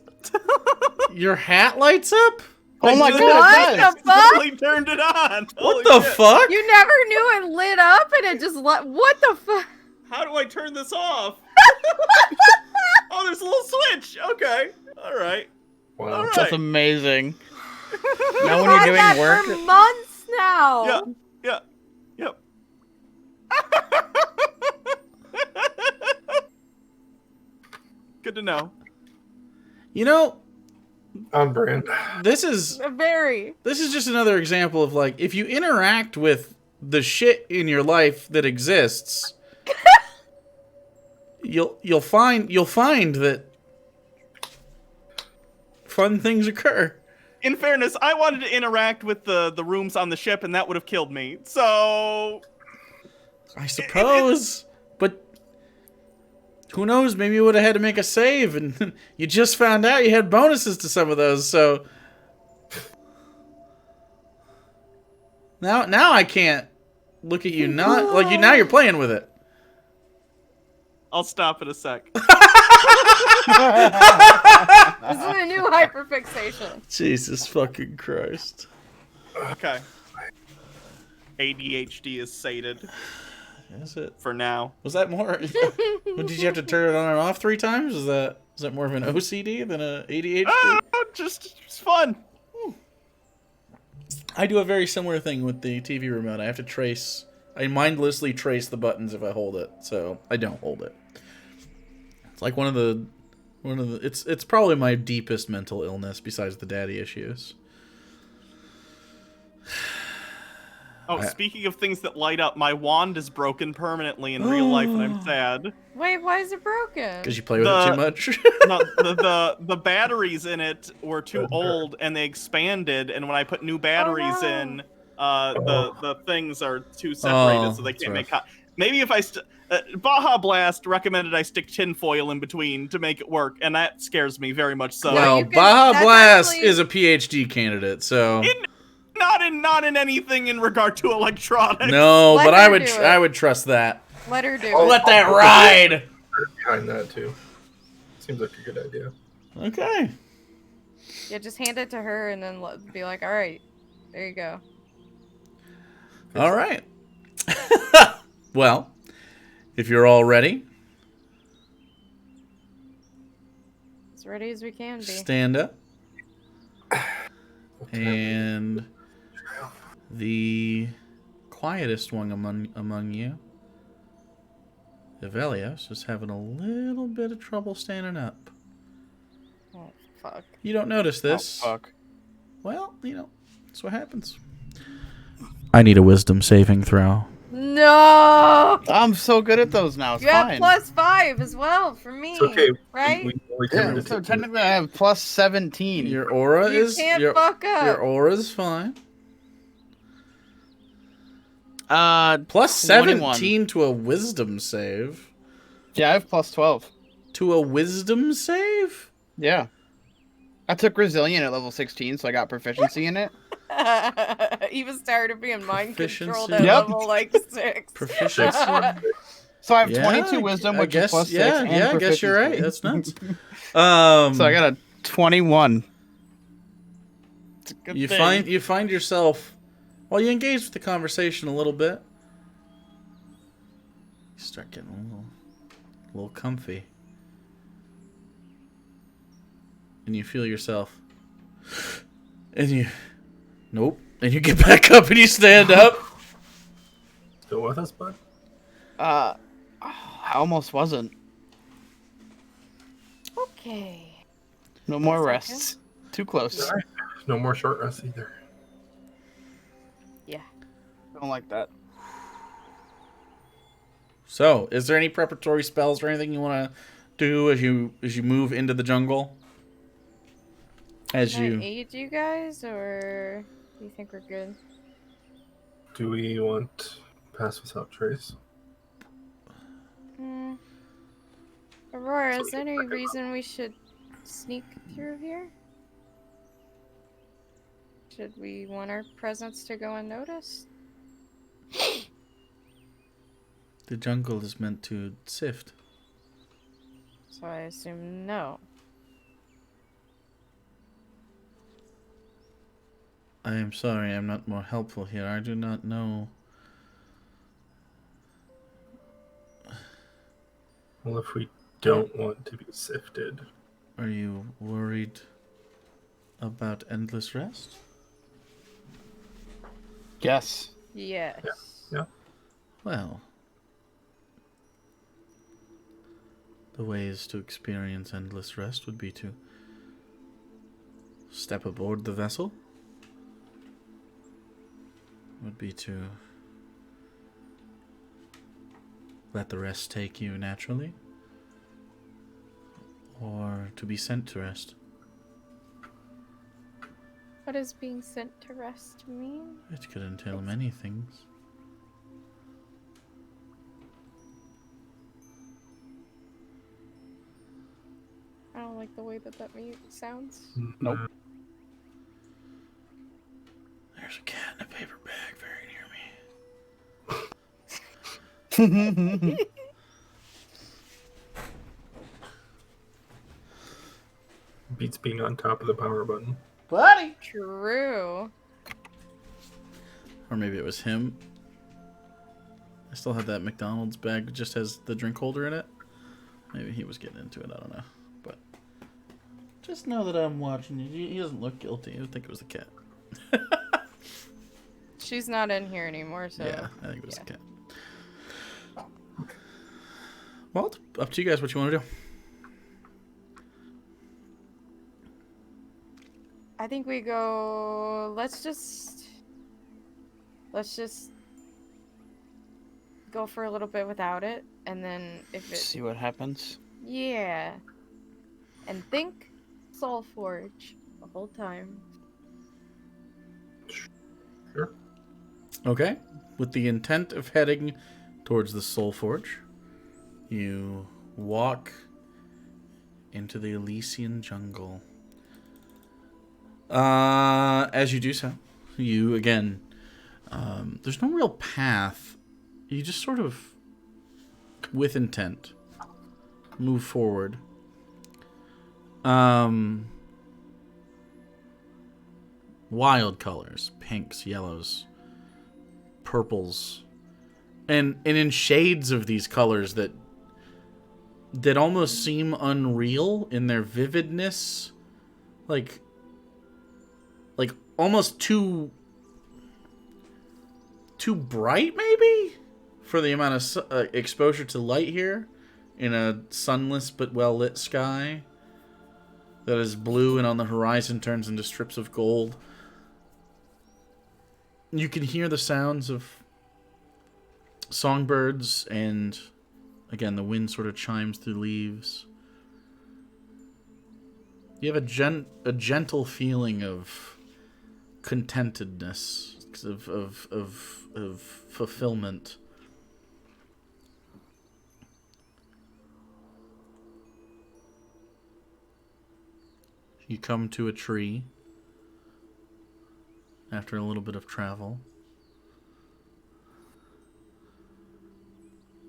Your hat lights up? Oh my just god! What the fuck? totally turned it on. What Holy the shit. fuck? You never knew it lit up and it just what the fuck? How do I turn this off? Oh, there's a little switch. Okay. All right. Wow. All right. That's amazing. You've Now when had you're that doing work, for months now. Yeah. Yeah. Yep. Good to know. On brand. This is Very. just another example of like if you interact with the shit in your life that exists, you'll find that fun things occur. In fairness, I wanted to interact with the rooms on the ship, and that would have killed me. So I suppose, but who knows? Maybe you would have had to make a save, and you just found out you had bonuses to some of those. So now I can't look at you not like you. Now you're playing with it. I'll stop in a sec. This is a new hyperfixation. Jesus fucking Christ. Okay. ADHD is sated Is it? for now. Was that more? Did you have to turn it on and off 3 times? Is that more of an OCD than a ADHD? Just it's fun. I do a very similar thing with the TV remote. I have to trace. I mindlessly trace the buttons if I hold it, so I don't hold it. It's like one of the. It's probably my deepest mental illness besides the daddy issues. Oh, speaking of things that light up, my wand is broken permanently in real life, and I'm sad. Wait, why is it broken? Because you play with it too much. No, the batteries in it were too old, and they expanded. And when I put new batteries in, the things are too separated, so they can't make. Maybe if I Baja Blast recommended I stick tinfoil in between to make it work, and that scares me very much. So well, Baja Blast is a PhD candidate, so. Not in anything in regard to electronics. No, but I would trust that. Let her do it. Let that ride. Behind that too. Seems like a good idea. Okay. Yeah, just hand it to her and then be like, all right, there you go. All right. Well, if you're all ready, As ready as we can be. stand up. And the quietest one among you, Evelios, is having a little bit of trouble standing up. Oh, fuck. You don't notice this. Oh, fuck. Well, that's what happens. I need a wisdom saving throw. No! I'm so good at those now. It's You fine. have +5 as well for me. It's okay. Right? We only Yeah, committed so to technically I have plus 17. Your aura You is can't your, fuck up. Your aura is fine. Plus 21. 17 to a wisdom save. Yeah, I have plus 12. To a wisdom save? Yeah. I took Resilient at level 16, so I got proficiency in it. He was tired of being mind controlled Proficiency. at Yep. level like 6. Proficiency. So I have Yeah, 22 wisdom, I which guess, is plus 6. yeah, and I guess you're right. proficiency. That's nuts. So I got a 21. It's a good you thing. find yourself while you engage with the conversation a little bit. You start getting a little comfy, and you feel yourself, and you and you get back up and you stand up. Still with us, bud? I almost wasn't. Okay. No more That's okay. rests. Too close. Alright. No more short rests either. Yeah. Don't like that. So, is there any preparatory spells or anything you want to do as you move into the jungle? Can I aid you guys, or do you think we're good? Do we want pass without trace? Aurora, is there any reason we should sneak through here? Should we want our presence to go unnoticed? The jungle is meant to sift. So I assume no. I am sorry, I'm not more helpful here. I do not know. Well, if we don't want to be sifted, Are you worried about endless rest? Yes. Yes. Yeah. Well, the ways to experience endless rest would be to step aboard the vessel. Would be to let the rest take you naturally. Or to be sent to rest. What does being sent to rest mean? It could entail many things. I don't like the way that sounds. Nope. There's a cat in a paper bag very near me. Beats being on top of the power button. Buddy! True. Or maybe it was him. I still have that McDonald's bag that just has the drink holder in it. Maybe he was getting into it, I don't know. But just know that I'm watching you. He doesn't look guilty. I would think it was the cat. She's not in here anymore, so... Yeah, I think it was the cat. Well, it's up to you guys what you want to do. I think we go... Let's just go for a little bit without it, and then if it... See what happens. Yeah. And think Soul Forge the whole time. Sure. Okay. With the intent of heading towards the Soul Forge, you walk into the Elysian jungle. As you do so, you again, there's no real path. You just sort of, with intent, move forward. Wild colors, pinks, yellows, purples, and in shades of these colors that almost seem unreal in their vividness, like almost too bright, maybe, for the amount of exposure to light here in a sunless but well lit sky that is blue and on the horizon turns into strips of gold. You can hear the sounds of songbirds, and again the wind sort of chimes through leaves. You have a gentle feeling of contentedness, of fulfillment. You come to a tree after a little bit of travel,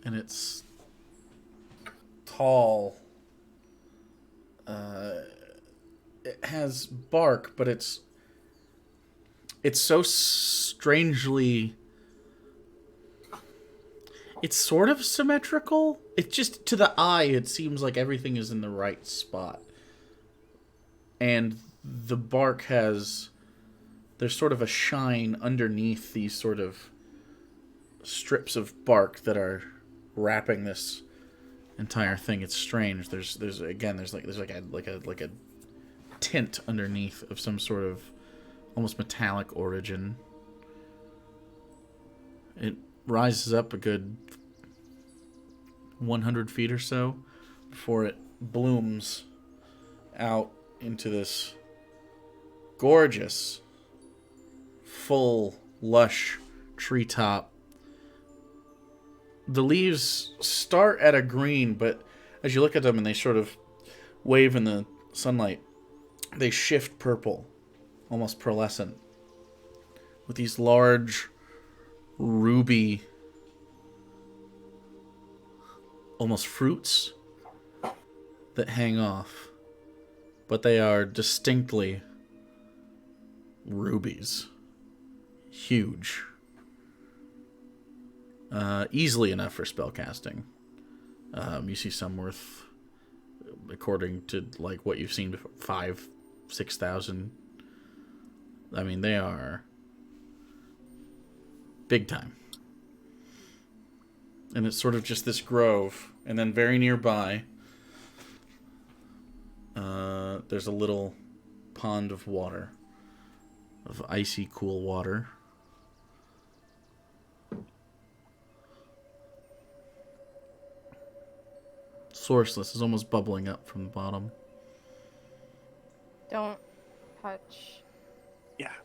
and it's tall. It has bark, but it's so strangely... It's sort of symmetrical. It just, to the eye, it seems like everything is in the right spot. And the bark has... There's sort of a shine underneath these sort of strips of bark that are wrapping this entire thing. It's strange. There's like a tint underneath of some sort of almost metallic origin. It rises up a good 100 feet or so before it blooms out into this gorgeous, full, lush treetop. The leaves start at a green, but as you look at them and they sort of wave in the sunlight, they shift purple, almost pearlescent, with these large, ruby, almost fruits that hang off. But they are distinctly rubies. Huge. Easily enough for spellcasting. You see some worth, according to like what you've seen before, 5,000-6,000. I mean, they are big time. And it's sort of just this grove, and then very nearby, there's a little pond of water, of icy cool water. Sourceless is almost bubbling up from the bottom. Don't touch.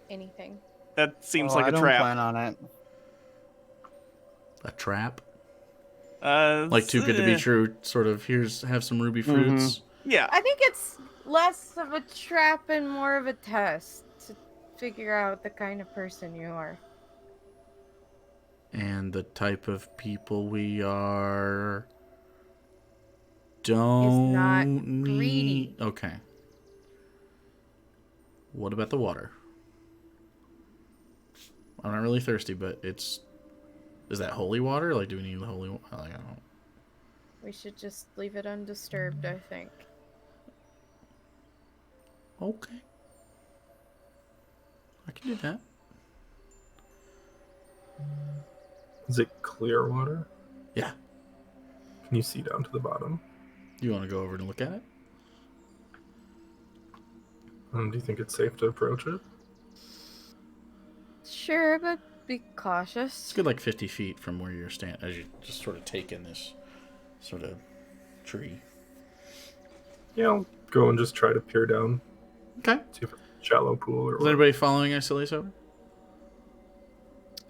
anything. That seems Oh, like I a don't trap. plan on it. A trap? Uh, Like too good to be eh, true, sort of. Have some ruby Mhm. fruits. Yeah. I think it's less of a trap and more of a test to figure out the kind of person you are. And the type of people we are Is not don't greedy. need. Okay. What about the water? I'm not really thirsty, but it's. Is that holy water? Like, do we need the holy water? Like, I don't. We should just leave it undisturbed, I think. Okay. I can do that. Is it clear water? Yeah. Can you see down to the bottom? You want to go over and look at it? Do you think it's safe to approach it? Sure, but be It's cautious. good, like 50 feet from where you're standing, as you just sort of take in this sort of tree. Yeah, I'll go and just try to peer down, Okay. see if it's a shallow pool or Is what. anybody following us, Elysium?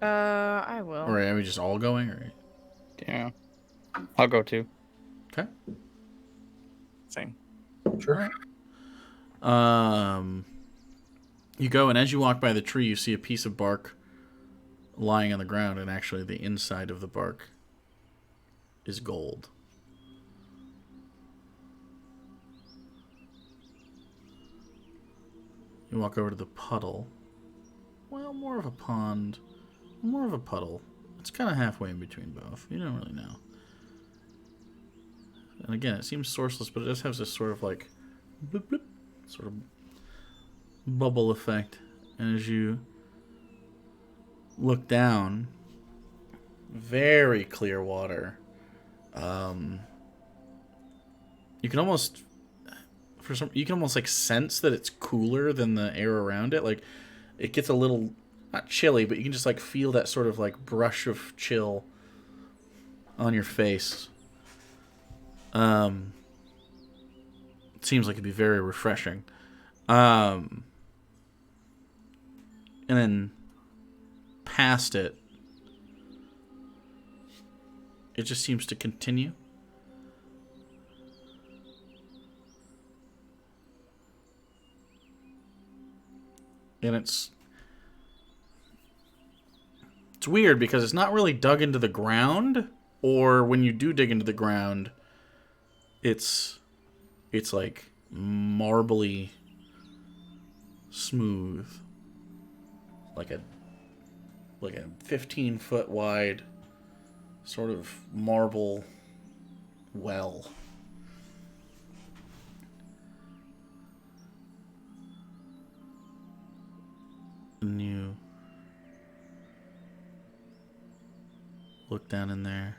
I will. Or are we just all going? Or Yeah. I'll go too. okay. Same. Sure. You go, and as you walk by the tree, you see a piece of bark lying on the ground, and actually the inside of the bark is gold. You walk over to the puddle. Well, more of a pond, more of a puddle. It's kind of halfway in between both. You don't really know. And again, it seems sourceless, but it does have this sort of like bloop, bloop, sort of bubble effect. And as you look down, very clear water. You can almost you can almost like sense that it's cooler than the air around it. Like it gets a little not chilly, but you can just like feel that sort of like brush of chill on your face. It seems like it'd be very refreshing. And then past it, it just seems to continue. And it's weird because it's not really dug into the ground, or when you do dig into the ground, it's like marbly smooth, like a 15-foot wide sort of marble well. And you look down in there.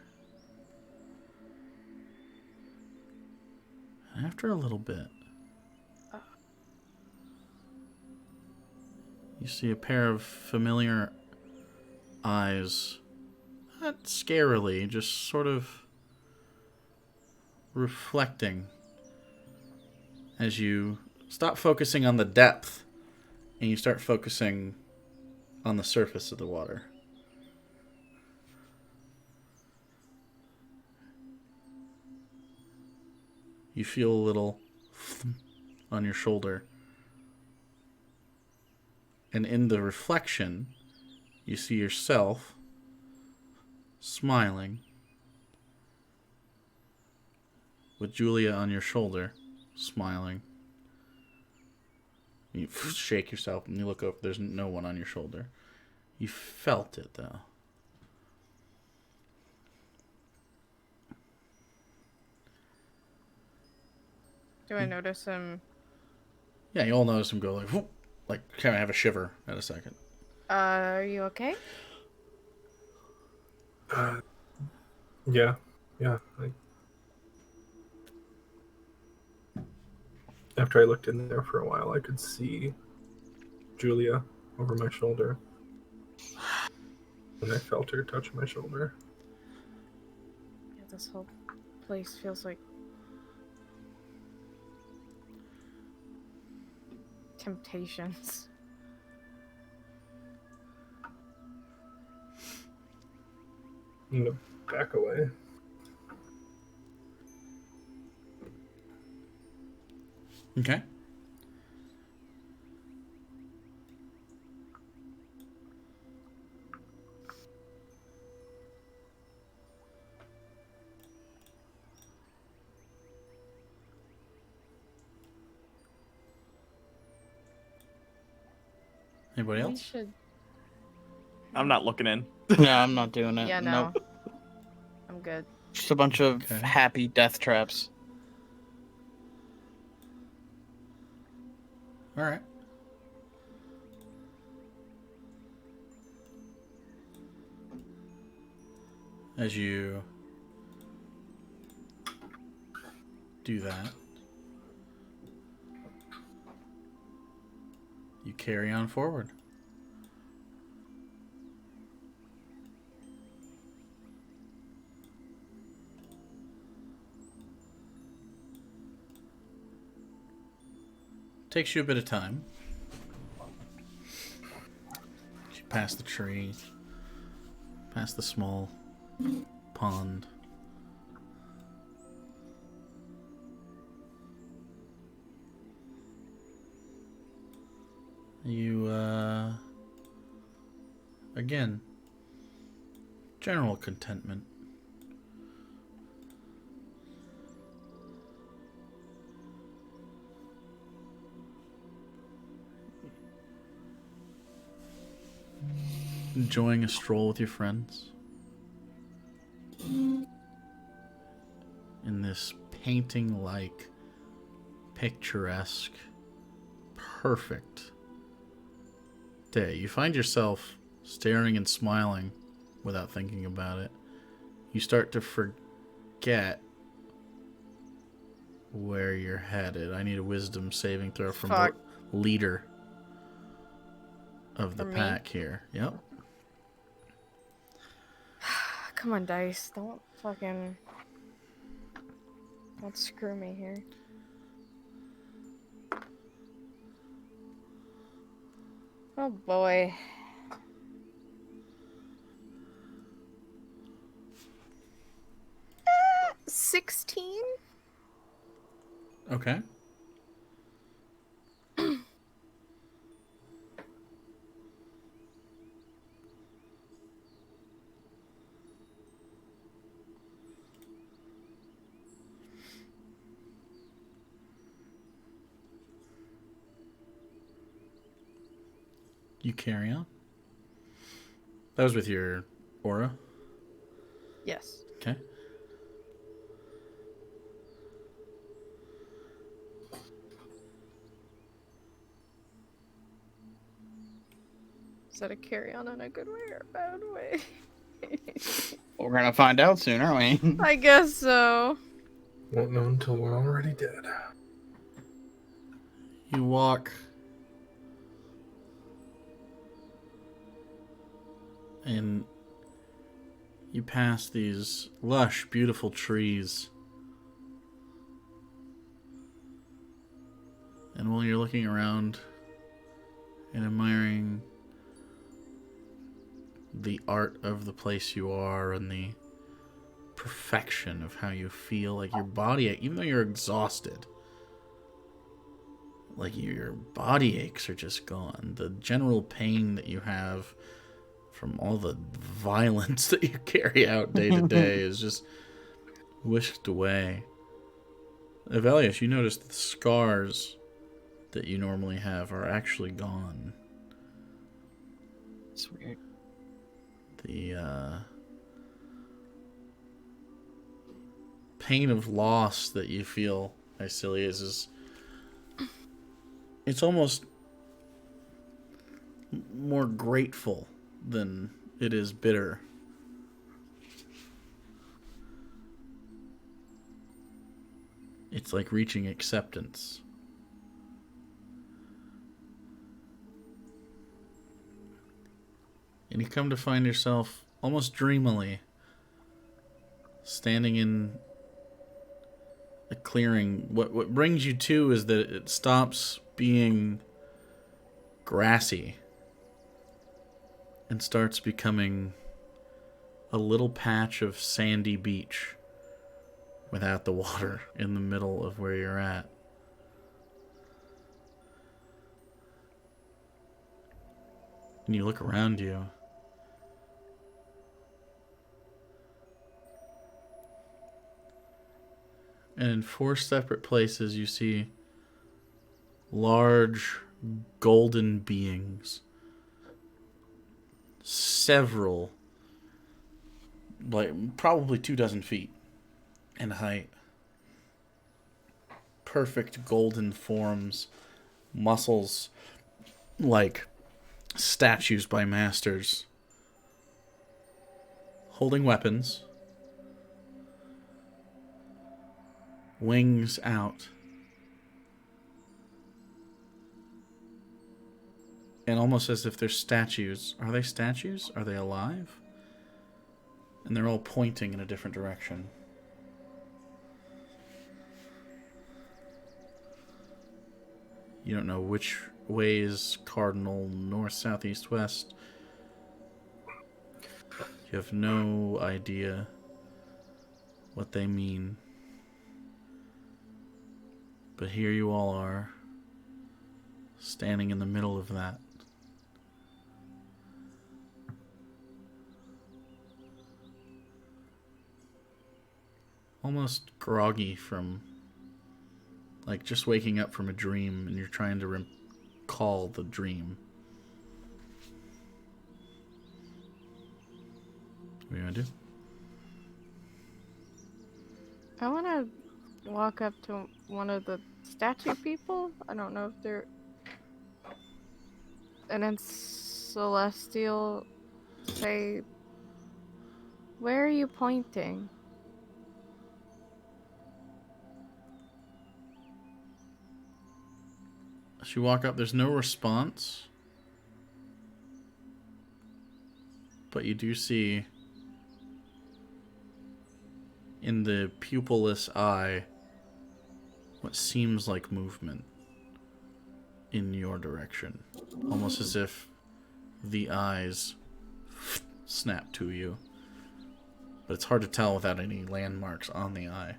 And after a little bit, you see a pair of familiar eyes, not scarily, just sort of reflecting as you stop focusing on the depth and you start focusing on the surface of the water. You feel a little on your shoulder. And in the reflection, you see yourself smiling with Julia on your shoulder, smiling. You shake yourself and you look up. There's no one on your shoulder. You felt it, though. Do I notice him? Yeah, you all notice him go like, whoop, like kind of have a shiver at a second. Are you okay? Yeah. After I looked in there for a while, I could see Julia over my shoulder. And I felt her touch my shoulder. Yeah, this whole place feels like temptations. I'm gonna back away. Okay. Anybody We else? should. I'm not looking in. No, I'm not doing it. Yeah, no. Nope. I'm good. Just a bunch of Okay. happy death traps. All right. As you do that, you carry on forward. Takes you a bit of time. You pass the tree, past the small pond. You, again, general contentment. Enjoying a stroll with your friends in this painting-like, picturesque, perfect day. You find yourself staring and smiling without thinking about it. You start to forget where you're headed. I need a wisdom saving throw from Fuck. the leader of the For me? pack here. Yep. Come on, dice. Don't fucking. Don't screw me here. Oh boy. Eh, 16? Okay. You carry on. That was with your aura. Yes. Okay. Is that a carry on in a good way or a bad way? We're gonna find out soon, aren't we? I guess so. Won't know until we're already dead. You walk and you pass these lush, beautiful trees. And while you're looking around and admiring the art of the place you are and the perfection of how you feel, like your body, even though you're exhausted, like your body aches are just gone. The general pain that you have from all the violence that you carry out day to day is just whisked away. Evelius, you notice the scars that you normally have are actually gone. It's weird. The pain of loss that you feel, Icilius, is it's almost more grateful than it is bitter. It's like reaching acceptance. And you come to find yourself almost dreamily standing in a clearing. What brings you to is that it stops being grassy and starts becoming a little patch of sandy beach without the water in the middle of where you're at. And you look around you. And in 4 separate places you see large golden beings. Several, like probably 24 feet in height. Perfect golden forms, muscles like statues by masters, holding weapons, wings out, and almost as if they're statues. Are they statues? Are they alive? And they're all pointing in a different direction. You don't know which way is cardinal, north, south, east, west. You have no idea what they mean. But here you all are, standing in the middle of that. Almost groggy from, like, just waking up from a dream and you're trying to recall the dream. What are you gonna do? I want to walk up to one of the statue people. I don't know if they're... And then Celestial say, "Where are you pointing?" As you walk up, there's no response. But you do see in the pupilless eye what seems like movement in your direction. Almost as if the eyes snap to you. But it's hard to tell without any landmarks on the eye.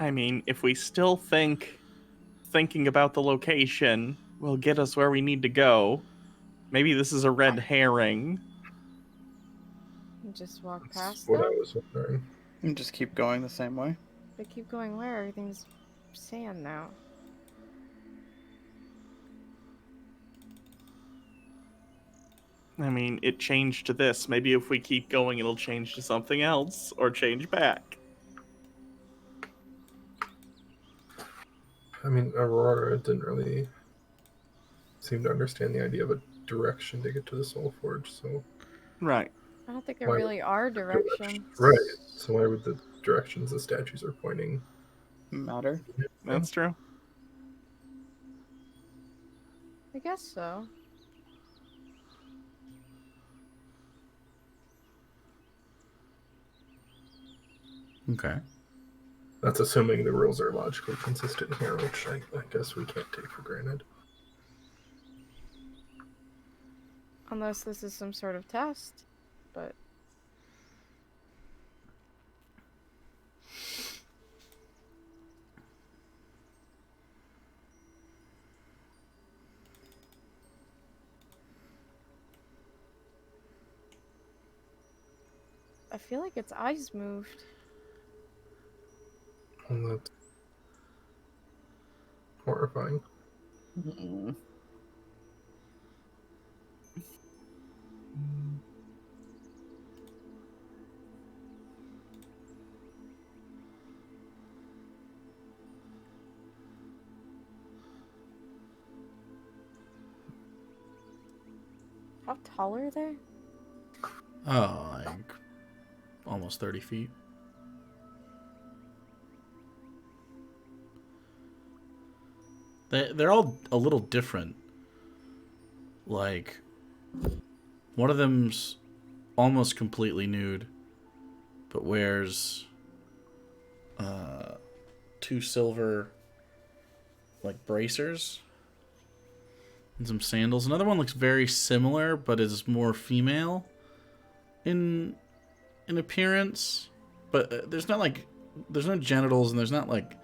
I mean, if we still think thinking about the location will get us where we need to go, maybe this is a red herring. Just walk That's past what them? I was wondering. And just keep going the same way. They keep going where? Everything's sand now. I mean, it changed to this. Maybe if we keep going, it'll change to something else or change back. I mean, Aurora didn't really seem to understand the idea of a direction to get to the Soul Forge, so... Right. I don't think there Why really are directions. Right. So why would the directions the statues are pointing Matter. That's true. I guess so. Okay. That's assuming the rules are logically consistent here, which I guess we can't take for granted. Unless this is some sort of test. But I feel like its eyes moved. And that's horrifying. Mm-mm. How tall are they? Oh, like almost 30 feet. They're all a little different. Like, one of them's almost completely nude, but wears 2 silver like bracers and some sandals. Another one looks very similar, but is more female in appearance. But there's no genitals, and there's not like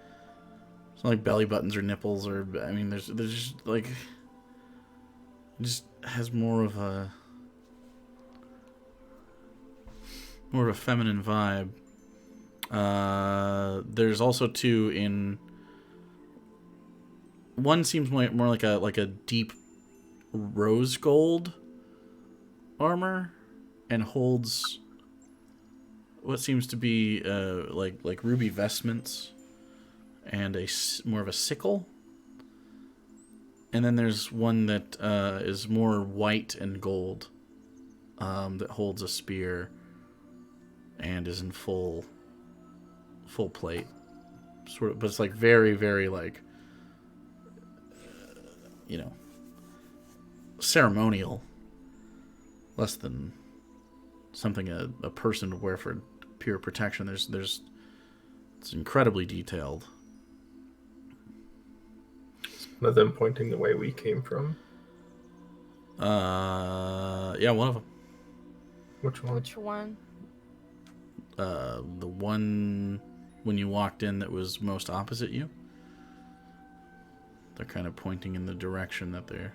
belly buttons or nipples, or I mean, there's just like, it just has more of a feminine vibe. There's also 2 in. One seems more like a deep rose gold armor, and holds what seems to be like ruby vestments and more of a sickle. And then there's one that is more white and gold, that holds a spear and is in full plate, sort of, but it's like very, very like, ceremonial, less than something a person would wear for pure protection. It's incredibly detailed. One of them pointing the way we came from. Yeah, one of them. Which one? Which one? The one when you walked in that was most opposite you. They're kind of pointing in the direction that they're.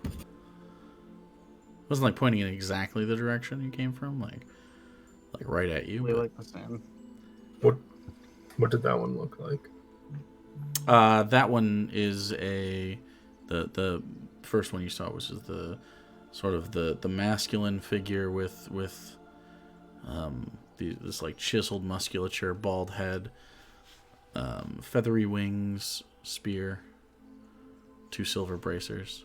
It wasn't like pointing in exactly the direction you came from, like right at you. We like the same. What did that one look like? That one is the first one you saw, which is the sort of the masculine figure with this like chiseled musculature, bald head, feathery wings, spear, 2 silver bracers.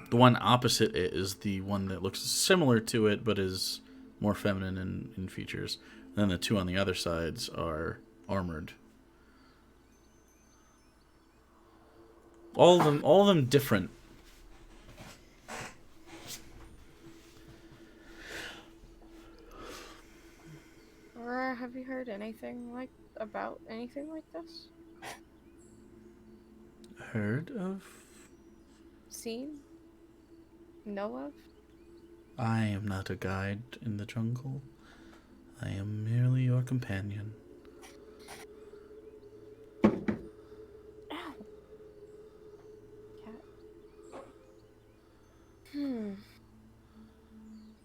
The one opposite it is the one that looks similar to it, but is more feminine in features. And then the 2 on the other sides are armored. All of them different. Or have you heard anything about anything like this? Heard of? Seen? Know of? I am not a guide in the jungle. I am merely your companion. Ow. Cat.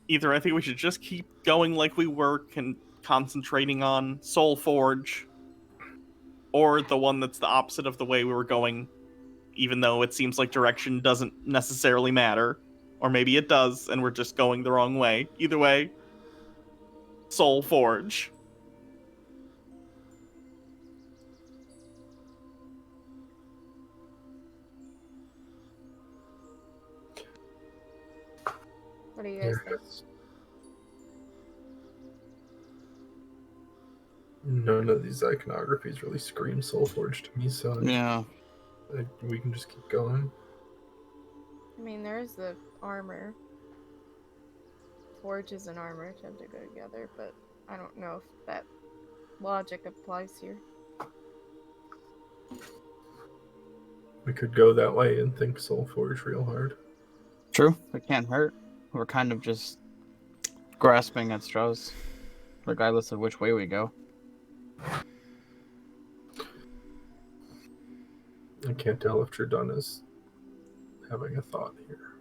Either I think we should just keep going like we were, concentrating on Soul Forge, or the one that's the opposite of the way we were going, even though it seems like direction doesn't necessarily matter. Or maybe it does, and we're just going the wrong way. Either way, Soul Forge. What do you guys think? None of these iconographies really scream Soulforge to me, so Yeah. we can just keep going. I mean, there's the armor. Forges and armor tend to go together, but I don't know if that logic applies here. We could go that way and think Soulforge real hard. True. It can't hurt. We're kind of just grasping at straws, regardless of which way we go. I can't tell if Trudon is having a thought here.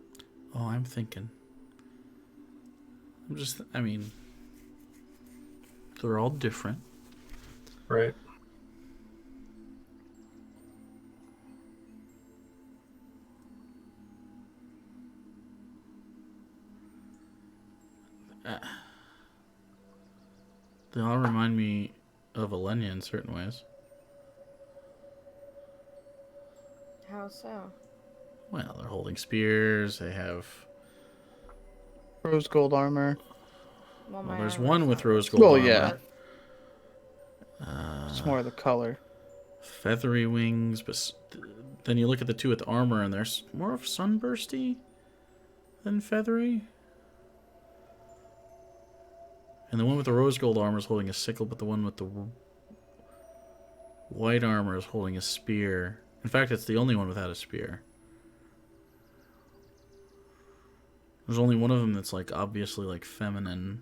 Oh, I'm thinking. I mean, they're all different. Right. They all remind me of Alenia in certain ways. How so? Well, they're holding spears. They have. Rose gold armor. Well, Well, my there's armor's one with not rose rose gold Well, armor. yeah. It's more the color. Feathery wings, but then you look at the two with the armor, and there's more of sunbursty than feathery. And the one with the rose gold armor is holding a sickle, but the one with the white armor is holding a spear. In fact, it's the only one without a spear. There's only one of them that's like obviously like feminine.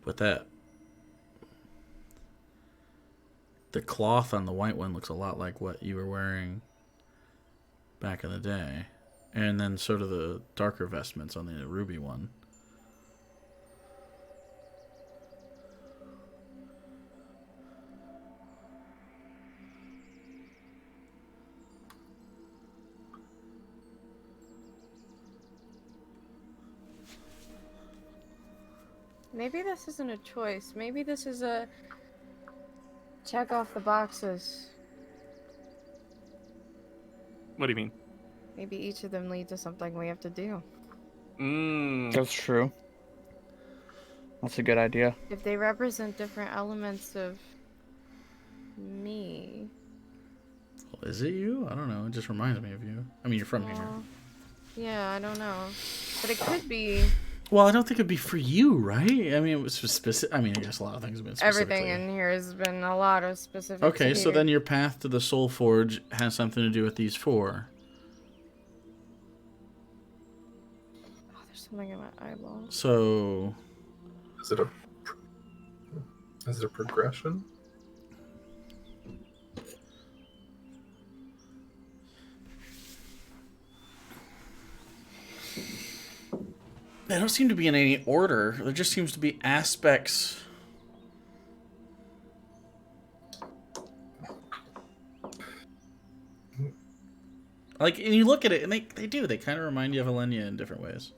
But the cloth on the white one looks a lot like what you were wearing back in the day. And then so do the darker vestments on the ruby one. Maybe this isn't a choice. Maybe this is a check off the boxes. What do you mean? Maybe each of them lead to something we have to do. That's true. That's a good idea. If they represent different elements of me. Well, is it you? I don't know. It just reminds me of you. I mean, you're from here. Yeah, I don't know. But it could be. Well, I don't think it'd be for you, right? I mean, it was specific. I mean, I guess a lot of things have been specifically. Everything in here has been a lot of specific. Okay, so then your path to the Soul Forge has something to do with these four. Oh, there's something in my eyeball. So. Is it a progression? They don't seem to be in any order. There just seems to be aspects. Like, and you look at it, and they do. They kind of remind you of Elenia in different ways.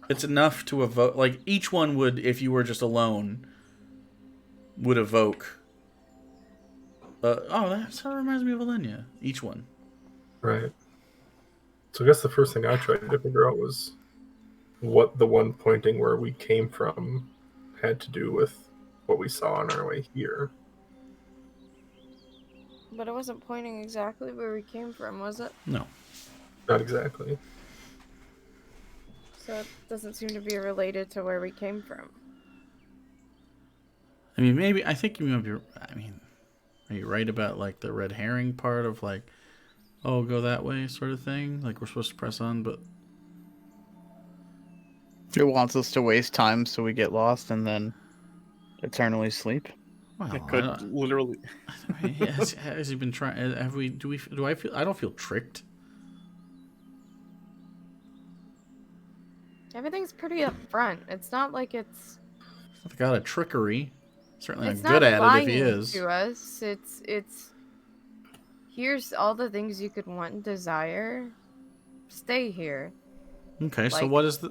It's enough to evoke. Like, each one would, if you were just alone, would evoke. That reminds me of Elenia. Each one. Right. So I guess the first thing I tried to figure out was what the one pointing where we came from had to do with what we saw on our way here. But it wasn't pointing exactly where we came from, was it? No. Not exactly. So it doesn't seem to be related to where we came from. I mean, maybe, I think you might be, I mean, are you right about, like, the red herring part of, like, oh, go that way sort of thing? Like, we're supposed to press on, but... It wants us to waste time so we get lost and then eternally sleep. Well, It could literally. I mean, has he been trying? Have we? Do I feel? I don't feel tricked. Everything's pretty upfront. It's not like it's. He's not got a trickery. Certainly It's not good not at it if he lying is. to us. It's. Here's all the things you could want and desire. Stay here. Okay, so Like- what is the?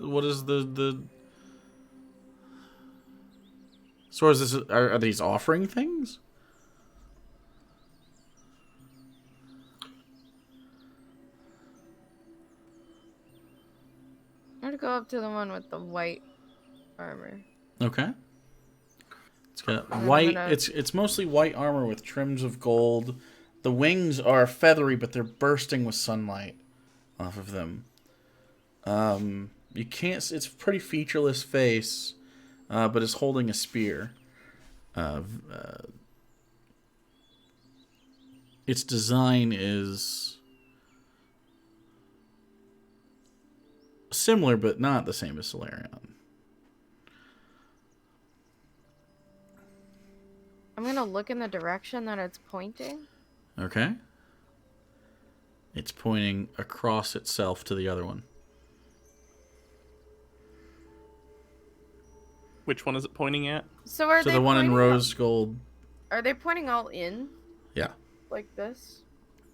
So is this? Are these offering things? I'm gonna go up to the one with the white armor. Okay. It's got I'm white. gonna- It's mostly white armor with trims of gold. The wings are feathery, but they're bursting with sunlight off of them. You can't. It's a pretty featureless face, but is holding a spear. Its design is similar, but not the same as Solarion. I'm gonna look in the direction that it's pointing. Okay. It's pointing across itself to the other one. Which one is it pointing at? So are So they the one in pointing rose gold. Are they pointing all in? Yeah, Like this?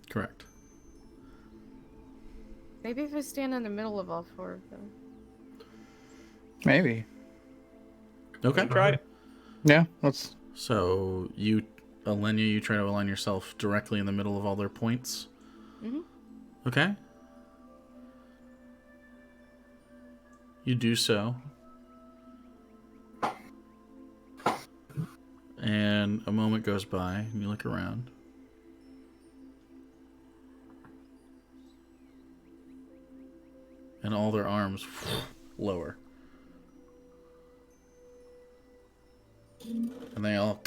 correct. Maybe if I stand in the middle of all four of them. Maybe. Okay. Try it. Yeah, let's. So you, Elenia, you try to align yourself directly in the middle of all their points. Mhm. Okay. You do so. And a moment goes by, and you look around. And all their arms lower. And they all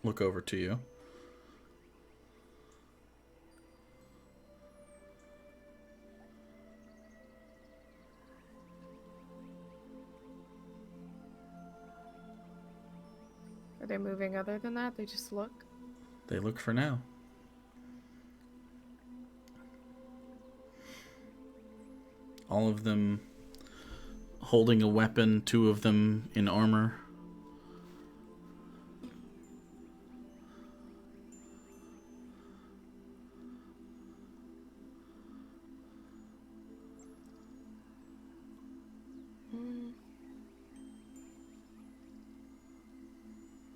look over to you. Are they moving other than that? They just look? They look for now. All of them holding a weapon, 2 of them in armor.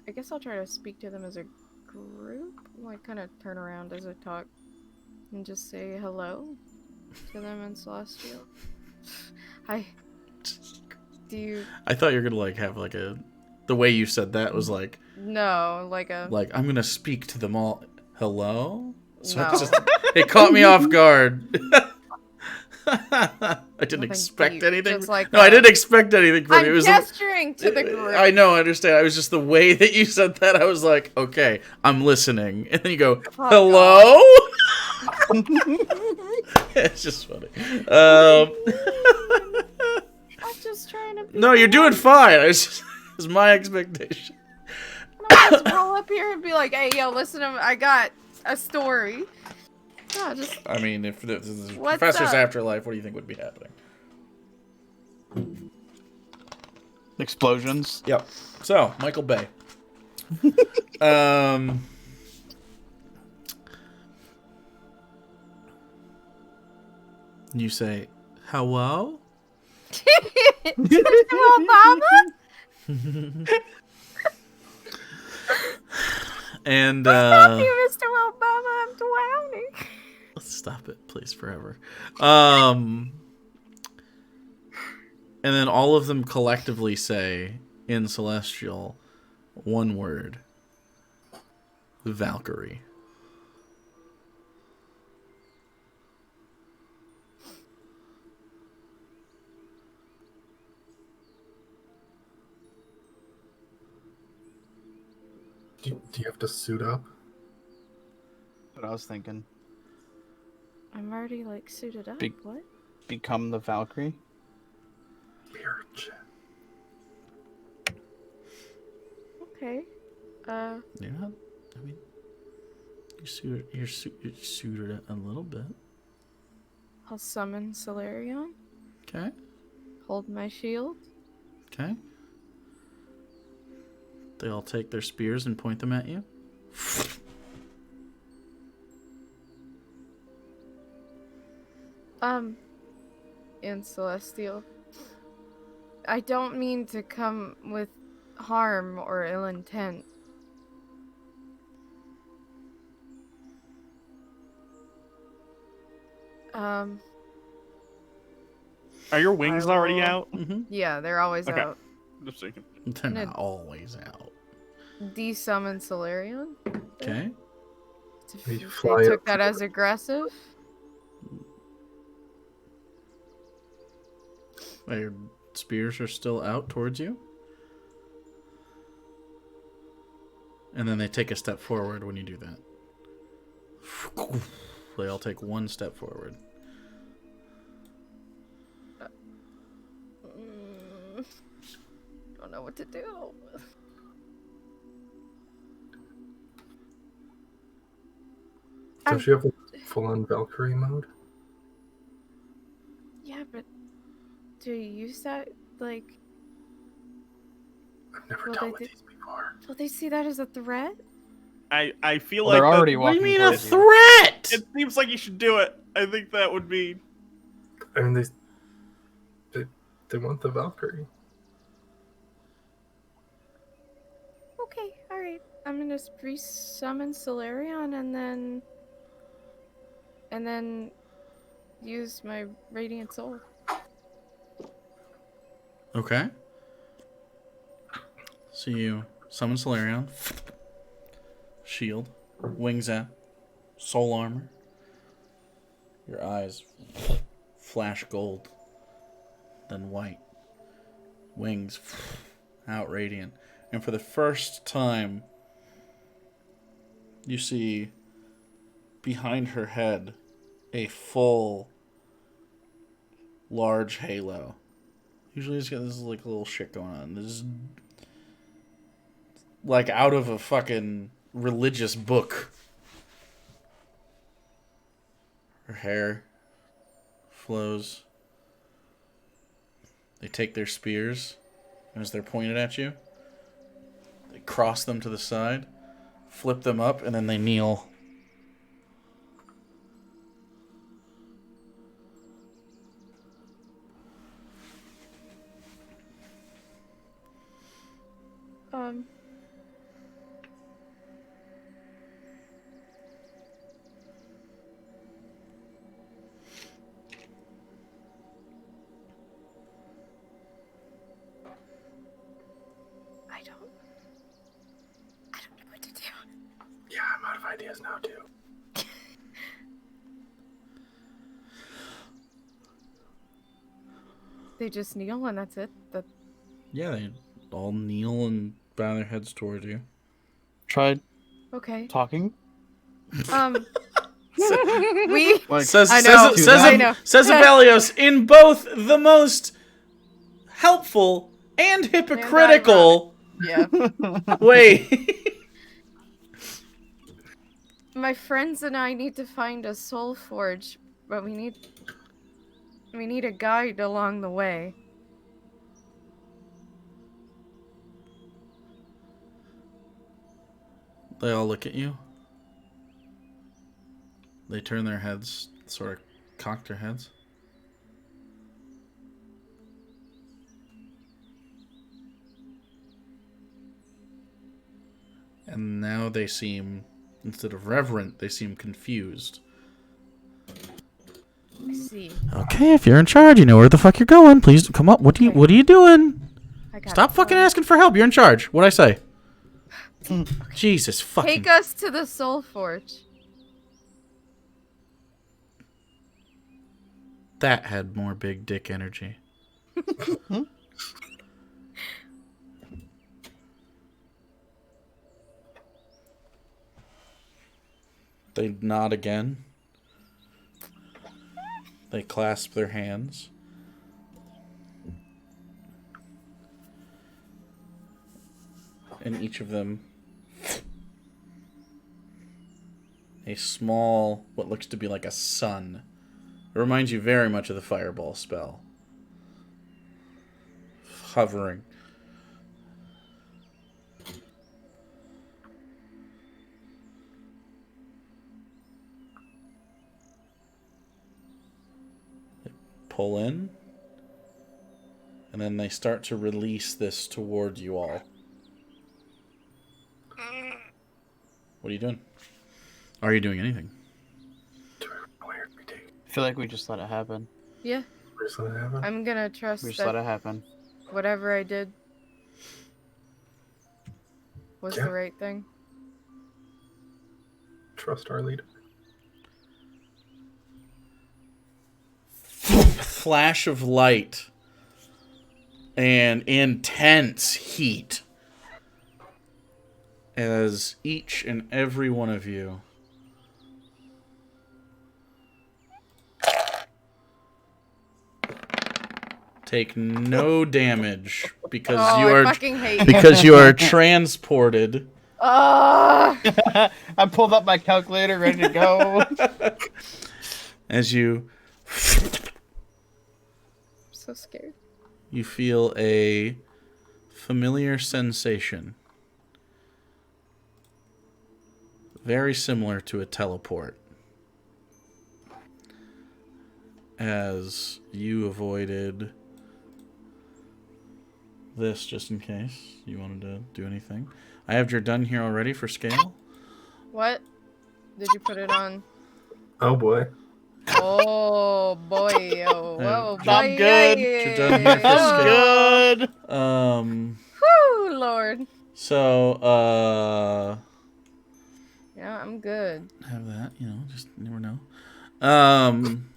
I guess I'll try to speak to them as a group. Like, kind of turn around as I talk and just say hello to them in Celestial. Hi. Do you... I thought you were gonna like have like a... The way you said that was like... No, like a... Like, I'm gonna speak to them all. Hello? So No. it caught me off guard. I didn't Nothing expect deep, anything. just like No, I a- didn't expect anything from you. It I'm was gesturing to the group. I know, I understand. I was just the way that you said that. I was like, okay, I'm listening, and then you go, hello. It's just funny. I'm just trying to be... No, you're doing fine. It's my expectation. I just roll up here and be like, hey, yo, listen, I got a story. No, just... I mean, if this is What's Professor's up? Afterlife, what do you think would be happening? Explosions. Yep. So, Michael Bay. You say, hello? Mr. Obama? And, Fuck you, Mr. Obama, I'm drowning. stop it, please, forever. And then all of them collectively say, in Celestial, one word. Valkyrie. Do you have to suit up? What I was thinking. I'm already, like, suited up. Big- What? Become the Valkyrie. Mirror check. Okay. You're not, I mean, you're suited a little bit. I'll summon Solarion. Okay, Hold my shield. okay. They all take their spears and point them at you. In Celestial. I don't mean to come with harm or ill intent. Are your wings I already will- out? Mm-hmm. Yeah, they're always Okay. out. Just thinking. They're No. not always out. Desummon Solarion. Okay. We They fly took up that to as aggressive. Their spears are still out towards you. And then they take a step forward when you do that. They all take one step forward. Don't know what to do. Does she have a full-on Valkyrie mode? Yeah, but do you use that? Like, I've never Well, dealt they with did- these before. will they see that as a threat? I feel Well, like they're already What do you walking mean a towards you. threat? it seems like you should do it. I think that would be. I mean, they want the Valkyrie. Okay, alright. I'm gonna resummon Solarion and then use my Radiant Soul. Okay. So you Summon Solarion. Shield. Wings out. Soul armor. Your eyes flash gold. Then white. Wings out radiant. And for the first time, you see behind her head a full large halo. Usually it's got this like little shit going on. This is like out of a fucking religious book. Her hair flows. They take their spears as they're pointed at you. They cross them to the side, flip them up, and then they kneel. I don't know what to do. Yeah, I'm out of ideas now too. They just kneel and that's it. Yeah, they all kneel and bow their heads towards you. Tried Okay. talking. We. Like, Says I know. I know. says Abelios in both the most helpful and hypocritical Yeah. way. My friends and I need to find a soul forge, but we need a guide along the way. They all look at you. They turn their heads, sort of cock their heads. And now they seem, instead of reverent, they seem confused. I see. Okay, if you're in charge, you know where the fuck you're going. Please come up. What are you doing? I got Stop it. fucking asking for help. You're in charge. What'd I say? Jesus fucking. Take us to the soul forge. That had more big dick energy. They nod again. They clasp their hands. And each of them, a small, what looks to be like a sun. It reminds you very much of the fireball spell. Hovering. They pull in. And then they start to release this toward you all. What are you doing? Are you doing anything? Where we take? I feel like we just let it happen. Yeah, Where's that happen? I'm gonna trust We just let that it happen. whatever I did was Yeah. the right thing. Trust our leader. Flash of light and intense heat as each and every one of you take no damage because Oh, you I are fucking hate you. because you are transported Ah! I pulled up my calculator, ready to go. as you So scared. you feel a familiar sensation. Very similar to a teleport. As you avoided this just in case you wanted to do anything. I have your done here already for scale. What? Did you put it on? Oh boy. Oh boy! Oh, whoa, boy! I'm good. You're done here for Oh. scale. Good. Whew, Lord. So, Yeah, I'm good. have that, just never know. Um,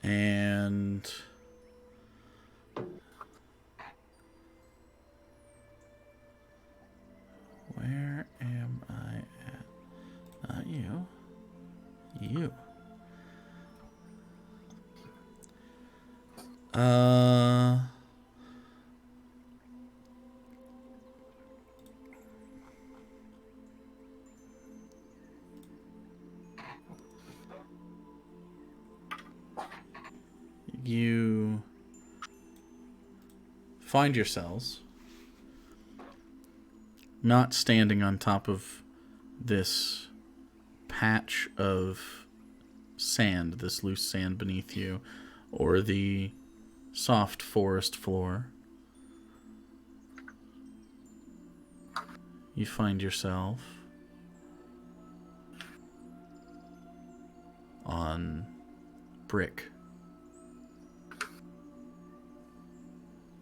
and where am I at? Not you. You. You find yourselves not standing on top of this patch of sand, this loose sand beneath you, or the soft forest floor. You find yourself on brick.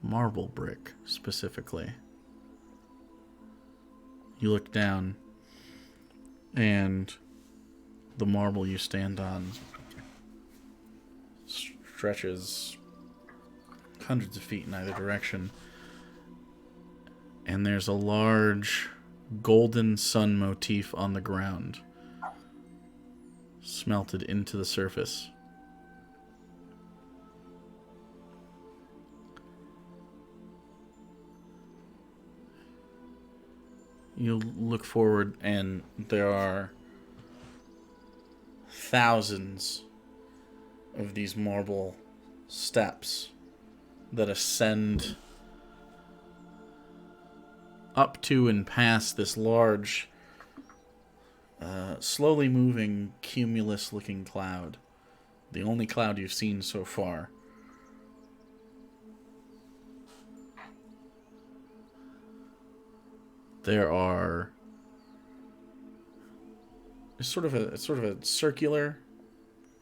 Marble brick, specifically. You look down, and the marble you stand on stretches hundreds of feet in either direction. And there's a large golden sun motif on the ground, smelted into the surface. You look forward, and there are thousands of these marble steps that ascend up to and past this large, slowly moving, cumulus-looking cloud. The only cloud you've seen so far. There are... It's sort of a circular,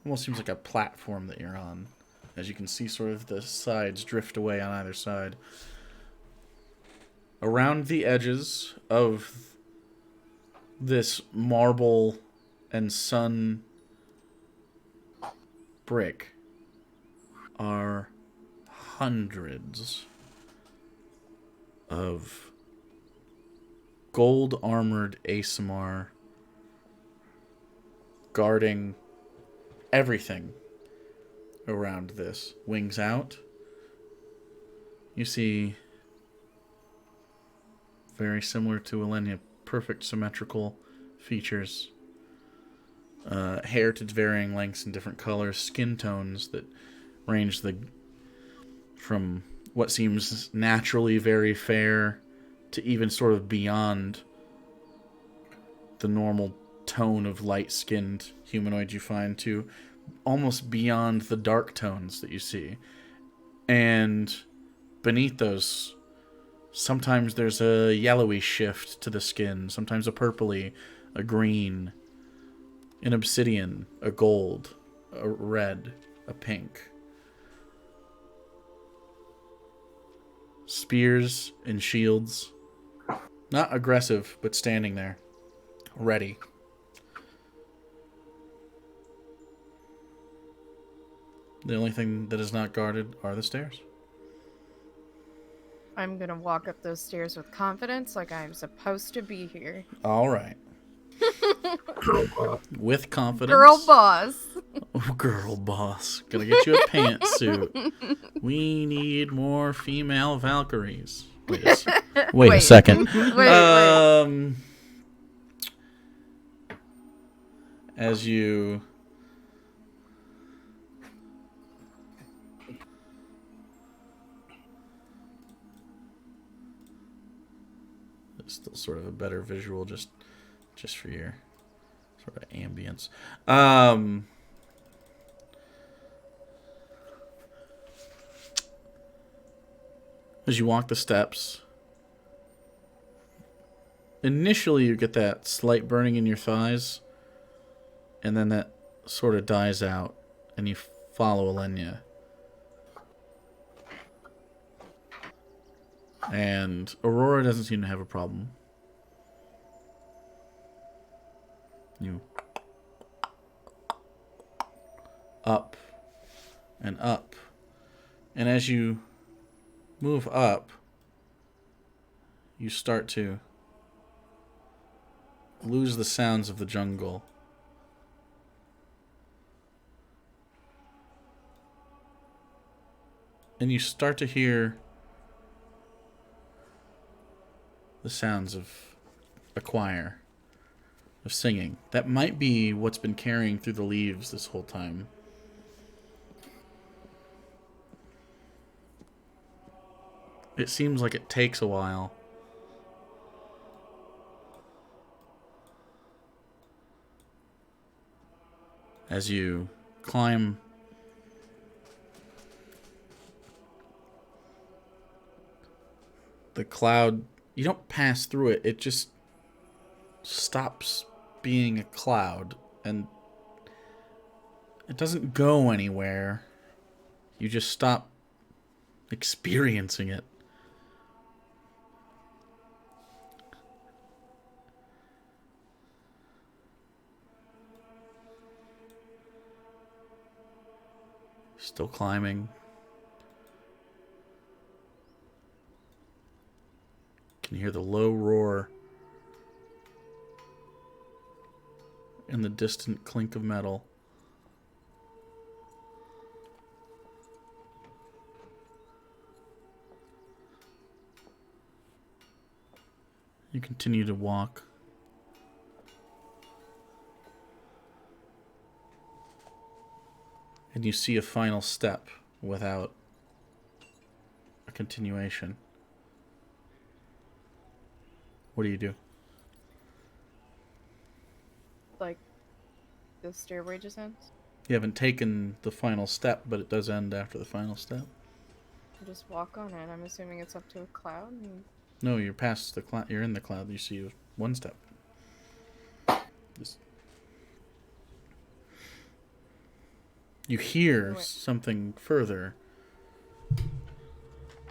almost seems like a platform that you're on. As you can see, sort of the sides drift away on either side. Around the edges of this marble and sun brick are hundreds of gold-armored ASMR guarding everything around this. Wings out. You see, very similar to Elysium, perfect symmetrical features. Hair to varying lengths and different colors. Skin tones that range from what seems naturally very fair to even sort of beyond the normal tone of light-skinned humanoid you find, to almost beyond the dark tones that you see. And beneath those, sometimes there's a yellowy shift to the skin, sometimes a purpley, a green, an obsidian, a gold, a red, a pink. Spears and shields. Not aggressive, but standing there, ready. The only thing that is not guarded are the stairs. I'm gonna walk up those stairs with confidence, like I'm supposed to be here. All right. With confidence. Girl boss. Oh, girl boss. Gonna get you a pantsuit. We need more female Valkyries. Wait a second. Wait. As you... It's still sort of a better visual just for your sort of ambience. As you walk the steps, initially you get that slight burning in your thighs, and then that sort of dies out, and you follow Alenia. And Aurora doesn't seem to have a problem. You up and up. And as you move up, you start to lose the sounds of the jungle. And you start to hear the sounds of a choir, of singing. That might be what's been carrying through the leaves this whole time. It seems like it takes a while. As you climb the cloud, you don't pass through it. It just stops being a cloud, and it doesn't go anywhere. You just stop experiencing it. Still climbing. Can hear the low roar and the distant clink of metal. You continue to walk. And you see a final step without a continuation. What do you do? Like, the stairway just ends? You haven't taken the final step, but it does end after the final step. I just walk on it. I'm assuming it's up to a cloud. And... No, you're past the cloud. You're in the cloud. You see one step. You hear something further.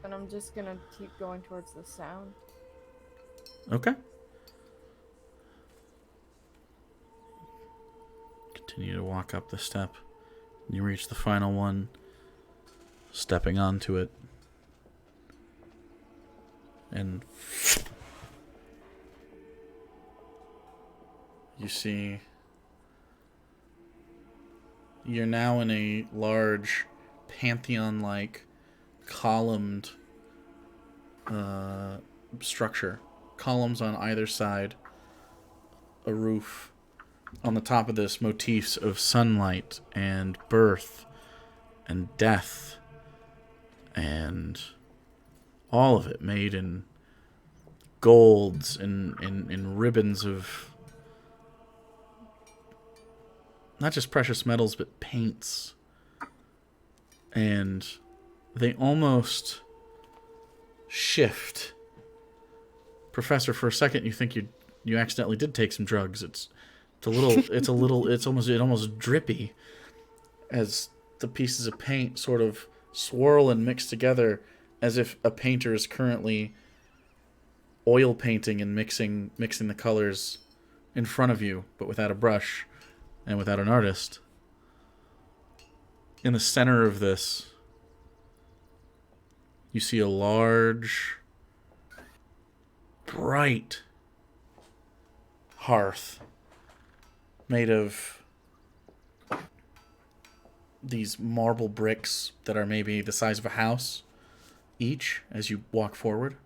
And I'm just gonna keep going towards the sound. Okay. Continue to walk up the step. You reach the final one, stepping onto it. And you see you're now in a large pantheon-like columned structure. Columns on either side, a roof. On the top of this, motifs of sunlight and birth and death and all of it made in golds and in ribbons of not just precious metals, but paints. And they almost shift. Professor, for a second you think you accidentally did take some drugs. It's almost drippy as the pieces of paint sort of swirl and mix together as if a painter is currently oil painting and mixing the colors in front of you, but without a brush and without an artist. In the center of this, you see a large, bright hearth made of these marble bricks that are maybe the size of a house each as you walk forward.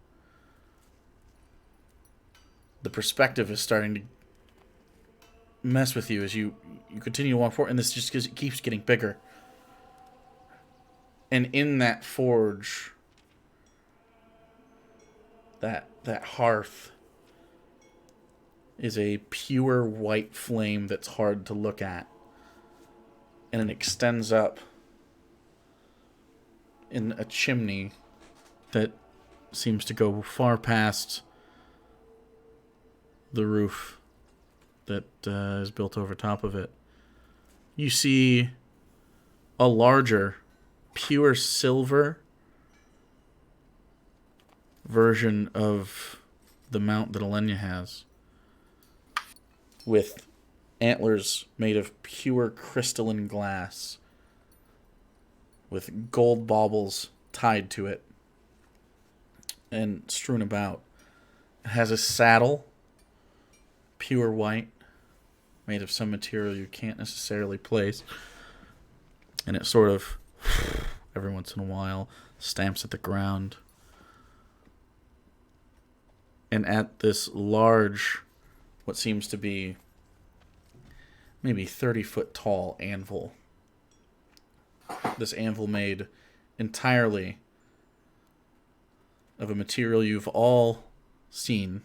The perspective is starting to mess with you as you continue to walk forward, and this just keeps getting bigger. And in that forge, that hearth is a pure white flame that's hard to look at. And it extends up in a chimney that seems to go far past the roof that is built over top of it. you see a larger, pure silver version of the mount that Alenia has, with antlers made of pure crystalline glass, with gold baubles tied to it and strewn about. It has a saddle, pure white, made of some material you can't necessarily place. And it sort of, every once in a while, stamps at the ground. And at this large, what seems to be maybe 30-foot tall anvil, this anvil made entirely of a material you've all seen,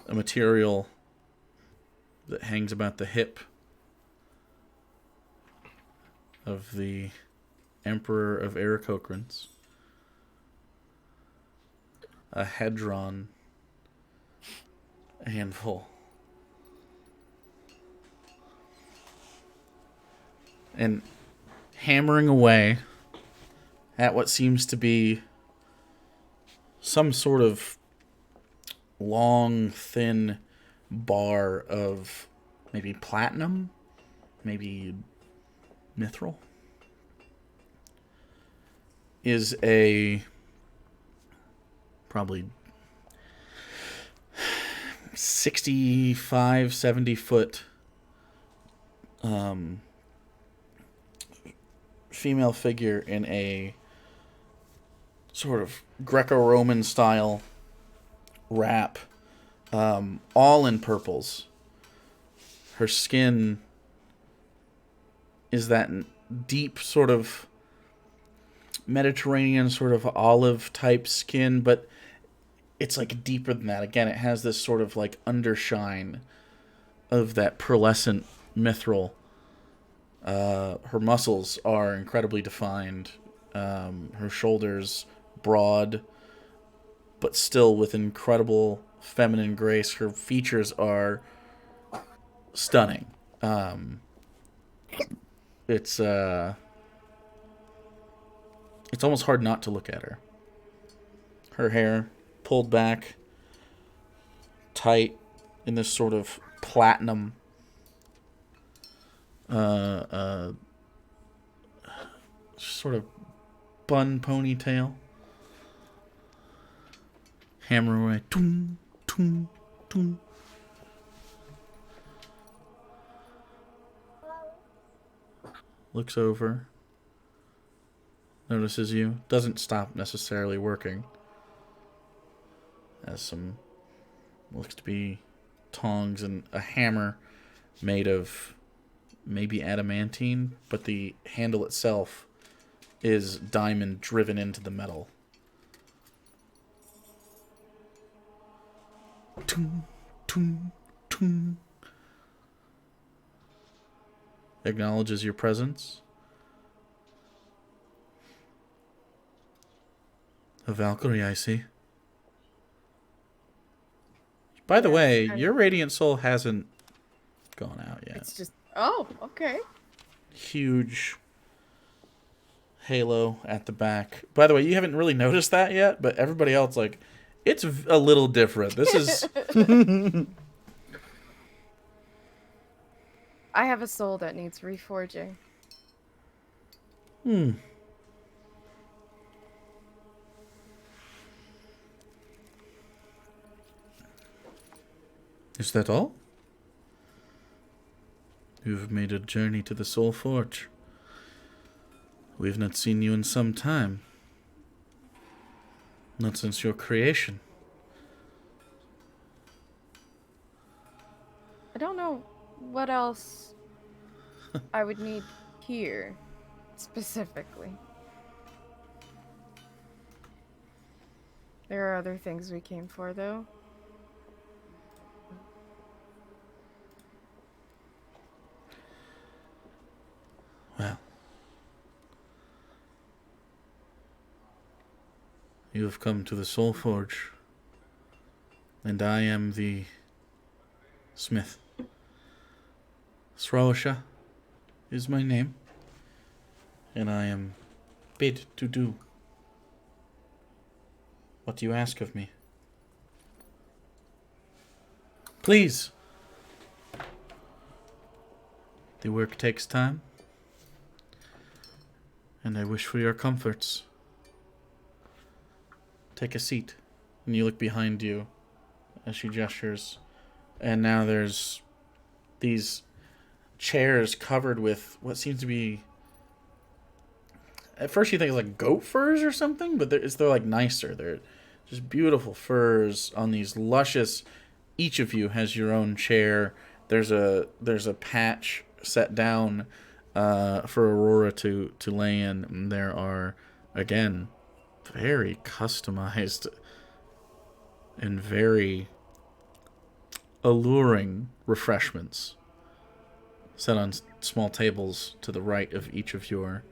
a material that hangs about the hip of the Emperor of Aarakocrans, a hedron anvil. And hammering away at what seems to be some sort of long, thin bar of maybe platinum, maybe mithril, is a probably 65, 70 foot female figure in a sort of Greco-Roman style wrap, all in purples. Her skin is that deep sort of Mediterranean sort of olive type skin, but it's like deeper than that. Again, it has this sort of like undershine of that pearlescent mithril. Her muscles are incredibly defined. Her shoulders broad, but still with incredible feminine grace. Her features are stunning. It's almost hard not to look at her. Her hair pulled back, tight, in this sort of platinum sort of bun ponytail. Hammer away. Toom, toom, toom. Looks over. Notices you. Doesn't stop necessarily working. Has some, looks to be tongs and a hammer made of maybe adamantine, but the handle itself is diamond driven into the metal. Toom, toom, toom. Acknowledges your presence. A Valkyrie, I see. By the way, your Radiant Soul hasn't gone out yet. It's just... Oh, okay. Huge halo at the back. By the way, you haven't really noticed that yet, but everybody else, like, it's a little different. This is... I have a soul that needs reforging. Is that all? You've made a journey to the Soul Forge. We've not seen you in some time. Not since your creation. I don't know what else I would need here, specifically. There are other things we came for, though. Well, you have come to the Soul Forge, and I am the smith. Sraosha is my name, and I am bid to do what you ask of me. Please. The work takes time, and I wish for your comforts. Take a seat. And you look behind you as she gestures, and now there's these chairs covered with what seems to be... At first you think it's like goat furs or something, but they're like nicer. They're just beautiful furs on these luscious... Each of you has your own chair. There's a patch set down for Aurora to lay in. And there are, again, very customized and very alluring refreshments set on small tables to the right of each of your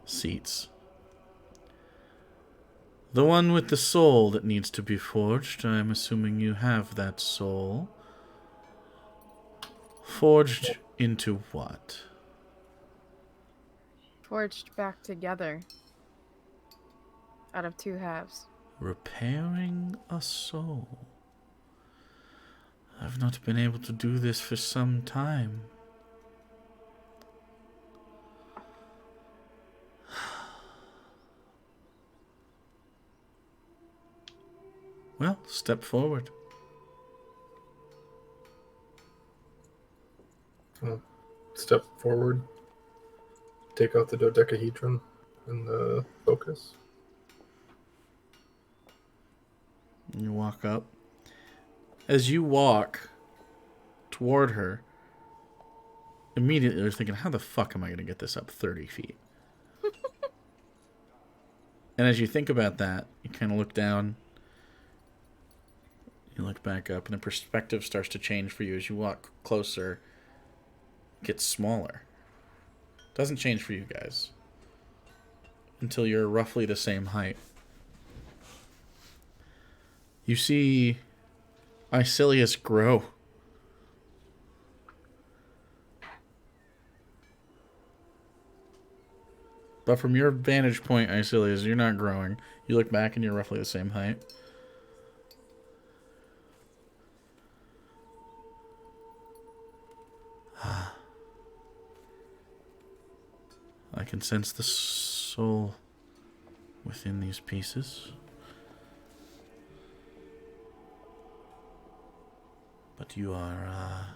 seats. The one with the soul that needs to be forged, I'm assuming you have that soul. Forged into what? Forged back together. Out of two halves. Repairing a soul. I've not been able to do this for some time. Well, step forward. Step forward. Take out the dodecahedron and the focus. You walk up. As you walk toward her, immediately you're thinking, how the fuck am I going to get this up 30 feet? And as you think about that, you kind of look down. You look back up, and the perspective starts to change for you as you walk closer. It gets smaller. Doesn't change for you guys until you're roughly the same height. You see Icilius grow. But from your vantage point, Icilius, you're not growing. You look back and you're roughly the same height. I can sense the soul within these pieces. But you are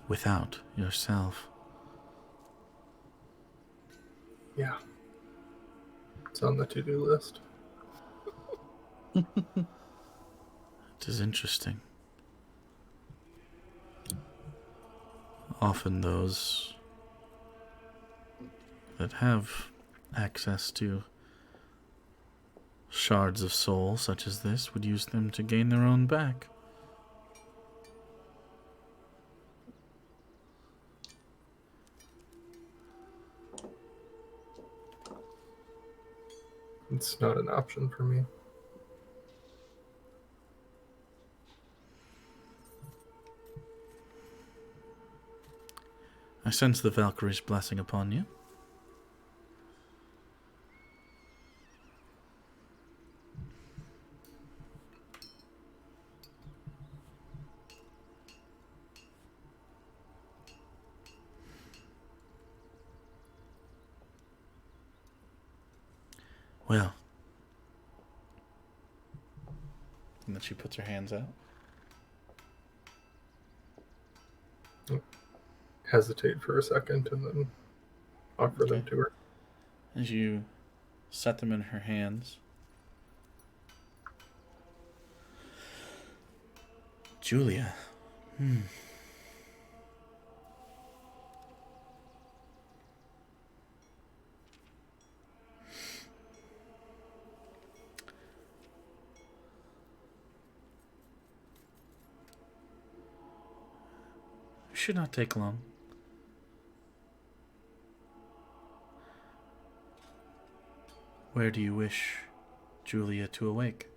without yourself. Yeah. It's on the to-do list. It is interesting. Often those that have access to shards of soul such as this would use them to gain their own back. It's not an option for me. I sense the Valkyrie's blessing upon you. Well. And then she puts her hands out. Hesitate for a second and then offer them to her. As you set them in her hands. Julia. It should not take long. Where do you wish Julia to awake?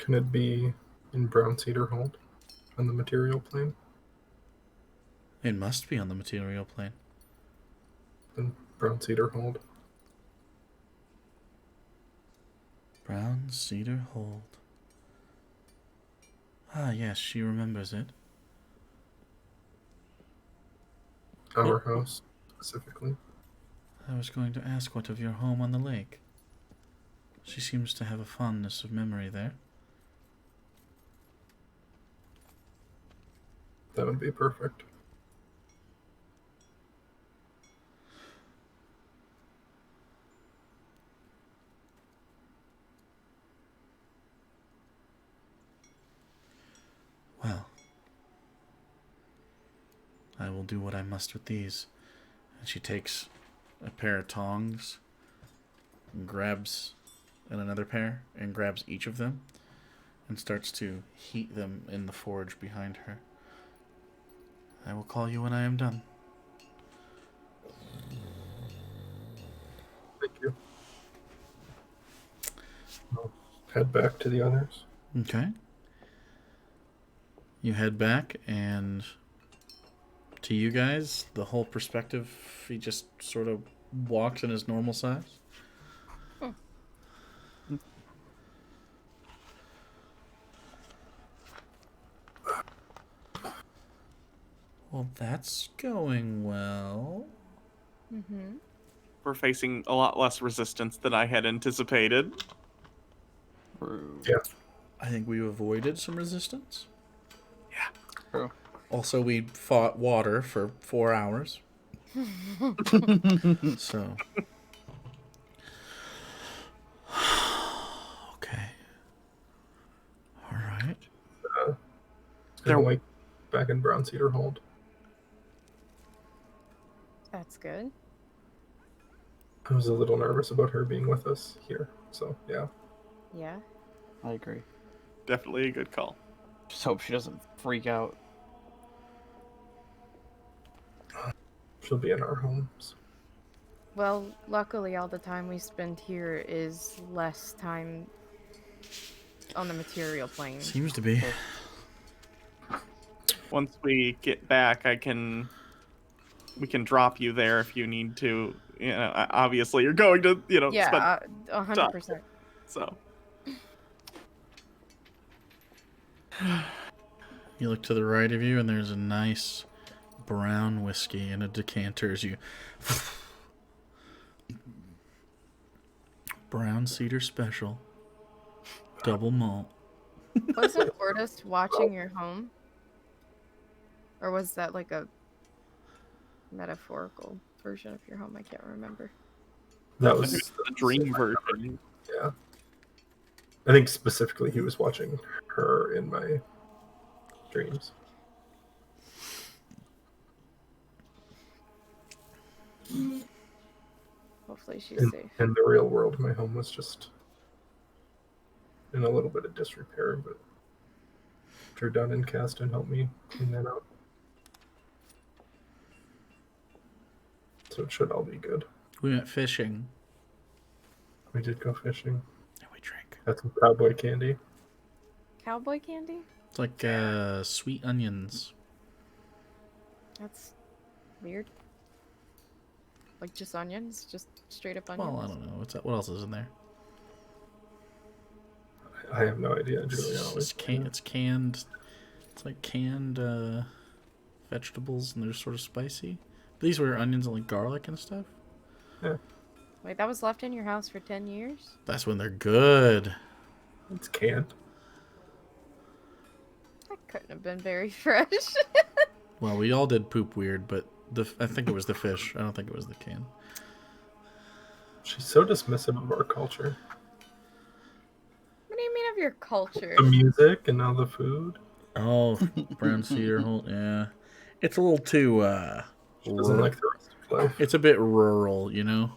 Can it be in Brown Cedar Hold on the material plane? It must be on the material plane. In Brown Cedar Hold. Brown Cedar Hold. Ah, yes, she remembers it. Our house, specifically. I was going to ask what of your home on the lake. She seems to have a fondness of memory there. That would be perfect. Well, I will do what I must with these. And she takes a pair of tongs and another pair and grabs each of them and starts to heat them in the forge behind her. I will call you when I am done. Thank you. I'll head back to the others. Okay. You head back, and to you guys, the whole perspective, he just sort of walks in his normal size. Well, that's going well. Mm-hmm. We're facing a lot less resistance than I had anticipated. Yeah. I think we avoided some resistance. Yeah. True. Also, we fought water for 4 hours. So. Okay. All right. There- Like back in Brown Cedar Hold. That's good. I was a little nervous about her being with us here. So, yeah. Yeah. I agree. Definitely a good call. Just hope she doesn't freak out. She'll be in our homes. Well, luckily, all the time we spend here is less time on the material plane. Seems to be. Once we get back, we can drop you there if you need to. You know, obviously you're going to, spend Yeah, 100%. so. You look to the right of you, and there's a nice brown whiskey in a decanter as you. Brown Cedar Special. Double malt. Wasn't Fortis watching your home? Or was that like a metaphorical version of your home? I can't remember. That I was think it's the dream version. Yeah. I think specifically he was watching her in my dreams. Hopefully she's In, safe. in the real world, my home was just in a little bit of disrepair, but after done and cast and helped me clean that out. So it should all be good. We went fishing. We did go fishing. And we drank. Had some cowboy candy. Cowboy candy? It's like sweet onions. That's weird. Like just onions? Just straight up onions? Well, I don't know. What else is in there? I have no idea, Julia. It's canned. It's like canned vegetables, and they're sort of spicy. These were onions and like garlic and stuff. Wait, that was left in your house for 10 years? That's when they're good. It's canned. That couldn't have been very fresh. Well, we all did poop weird, but I think it was the fish. I don't think it was the can. She's so dismissive of our culture. What do you mean of your culture? The music and now the food. Oh, brown cedar hole. Yeah, it's a little too. She doesn't like the rest of life. It's a bit rural, you know.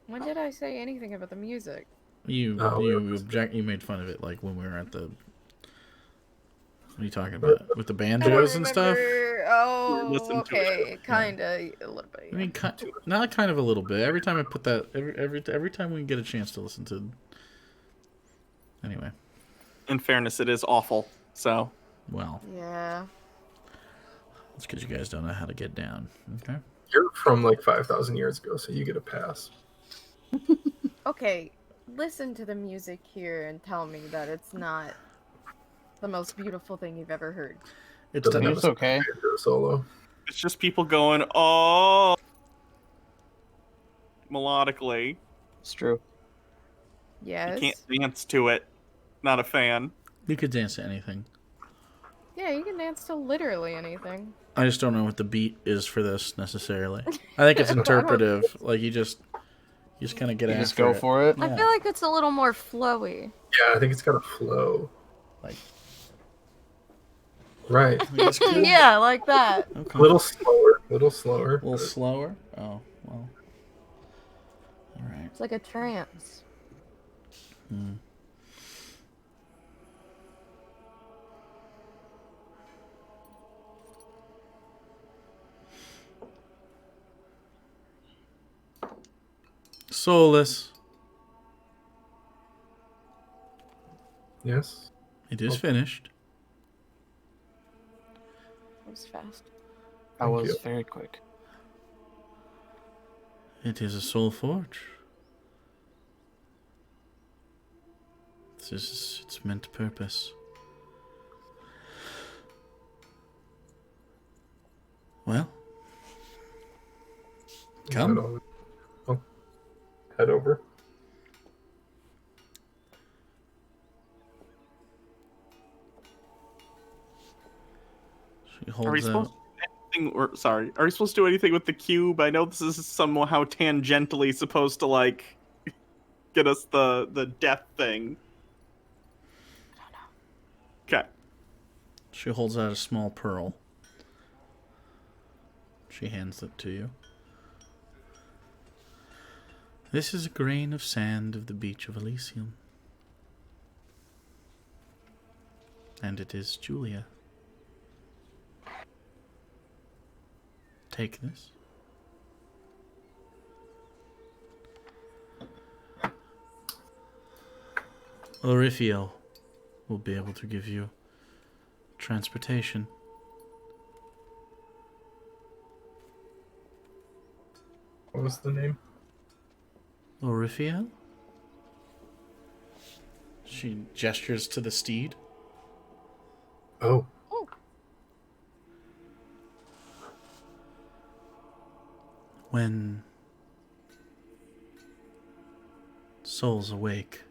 When did I say anything about the music? You Oh, you made fun of it like when we were at the. What are you talking about? With the banjos and stuff? Oh, Listen to it. okay, kinda a little bit. I mean, not kind of a little bit. Every time I put that, every time we get a chance to listen to Anyway, In fairness, it is awful. So well, Yeah. it's because you guys don't know how to get down. Okay. You're from like 5,000 years ago, so you get a pass. Okay, listen to the music here and tell me that it's not the most beautiful thing you've ever heard. It's Doesn't done. have It's okay. a solo. it's just people going, oh, melodically. It's true. You Yes. can't dance to it. Not a fan. You could dance to anything. Yeah, you can dance to literally anything. I just don't know what the beat is for this necessarily. I think it's interpretive. Like you just kind of get You after just go it. for it. I Yeah. feel like it's a little more flowy. Yeah, I think it's got a flow. Like Right. it's cool. Yeah, like that. Okay. A little slower. A little slower. A little slower. Oh well. All right. It's like a trance. Hmm. Soulless. Yes. It is Oh. finished. It was fast. I Thank was you. very quick. It is a soul forge. This is its meant purpose. Well, come. Head over. Oh. Head over. She Are we holds supposed out. to do anything? Or sorry, are we supposed to do anything with the cube? I know this is somehow tangentially supposed to like get us the death thing. Okay. She holds out a small pearl. She hands it to you. This is a grain of sand of the beach of Elysium. And it is Julia. Take this. Orifio will be able to give you transportation. What was the name? Orifio? She gestures to the steed. Oh. When souls awake,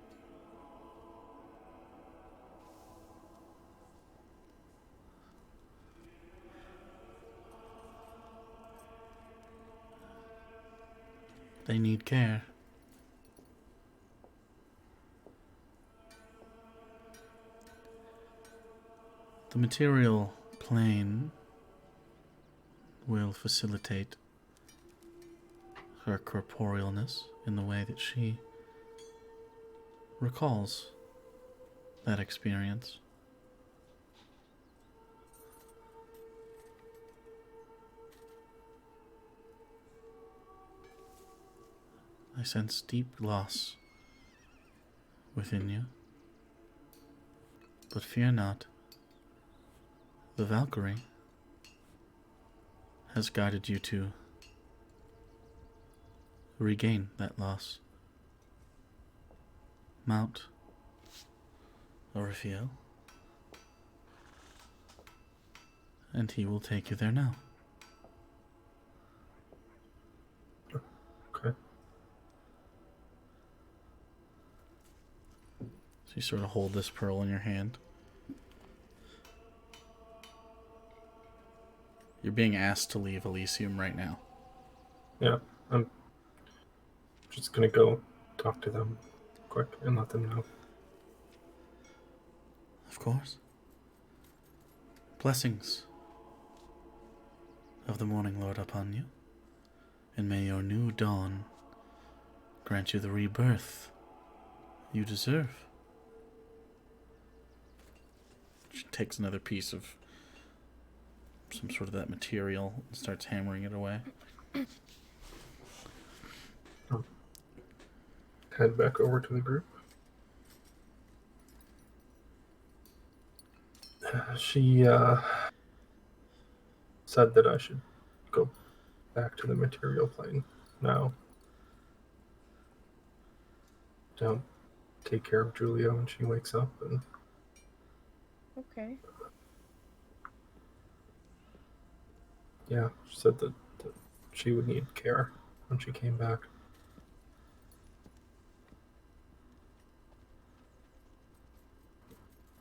they need care. The material plane will facilitate her corporealness in the way that she recalls that experience. I sense deep loss within you. But fear not. The Valkyrie has guided you to regain that loss. Mount Orifio, and he will take you there now. Okay. So you sort of hold this pearl in your hand. You're being asked to leave Elysium right now. Yeah. I'm just gonna go talk to them quick and let them know. Of course. Blessings of the Morning Lord upon you, and may your new dawn grant you the rebirth you deserve. She takes another piece of some sort of that material and starts hammering it away. Head back over to the group. She said that I should go back to the material plane now. To take care of Julia when she wakes up, and Okay. yeah, she said that she would need care when she came back.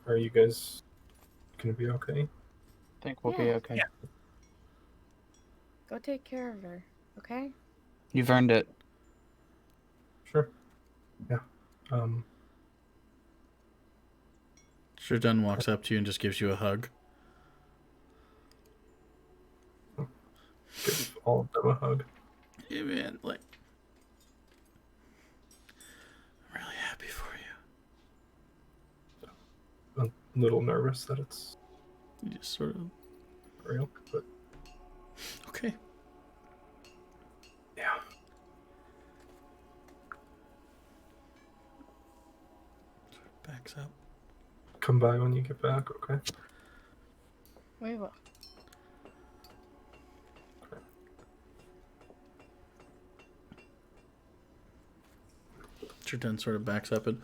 Are you guys gonna be okay? I think we'll Yeah. be okay. Yeah. Go take care of her, okay? You've earned it. Sure. Yeah. Sherdun walks up to you and just gives you a hug. Give all of them a hug. Yeah, man, like, I'm really happy for you. A little nervous that it's You just sort of, real, but okay. yeah. Backs up. Come by when you get back, okay? We will. Sherdun sort of backs up and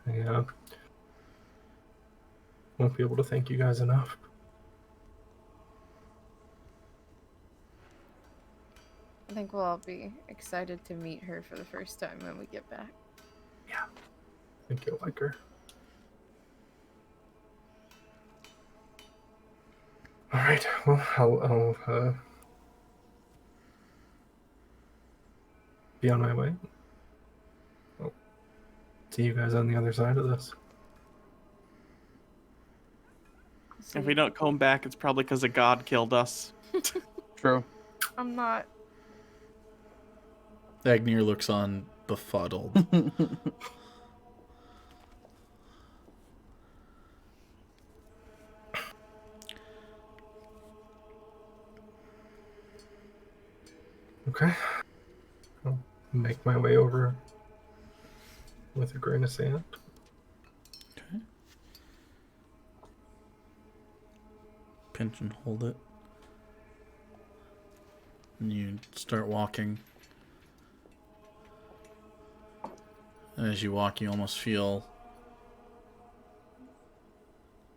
Yeah. Won't be able to thank you guys enough. I think we'll all be excited to meet her for the first time when we get back. I think you'll like her. All right. Well, I'll be on my way. I'll see you guys on the other side of this. See, If we don't come back, it's probably because a god killed us. True. I'm not. Agnir looks on befuddled. Okay. I'll make my way over with a grain of sand. Okay. Pinch and hold it. And you start walking. And as you walk, you almost feel,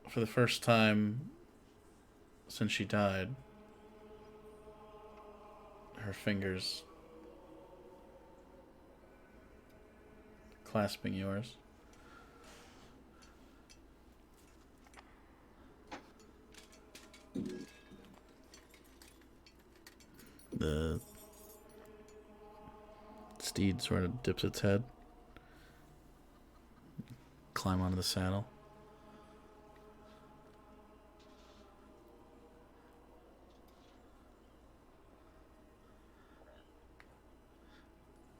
for the first time since she died, her fingers clasping yours. The steed sort of dips its head. Climb onto the saddle.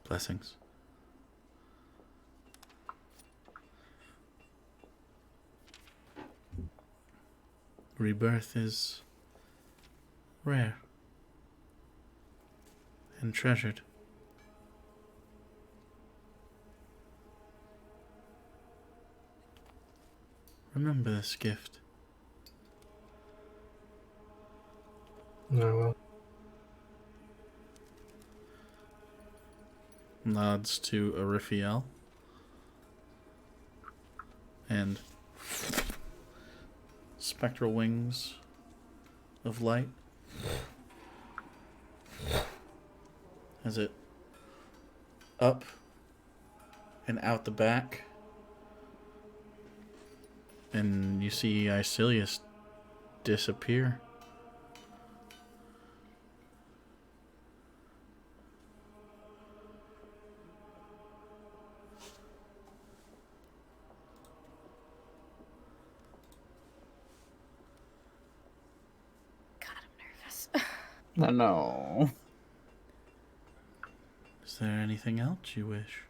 Blessings. Rebirth is rare and treasured. Remember this gift. No, well, Nods to Arifiel. And spectral wings of light as it up and out the back, and you see Icilius disappear. God, I'm nervous. No. Is there anything else you wish?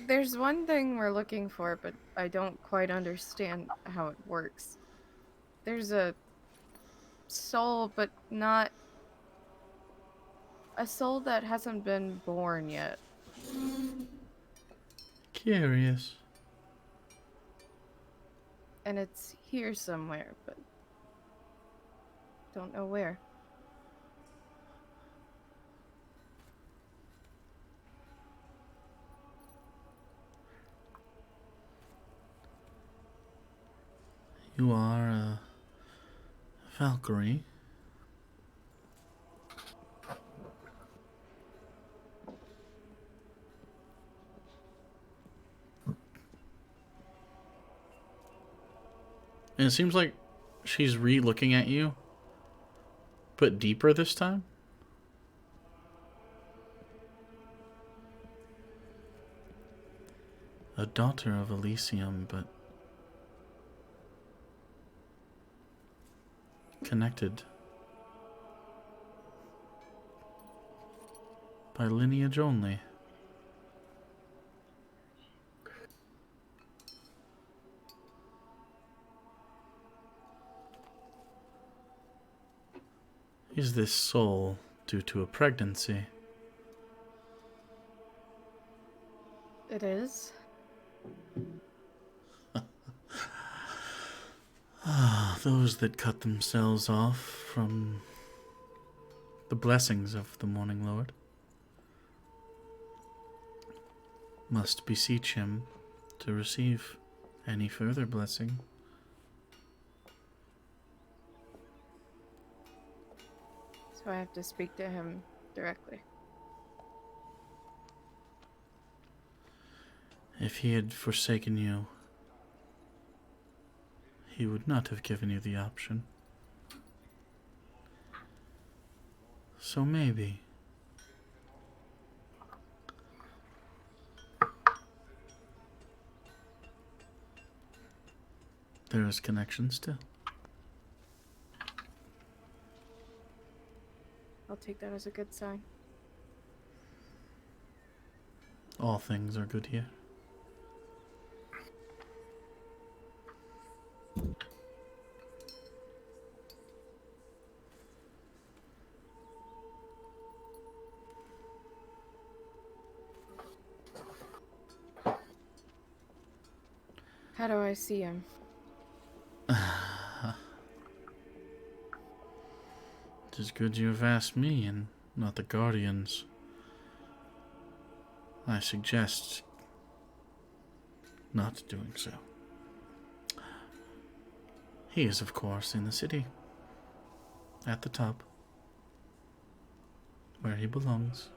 There's one thing we're looking for, but I don't quite understand how it works. There's a soul, but not a soul that hasn't been born yet. Curious. And it's here somewhere, but don't know where. You are a Valkyrie. And it seems like she's re-looking at you, but deeper this time. A daughter of Elysium, but connected by lineage only. Is this soul due to a pregnancy? It is. Those that cut themselves off from the blessings of the Morning Lord must beseech him to receive any further blessing. So I have to speak to him directly. If he had forsaken you, he would not have given you the option. So maybe there is connection still. I'll take that as a good sign. All things are good here. How do I see him? It is good you have asked me and not the Guardians. I suggest not doing so. He is, of course, in the city. At the top. Where he belongs.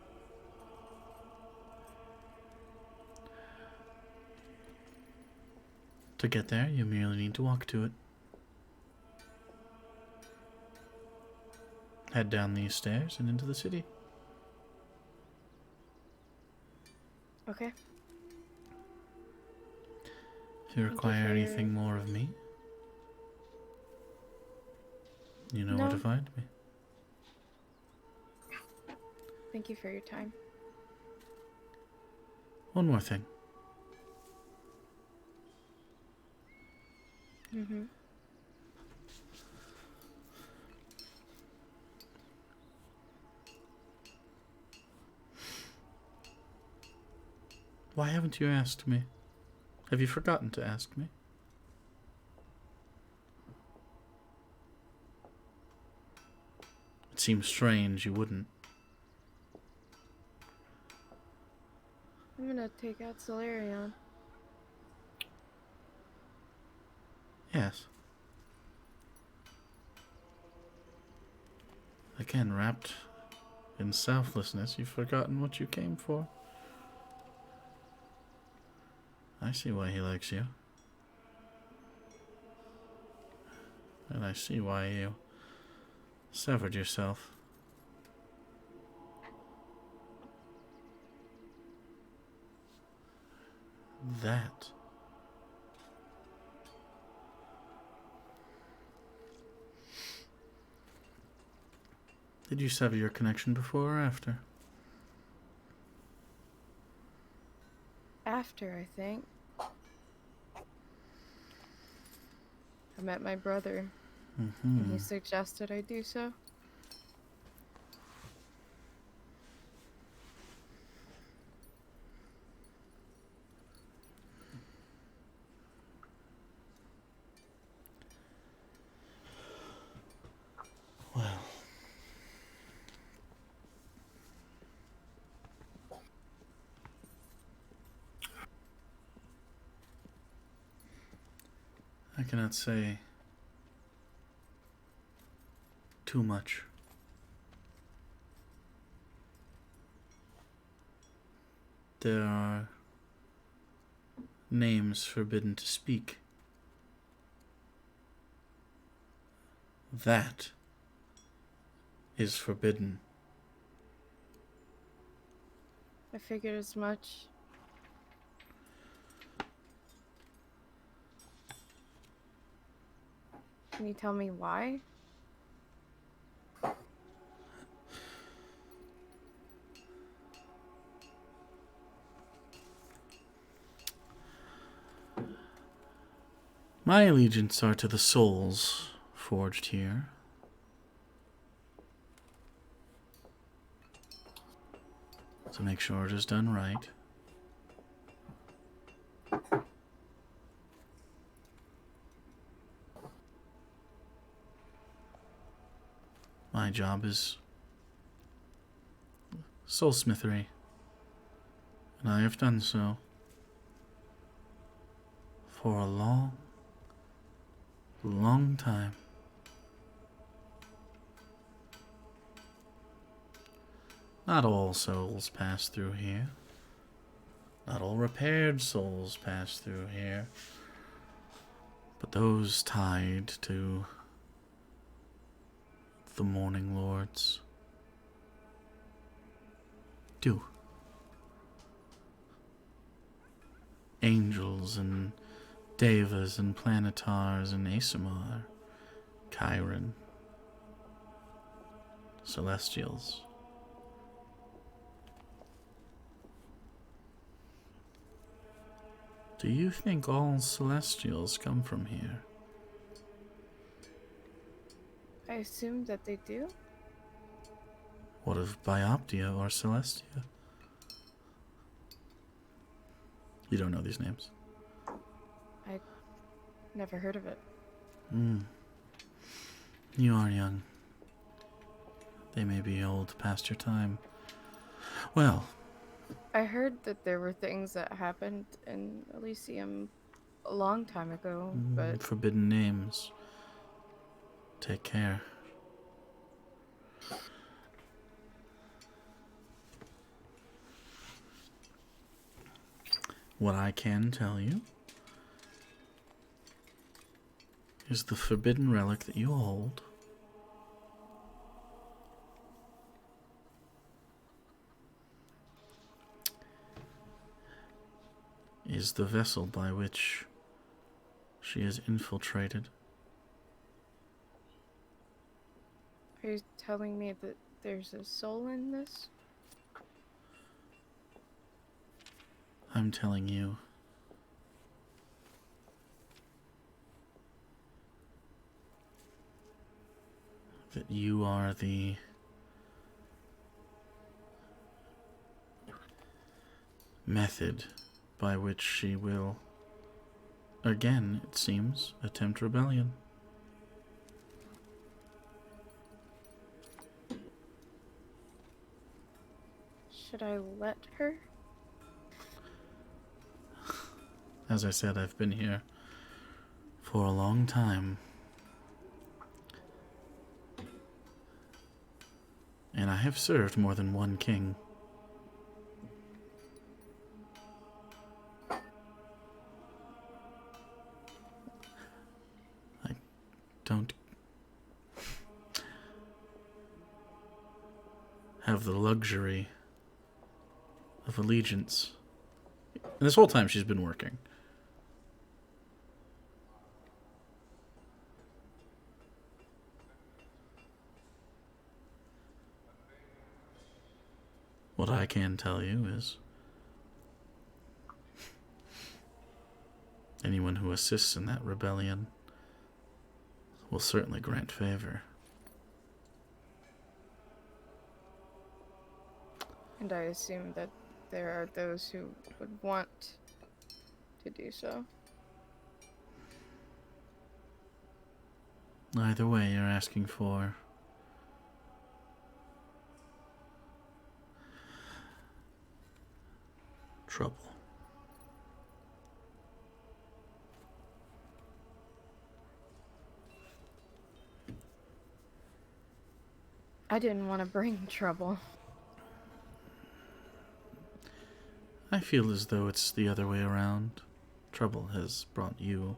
To get there, you merely need to walk to it. Head down these stairs and into the city. Okay. If you require anything more of me, you know where to No. find me. Thank you for your time. One more thing. Mm-hmm. Why haven't you asked me? Have you forgotten to ask me? It seems strange you wouldn't. I'm gonna take out Solarion. Yes. Again, wrapped in selflessness, you've forgotten what you came for. I see why he likes you. And I see why you severed yourself. That. Did you sever your connection before or after? After, I think. I met my brother And he suggested I do so. Well. I cannot say too much. There are names forbidden to speak. That is forbidden. I figured as much. Can you tell me why? My allegiance are to the souls forged here. To make sure it is done right. My job is soulsmithery, and I have done so for a long, long time. Not all souls pass through here. Not all repaired souls pass through here. But those tied to the Morning Lords do. Angels and Devas and Planetars and Asimar, Chiron, Celestials. Do you think all Celestials come from here? I assume that they do. What of Bioptia or Celestia? You don't know these names. I never heard of it. You are young. They may be old, past your time. Well, I heard that there were things that happened in Elysium a long time ago, but forbidden names. Take care. What I can tell you is the forbidden relic that you hold is the vessel by which she is infiltrated. are you telling me that there's a soul in this? I'm telling you that you are the method by which she will, again, it seems, attempt rebellion. Should I let her? As I said, I've been here for a long time. And I have served more than one king. I don't have the luxury of allegiance. And this whole time she's been working. What I can tell you is anyone who assists in that rebellion will certainly grant favor. And I assume that there are those who would want to do so. Either way, you're asking for trouble. I didn't want to bring trouble. I feel as though it's the other way around. Trouble has brought you.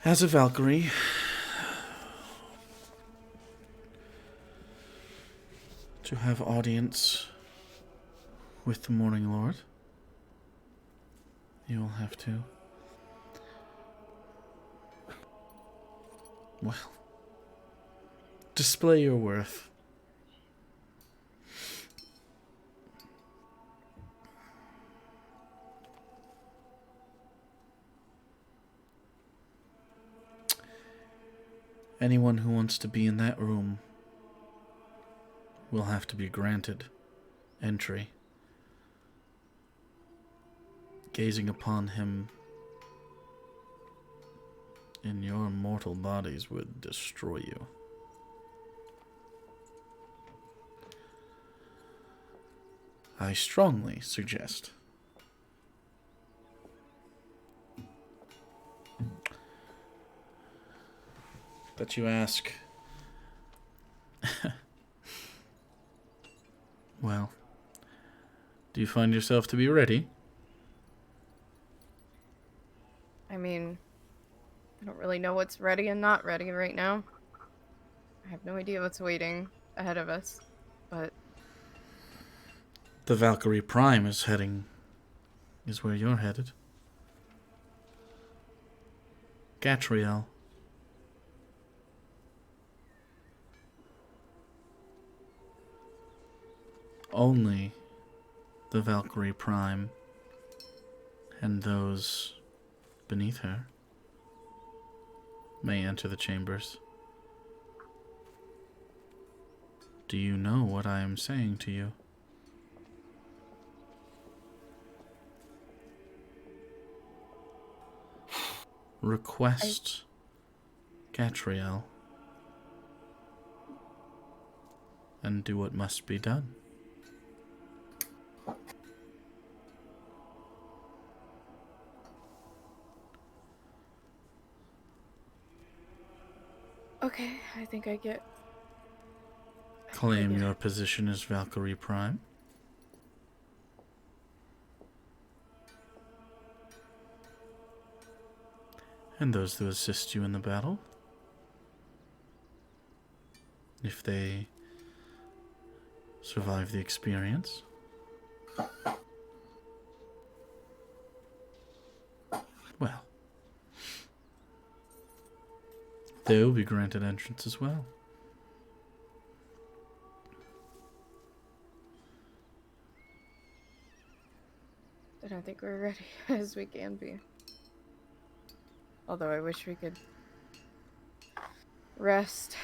As a Valkyrie, to have audience with the Morning Lord, you will have to, well, display your worth. Anyone who wants to be in that room will have to be granted entry. Gazing upon him in your mortal bodies would destroy you. I strongly suggest that you ask, well, do you find yourself to be ready? I mean, I don't really know what's ready and not ready right now. I have no idea what's waiting ahead of us, but The Valkyrie Prime is where you're headed. Gatriel. Only the Valkyrie Prime and those beneath her may enter the chambers. Do you know what I am saying to you? Request Gatriel and do what must be done. okay, I think I get. Claim your position as Valkyrie Prime. And those who assist you in the battle, if they survive the experience, well, they will be granted entrance as well. I don't think we're ready as we can be. Although I wish we could rest.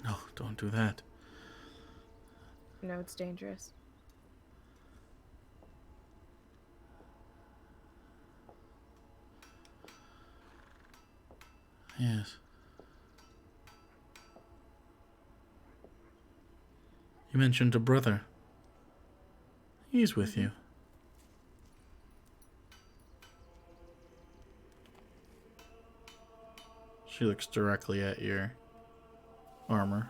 No, don't do that. No, it's dangerous. Yes. You mentioned a brother. He's with you. She looks directly at your armor.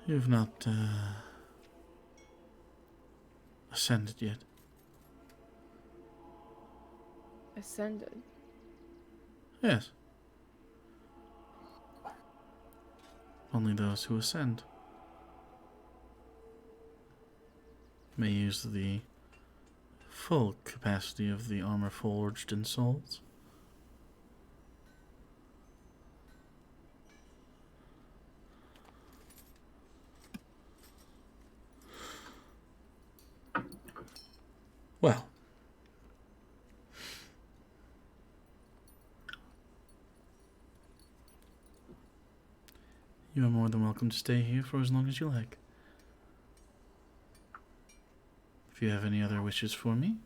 You've not ascended yet. Ascended. Yes. Only those who ascend may use the full capacity of the armor forged in souls. Well, you are more than welcome to stay here for as long as you like. If you have any other wishes for me,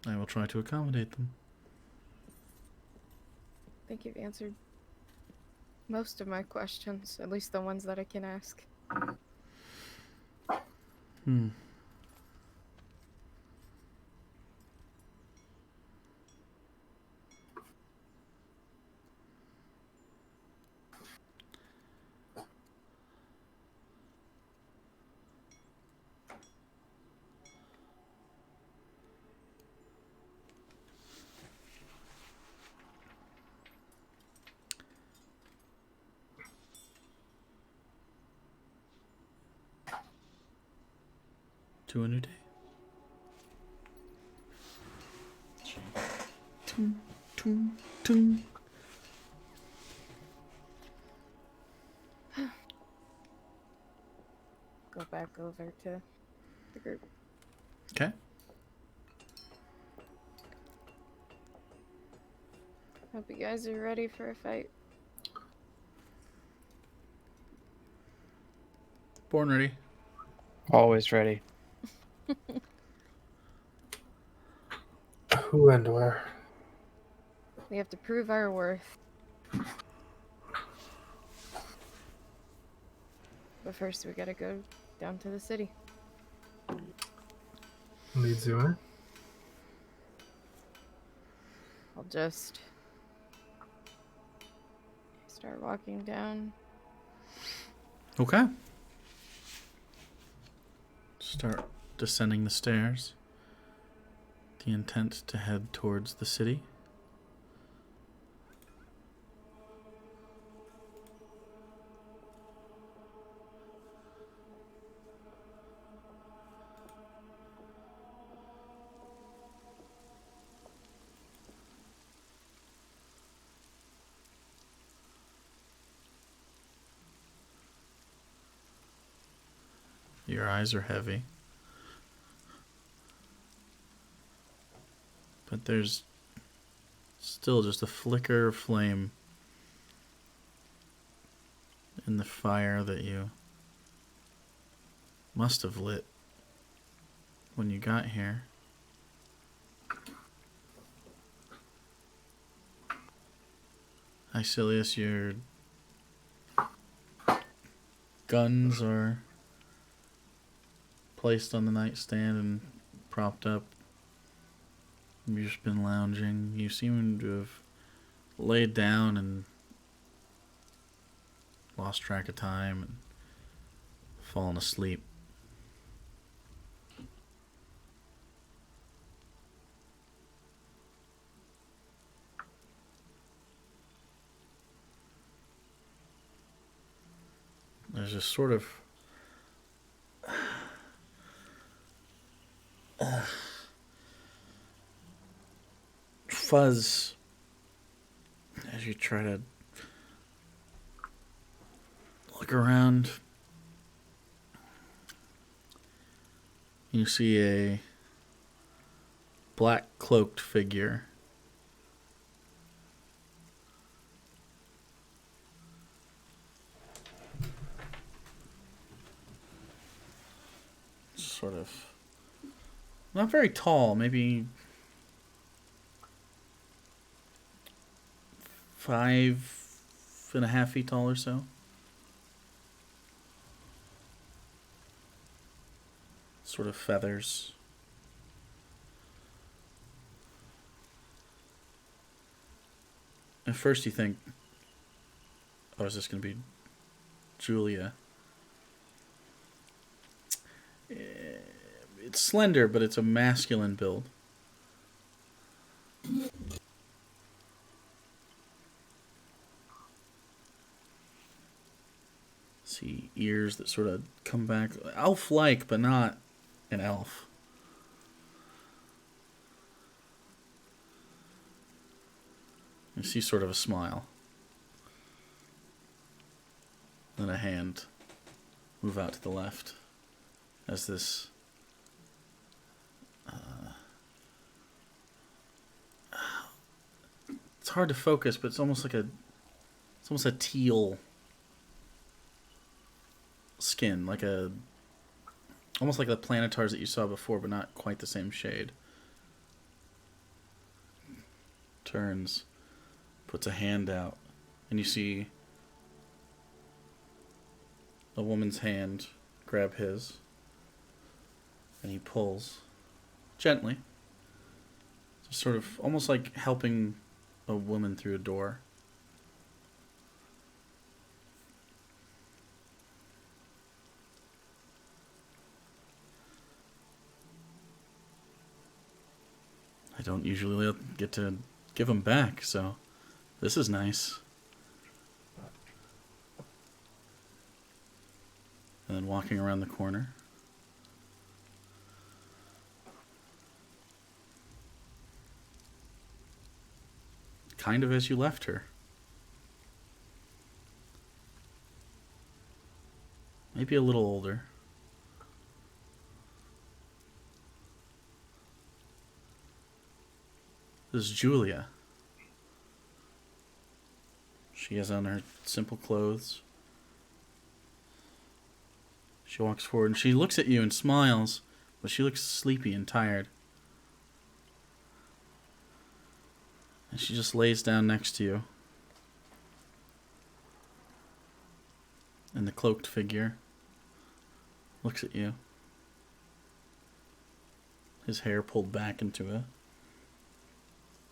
I will try to accommodate them. I think you've answered most of my questions, at least the ones that I can ask. Hmm. To a new day. Tum, tum, tum. Go back over to the group. Okay. Hope you guys are ready for a fight. Born ready. Always ready. Who and where? We have to prove our worth. But first, we gotta go down to the city. Leads you in? I'll just start walking down. Okay. Start descending the stairs. The intent to head towards the city. Your eyes are heavy. But there's still just a flicker of flame in the fire that you must have lit when you got here. Icilius, your guns are placed on the nightstand and propped up. You've just been lounging. You seem to have laid down and lost track of time and fallen asleep. There's a sort of fuzz as you try to look around. You see a black cloaked figure. Sort of not very tall, maybe 5.5 feet tall or so. Sort of feathers. At first you think, oh, is this going to be Julia? It's slender, but it's a masculine build. See ears that sort of come back. Elf-like, but not an elf. You see sort of a smile. Then a hand move out to the left as this It's hard to focus, but it's almost a teal skin, almost like the planetars that you saw before, but not quite the same shade. Turns, puts a hand out, and you see a woman's hand grab his, and he pulls gently, just sort of almost like helping a woman through a door. I don't usually get to give them back, so this is nice. And then walking around the corner. Kind of as you left her. Maybe a little older. This is Julia. She has on her simple clothes. She walks forward and she looks at you and smiles, but she looks sleepy and tired. And she just lays down next to you. And the cloaked figure looks at you. His hair pulled back into a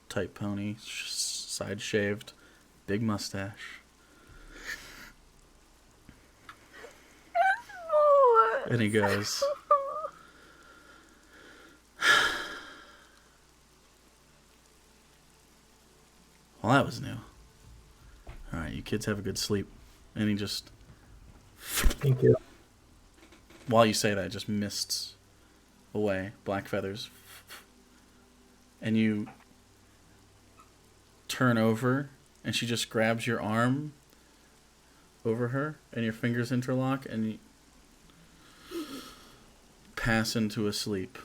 tight pony, side shaved, big mustache. And he goes, well, that was new. Alright, you kids have a good sleep. And he just, Thank you. while you say that, just mists away, black feathers. And you turn over, and she just grabs your arm over her, and your fingers interlock, and you pass into a sleep.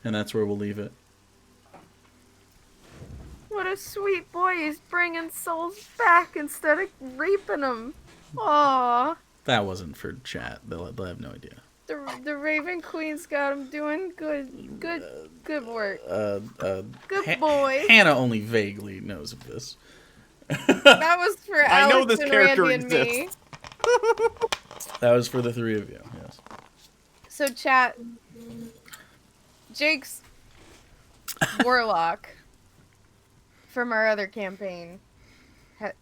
And that's where we'll leave it. What a sweet boy. He's bringing souls back instead of raping them. Aww. That wasn't for chat. They'll have no idea. The Raven Queen's got him doing good work. Good boy. Hannah only vaguely knows of this. That was for Alex I know this and character Randy and me. exists. That was for the three of you, yes. So chat, Jake's warlock from our other campaign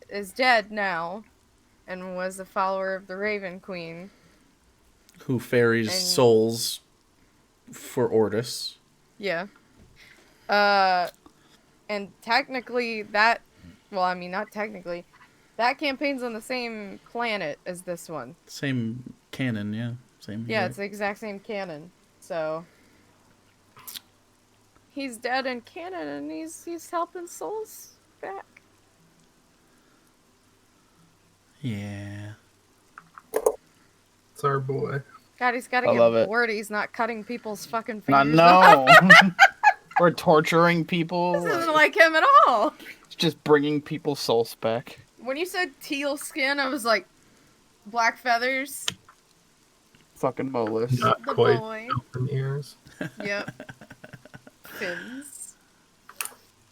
is dead now and was a follower of the Raven Queen. Who ferries souls for Ortis. Yeah. And technically that, well, I mean, not technically, that campaign's on the same planet as this one. Same canon, yeah. Same. Yeah, here. it's the exact same canon. So he's dead in canon, and he's helping souls back. Yeah. It's our boy. God, he's gotta I love get it. bored. He's not cutting people's fucking I fingers off. know. We're torturing people. This isn't like him at all. It's just bringing people's souls back. When you said teal skin, I was like, black feathers. Fucking molars. Not The quite boy. open ears. Yep. Fins.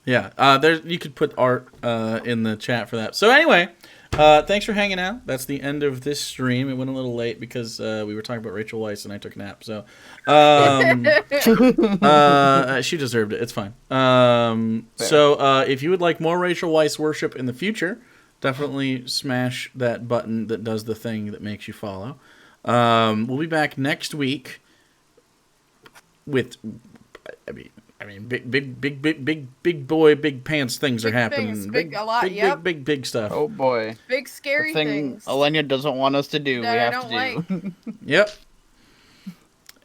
Yeah, there you could put art in the chat for that. So anyway, thanks for hanging out. That's the end of this stream. It went a little late because we were talking about Rachel Weisz and I took a nap. So she deserved it. It's fine. So if you would like more Rachel Weisz worship in the future, definitely smash that button that does the thing that makes you follow. We'll be back next week with, I mean, big boy, big pants things are Big happening. things, a lot, yep. Big stuff. Oh boy. Big scary The thing things. Alenia doesn't want us to do, That we I have don't to do. Yep.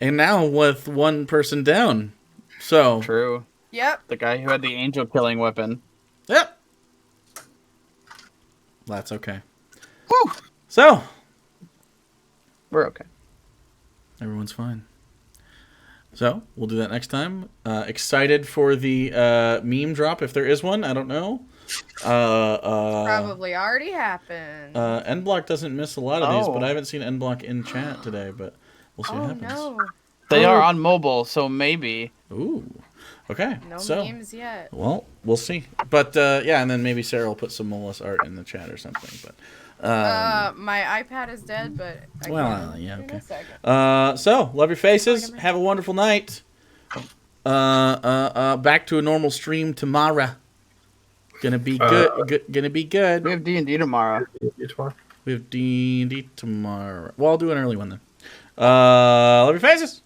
And now with one person down. So. True. Yep. The guy who had the angel killing weapon. Yep. That's okay. Woo! So. We're okay. Everyone's fine. So we'll do that next time. Excited for the meme drop if there is one. I don't know. Probably already happened. N-Block doesn't miss a lot of these, but I Oh. haven't seen N-Block in chat today. But we'll see what Oh happens. no, They are on mobile, so maybe. Ooh. Okay. no so, memes yet. well, we'll see. But yeah, and then maybe Sarah will put some Molus art in the chat or something. But My iPad is dead, but I well, can yeah, in okay. a second. So love your faces. Have a wonderful night. Back to a normal stream tomorrow. Gonna be good. Gonna be good. We have D&D tomorrow. We have D&D tomorrow. Well, I'll do an early one then. Love your faces.